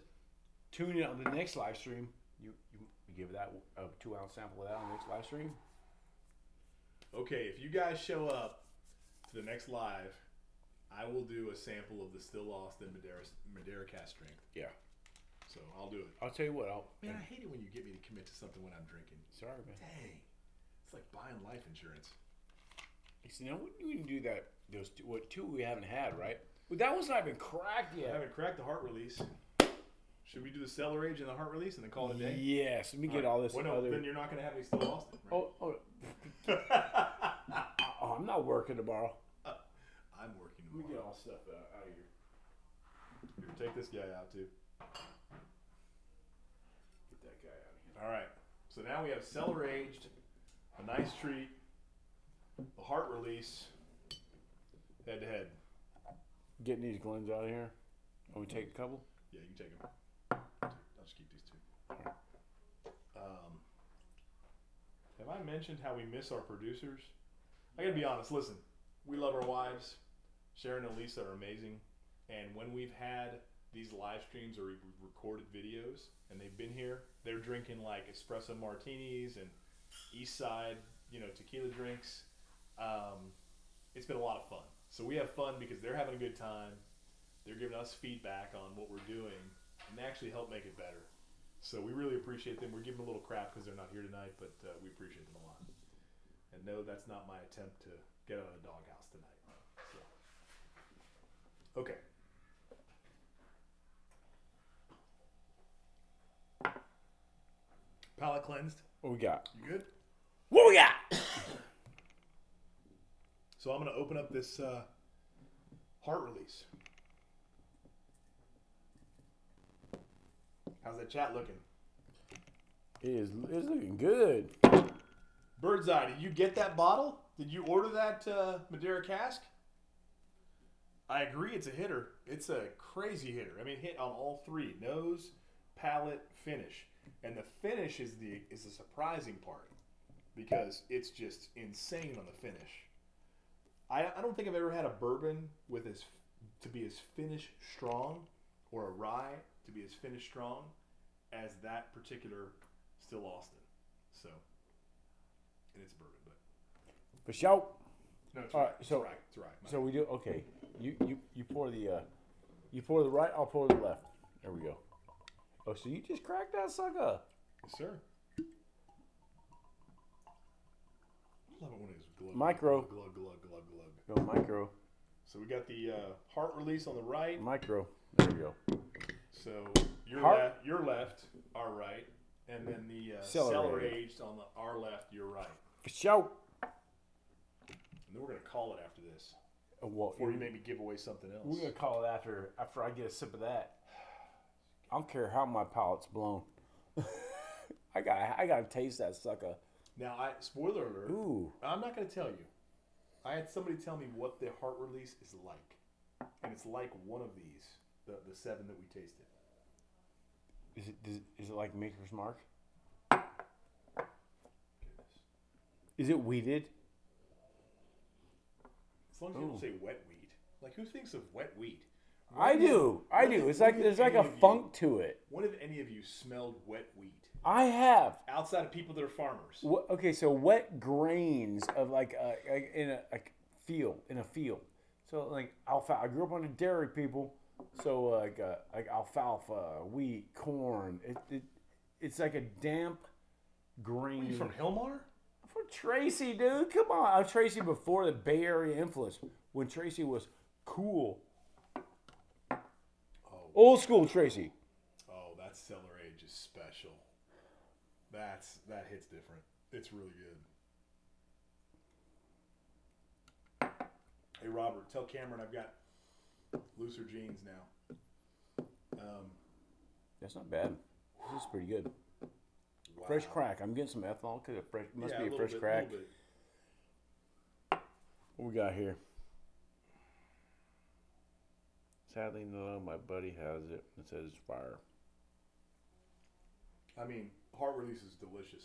Tune in on the next live stream. You give that a 2 ounce sample of that on the next live stream. Okay, if you guys show up to the next live, I will do a sample of the Still Austin Madeira cast strength. Yeah. So I'll do it. I'll tell you what. Man, I hate it when you get me to commit to something when I'm drinking. Sorry, man. Dang. It's like buying life insurance. You know, we can do that. Those two we haven't had, right? Well, that one's not even cracked yet. I haven't cracked the heart release. Should we do the cellar age and the heart release and then call it a day? Yes. Let me get all this. Well, no, then you're not going to have any Still Austin, right? Oh, I'm not working tomorrow. I'm working tomorrow. Let me get all stuff out of here. Here, take this guy out too. Get that guy out of here. All right. So now we have cellar aged, a nice treat, the heart release, head to head. Getting these Glens out of here. Can we take a couple? Yeah, you can take them. I'll just keep these 2. Have I mentioned how we miss our producers? I gotta be honest. Listen, we love our wives. Sharon and Lisa are amazing. And when we've had these live streams or we've recorded videos and they've been here, they're drinking like espresso martinis and East Side, tequila drinks. It's been a lot of fun. So we have fun because they're having a good time. They're giving us feedback on what we're doing, and they actually help make it better. So we really appreciate them. We're giving them a little crap because they're not here tonight, but we appreciate them a lot. And no, that's not my attempt to get out of the doghouse tonight. So. Okay. Palate cleansed. What we got? You good? What we got? So I'm going to open up this heart release. How's that chat looking? It's looking good. Bird's Eye, did you get that bottle? Did you order that Madeira cask? I agree, it's a hitter. It's a crazy hitter. I mean, hit on all 3: nose, palate, finish. And the finish is the surprising part because it's just insane on the finish. I don't think I've ever had a bourbon to be as finish strong, or a rye to be as finish strong as that particular Still Austin. So, and it's a bourbon, but For sure. no, it's All right. right, It's so- right. It's right. So we do okay. You pour the right. I'll pour the left. There we go. Oh, so you just cracked that sucker? Yes, sir. I love it when it's glug. Micro. Glug, glug, glug, glug. Go micro. So we got the heart release on the right. Micro. There we go. So Heart- your left, our right, and then the Cellar cellar aged. aged on our left, your right. For sure. And then we're gonna call it after this. Well, Before you make me give away something else. we're gonna call it after I get a sip of that. I don't care how my palate's blown. I gotta taste that sucker. Now, spoiler alert. Ooh. I'm not gonna tell you. I had somebody tell me what the heart release is like, and it's like one of these, the 7 that we tasted. Is it like Maker's Mark? Is it weeded? As long as you don't say wet wheat. Like, who thinks of wet wheat? I do. It's like there's like a funk to it. When have any of you smelled wet wheat? I have. Outside of people that are farmers. Okay, so wet grains of like in a field. So like alfalfa. I grew up on the dairy, people. So like alfalfa, wheat, corn. It's like a damp grain. Are you from Hillmar? From Tracy, dude. Come on. I'm Tracy before the Bay Area influence. When Tracy was cool. Oh. Old school Tracy. Oh, that cellar age is special. That hits different. It's really good. Hey, Robert, tell Cameron I've got looser jeans now. That's not bad. This is pretty good. Wow. Fresh crack. I'm getting some ethanol because it must be a fresh crack. What we got here? Sadly, no, my buddy has it. It says fire. I mean, heart release is delicious.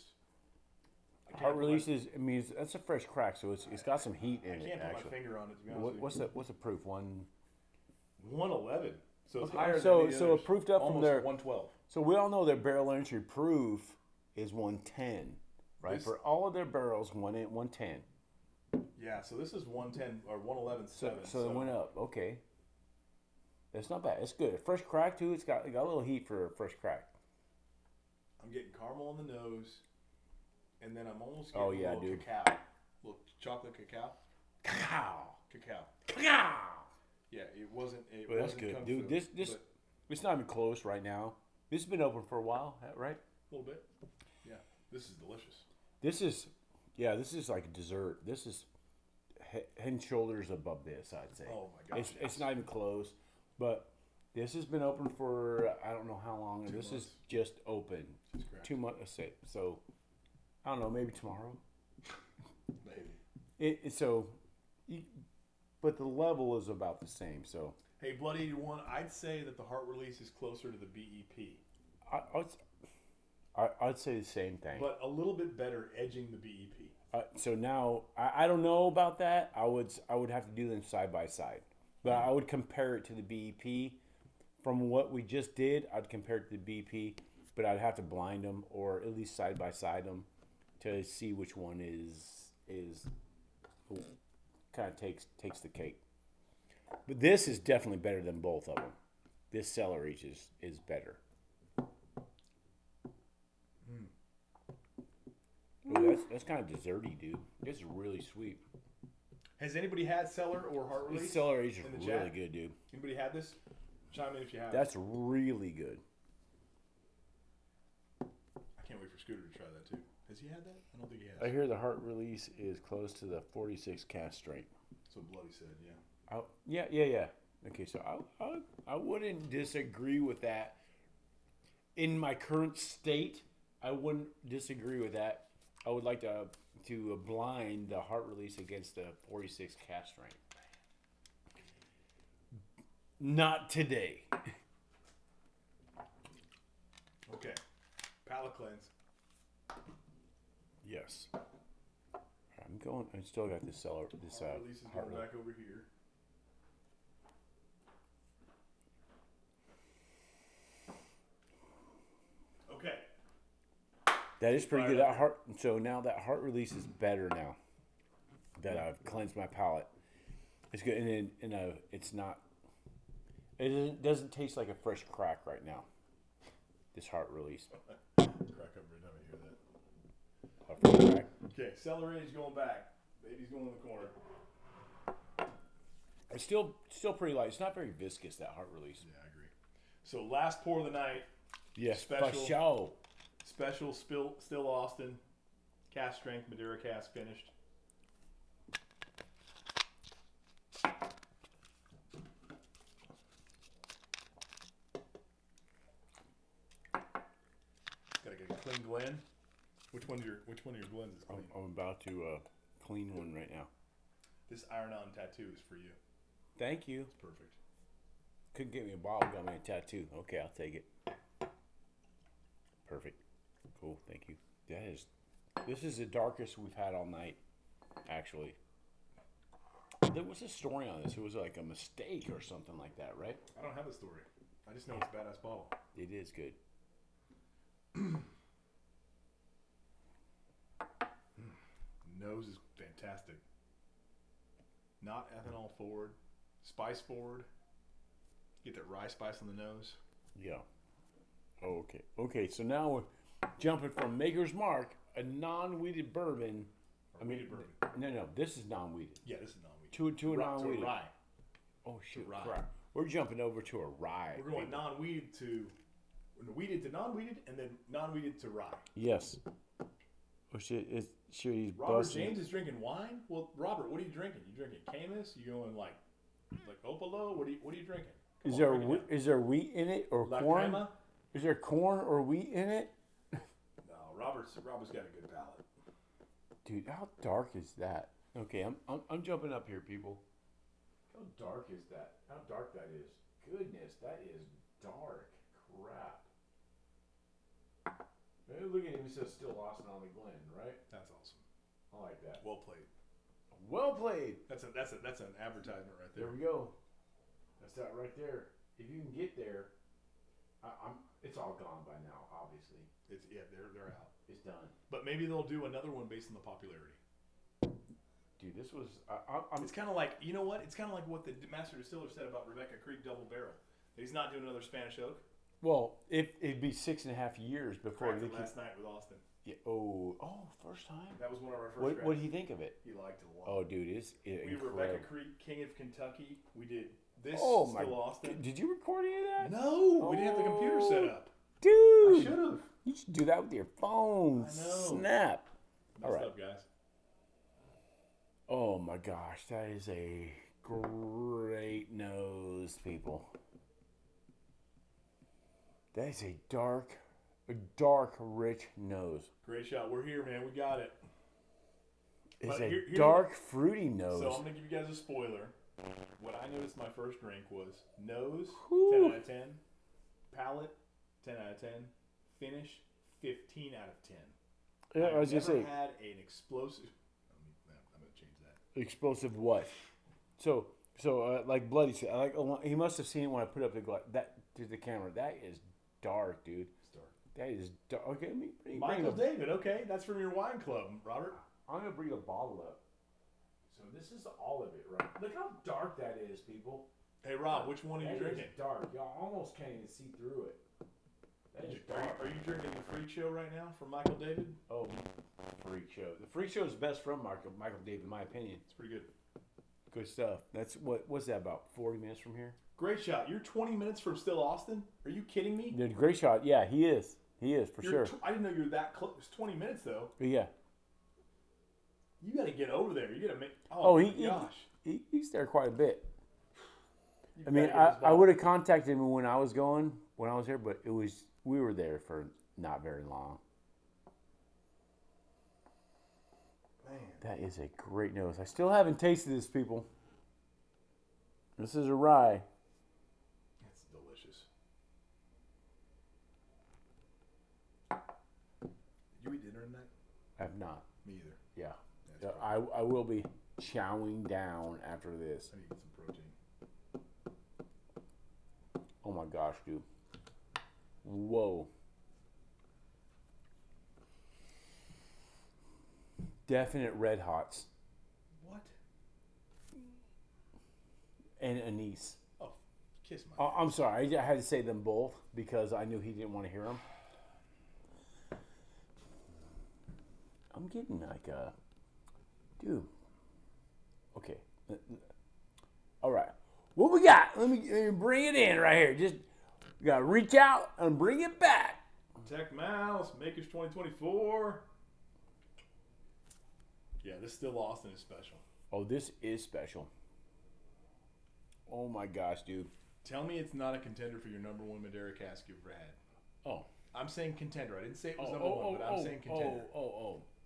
Heart release is, I mean, that's a fresh crack, so it's got some heat in it. I can't put my finger on it, to be honest with you. What's the proof? 111. So it's Okay, higher so- than so it proofed up from almost their- 112. So we all know their barrel entry proof is 110, right? This- For all of their barrels, 110. Yeah, so this is 110 or 111.7. So it went up. Okay. That's not bad. It's good. Fresh crack too. It got a little heat for a fresh crack. I'm getting caramel on the nose, and then I'm almost Oh, getting yeah, a little dude. cacao. Little chocolate cacao. Cacao. Cacao. Yeah, it wasn't. It Well, that's wasn't good, kung dude. fu, This but it's not even close right now. This has been open for a while, right? a little bit. Yeah, this is delicious. This is like a dessert. This is head and shoulders above this, I'd say. Oh my gosh, It's not even close, but this has been open for I don't know how long. And this months. is just open. Just correct. 2 months. So I don't know, maybe tomorrow. Maybe. But the level is about the same. So Hey, Blood 81, I'd say that the heart release is closer to the BEP, I'd say the same thing. but a little bit better, edging the BEP. So now I don't know about that. I would have to do them side by side, but I would compare it to the BEP. From what we just did, I'd compare it to the BEP, but I'd have to blind them or at least side by side them to see which one is kind of takes the cake. But this is definitely better than both of them. This cellar age is better. Ooh, that's kind of desserty, dude. This is really sweet. Has anybody had cellar or heart release? This cellar age is in the really chat? good, dude. Anybody had this? Chime in if you have. That's really good. I can't wait for Scooter to try that too. Has he had that? I don't think he has. I hear the heart release is close to the 46 cast strength. That's what Bloody said, yeah. Yeah. Okay, so I wouldn't disagree with that. In my current state, I wouldn't disagree with that. I would like to blind the heart release against the 46 cast strength. Not today. Okay. Palate cleanse. Yes. I still got this cellar. This Heart release is heart going release. back over here. Okay. That is pretty Fire good. up. That heart. So now that heart release is better now that I've cleansed my palate. It's good, and it's not. It doesn't taste like a fresh crack right now. This heart release. Crack up every time I hear that. A fresh crack. Okay, cellar age going back. Baby's going in the corner. It's still pretty light. It's not very viscous, that heart release. Yeah, I agree. So last pour of the night. Yes, Special. for sure. Special Still Austin. Cast strength, Madeira cast finished. Gotta get a clean Glen. Which one of your Glens is clean? I'm about to clean one right now. This iron-on tattoo is for you. Thank you. It's perfect. Couldn't get me a bottle, got me a tattoo. Okay, I'll take it. Perfect. Cool. Thank you. This is the darkest we've had all night, actually. There was a story on this. It was like a mistake or something like that, right? I don't have a story. I just know it's a badass bottle. It is good. Nose is fantastic. Not ethanol forward, spice forward. Get that rye spice on the nose. Yeah. Okay. Okay. So now we're jumping from Maker's Mark, a non-weeded bourbon. Weeded bourbon. No. This is non-weeded. Yeah, this is non-weeded. To a non-weeded. To rye. Oh shoot! Rye. Crap. We're jumping over to a rye. We're going non-weeded to weeded to non-weeded, and then non-weeded to rye. Yes. Oh shit! He's Robert busting. James is drinking wine. Well, Robert, what are you drinking? You drinking Camus? You going like Opalo? What are you drinking? Is there wheat in it or La corn? Crema? Is there corn or wheat in it? No, Robert's got a good palate. Dude, how dark is that? Okay, I'm jumping up here, people. How dark is that? How dark that is? Goodness, that is dark. Crap. Hey, look at him. He says still Austin on the Glen, right? That's awesome. I like that. Well played. Well played. That's an advertisement right there. There we go. That's that right there. If you can get there, it's all gone by now. Obviously, They're out. it's done. But maybe they'll do another one based on the popularity. Dude, this was. It's kind of like, you know what? It's kind of like what the master distiller said about Rebecca Creek Double Barrel. That he's not doing another Spanish oak. Well, it'd be 6.5 years before Cracked it last night with Austin. Yeah. First time. That was one of our first. What did he think of it? He liked it a lot. Oh, dude, it's we incredible. Rebecca Creek, King of Kentucky. We did this. Oh my! Still Austin. Did you record any of that? No, we didn't have the computer set up. Dude, I should have. You should do that with your phone. I know. Snap. All right, up, guys. Oh my gosh, that is a great nose, people. That is a dark, rich nose. Great shot. We're here, man. We got it. It's But a dark, fruity nose. So I'm gonna give you guys a spoiler. What I noticed my first drink was nose, Whew. 10 out of 10. Palate, 10 out of 10. Finish, 15 out of 10. Yeah, I was I've gonna never say had an explosive. I'm gonna change that. explosive what? So like Bloody said, he must have seen it when I put up to the camera. That is dark, dude. It's dark. That is dark. Okay, Michael David. Okay, that's from your wine club, Robert. I'm gonna bring a bottle up. So this is all of it, right? Look how dark that is, people. Hey, Rob, which one are you That drinking? is dark. Y'all almost can't even see through it. That is dark. Are you drinking the Freak Show right now from Michael David? Oh, Freak Show. The Freak Show is best from Michael David, in my opinion. It's pretty good. Good stuff. That's what's that about? 40 minutes from here. Great shot. You're 20 minutes from Still Austin? Are you kidding me? Dude, great shot. Yeah, he is. He is for sure. I didn't know you were that close. It's 20 minutes though. But yeah. You got to get over there. You got to make. Oh, my gosh. He's there quite a bit. You I mean, gotta get his I ball. would have contacted him when I was here, but we were there for not very long. Man. That is a great nose. I still haven't tasted this, people. This is a rye. It's delicious. Did you eat dinner tonight? I have not. Me either. Yeah. That's I will be chowing down after this. I need to get some protein. Oh my gosh, dude. Whoa. Definite red hots. What? And anise. Oh, kiss my. Oh, I'm sorry. I had to say them both because I knew he didn't want to hear them. I'm getting like a... Dude. Okay. All right. What we got? Let me bring it in right here. Just got to reach out and bring it back. Tech Mouse, Makers 2024. Yeah, this Still Austin is special. Oh, this is special. Oh my gosh, dude. Tell me it's not a contender for your number one Madeira cask you've ever had. Oh. I'm saying contender. I didn't say it was number one, but I'm saying contender.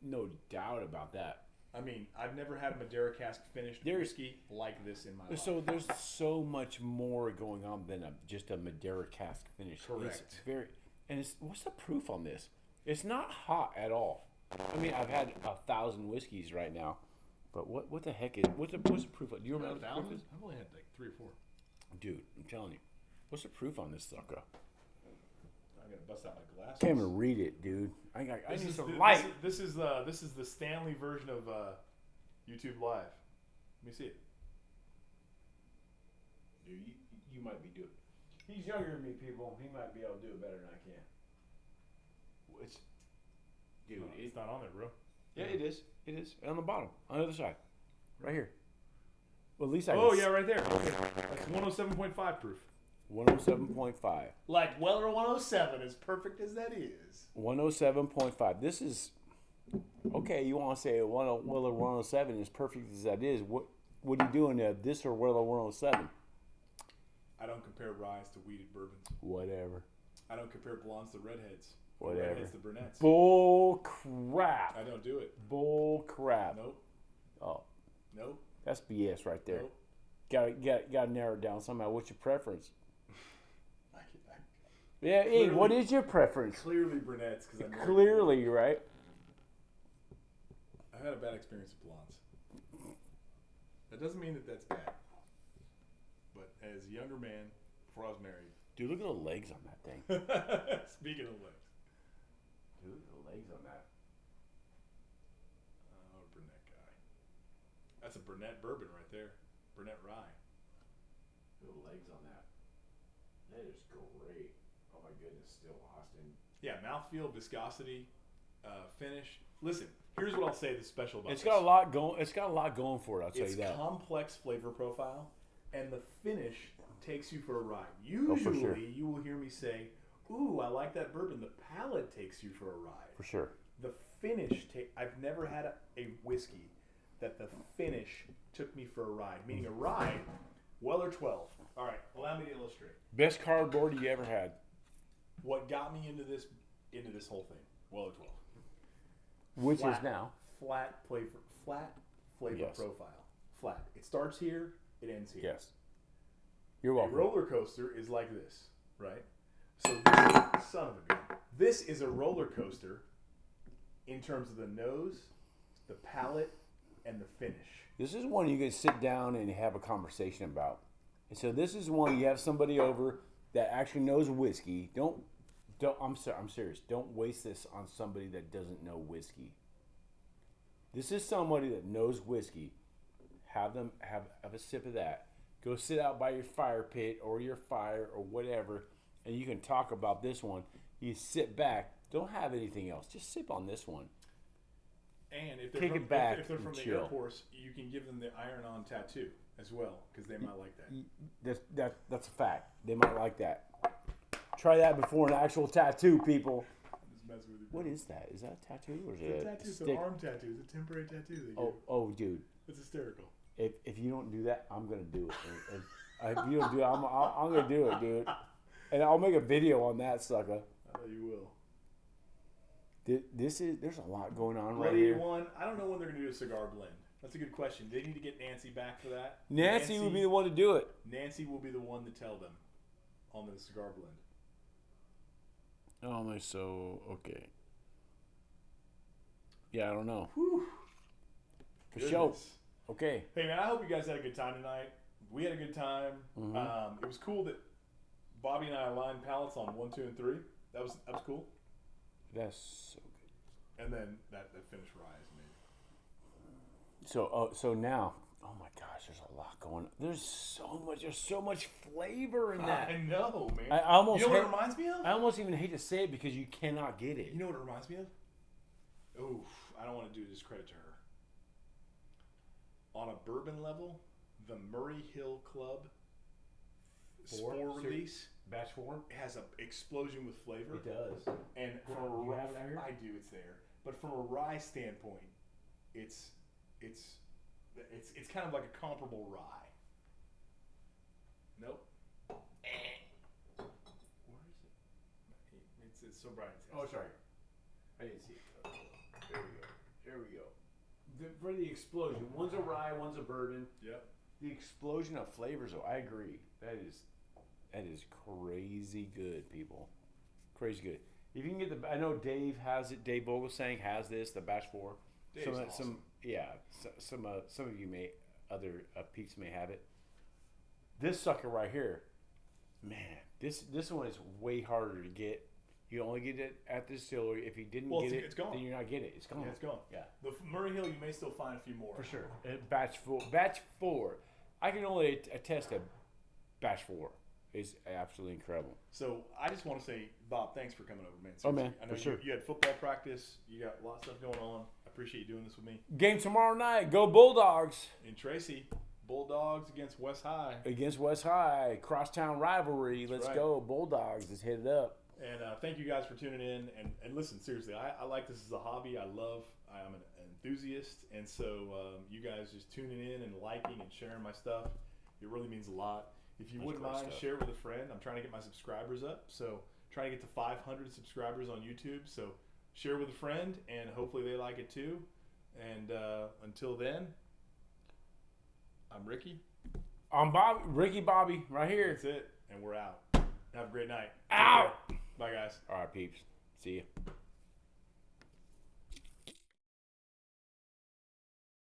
No doubt about that. I mean, I've never had a Madeira cask finished whiskey like this in my life. So there's so much more going on than just a Madeira cask finish. Correct. It's very, And what's the proof on this? It's not hot at all. I mean, I've had 1,000 whiskeys right now, but what the heck is what's the proof? Do you remember what the proof is? I've only had like 3 or 4. Dude, I'm telling you, what's the proof on this sucker? I'm gonna bust out my glasses. Can't even read it, dude. I need some the, light. This is the Stanley version of YouTube Live. Let me see it. Dude, you might be doing. He's younger than me, people. He might be able to do it better than I can. It's not on there, bro. Yeah, it is. It is on the bottom, on the other side, right here. Well, at least yeah, right there. Okay. That's 107.5 proof. 107.5. Like Weller 107, as perfect as that is. 107.5. This is okay. You want to say Weller 107 is perfect as that is? What are you doing there? This or Weller 107? I don't compare ryes to weeded bourbons. Whatever. I don't compare blondes to redheads. Whatever. Redheads to brunettes. Bull crap. I don't do it. Bull crap. Nope. Oh. Nope. That's BS right there. Nope. Got to narrow it down somehow. What's your preference? I Yeah, hey, what is your preference? Clearly brunettes. Cause I'm Clearly, right? I've had a bad experience with blondes. That doesn't mean that that's bad. But as a younger man, before I was married. Dude, look at the legs on that thing. Speaking of legs. Dude, look at the legs on that. Oh, brunette guy. That's a brunette bourbon right there. Brunette rye. Look at the legs on that. That is great. Oh my goodness, still Austin. Yeah, mouthfeel, viscosity, finish. Listen, here's what I'll say that's special about It's this. got a lot going. It's got a lot going for it. I'll tell you that. It's complex flavor profile, and the finish takes you for a ride. Usually, sure. you will hear me say, "Ooh, I like that bourbon." The palate takes you for a ride. For sure. The finish I've never had a whiskey that the finish took me for a ride. Meaning a ride, Weller 12. All right, allow me to illustrate. Best cardboard you ever had. What got me into this whole thing? Weller 12. Which is now. Flat flavor Yes. profile. Flat. It starts here, it ends here. Yes. You're A welcome. roller coaster is like this, right? So this, son of a gun. This is a roller coaster in terms of the nose, the palate, and the finish. This is one you can sit down and have a conversation about. And so this is one you have somebody over that actually knows whiskey. I'm serious. Don't waste this on somebody that doesn't know whiskey. This is somebody that knows whiskey. Have them have a sip of that. Go sit out by your fire pit or your fire or whatever, and you can talk about this one. You sit back. Don't have anything else. Just sip on this one. And if they're Take from, it back if they're from and the chill. Air Force, you can give them the iron-on tattoo as well, because they might like that. That's a fact. They might like that. Try that before an actual tattoo, people. Just mess with you. What is that? Is that a tattoo or is It's a it tattoo. a It's an stick? arm tattoo. It's a temporary tattoo they give. Oh, dude. It's hysterical. If you don't do that, I'm gonna do it. If you don't do it, I'm gonna do it, dude. And I'll make a video on that sucker. I know you will. There's a lot going on right 181. here. I don't know when they're going to do a cigar blend. That's a good question. They need to get Nancy back for that. Nancy would be the one to do it. Nancy will be the one to tell them on the cigar blend. Oh my, so okay. Yeah, I don't know. Whew. For sure. Goodness. Okay. Hey man, I hope you guys had a good time tonight. We had a good time. Mm-hmm. It was cool that Bobby and I aligned palettes on 1, 2, and 3. That was cool. That's so good. And then that finished rye is amazing. So now, oh my gosh, there's a lot going on. There's so much flavor in that. I know, man. I almost you know what it reminds me of? I almost even hate to say it because you cannot get it. You know what it reminds me of? Oof, I don't want to do discredit to her. On a bourbon level, the Murray Hill Club spore release Batch 4? has an explosion with flavor. It does. And Do from a you have it out here? I do, it's there. But from a rye standpoint, it's kind of like a comparable rye. Nope. Where is it? It's so bright. Oh, sorry. I didn't see it. Okay. There we go. For the explosion. One's a rye, one's a bourbon. Yep. The explosion of flavors, though, I agree. That is crazy good, people. crazy good. If you can get I know Dave has it. Dave Vogelsang has this, the batch 4. Dave's awesome. Some of you other peeps may have it. This sucker right here, man, this one is way harder to get. You only get it at the distillery. If you didn't get it, it's gone. then you're not getting it. It's gone. Yeah, it's gone. Yeah, The Murray Hill, you may still find a few more for sure. Batch 4. I can only attest that batch 4 is absolutely incredible. So I just want to say, Bob, thanks for coming over, man. Oh, man, I know for sure. you had football practice. You got a lot of stuff going on. I appreciate you doing this with me. Game tomorrow night. Go Bulldogs. And Tracy, Bulldogs against West High. Against West High. Crosstown rivalry. Let's go. Bulldogs. Let's hit it up. And thank you guys for tuning in. And listen, seriously, I like this as a hobby. I'm an enthusiast. And so you guys just tuning in and liking and sharing my stuff, it really means a lot. If you wouldn't mind, share it with a friend. I'm trying to get my subscribers up. So trying to get to 500 subscribers on YouTube. So share with a friend, and hopefully they like it too. And until then, I'm Ricky. I'm Bobby. Ricky Bobby right here. That's it. And we're out. Have a great night. Out. Bye, guys. All right, peeps. See ya.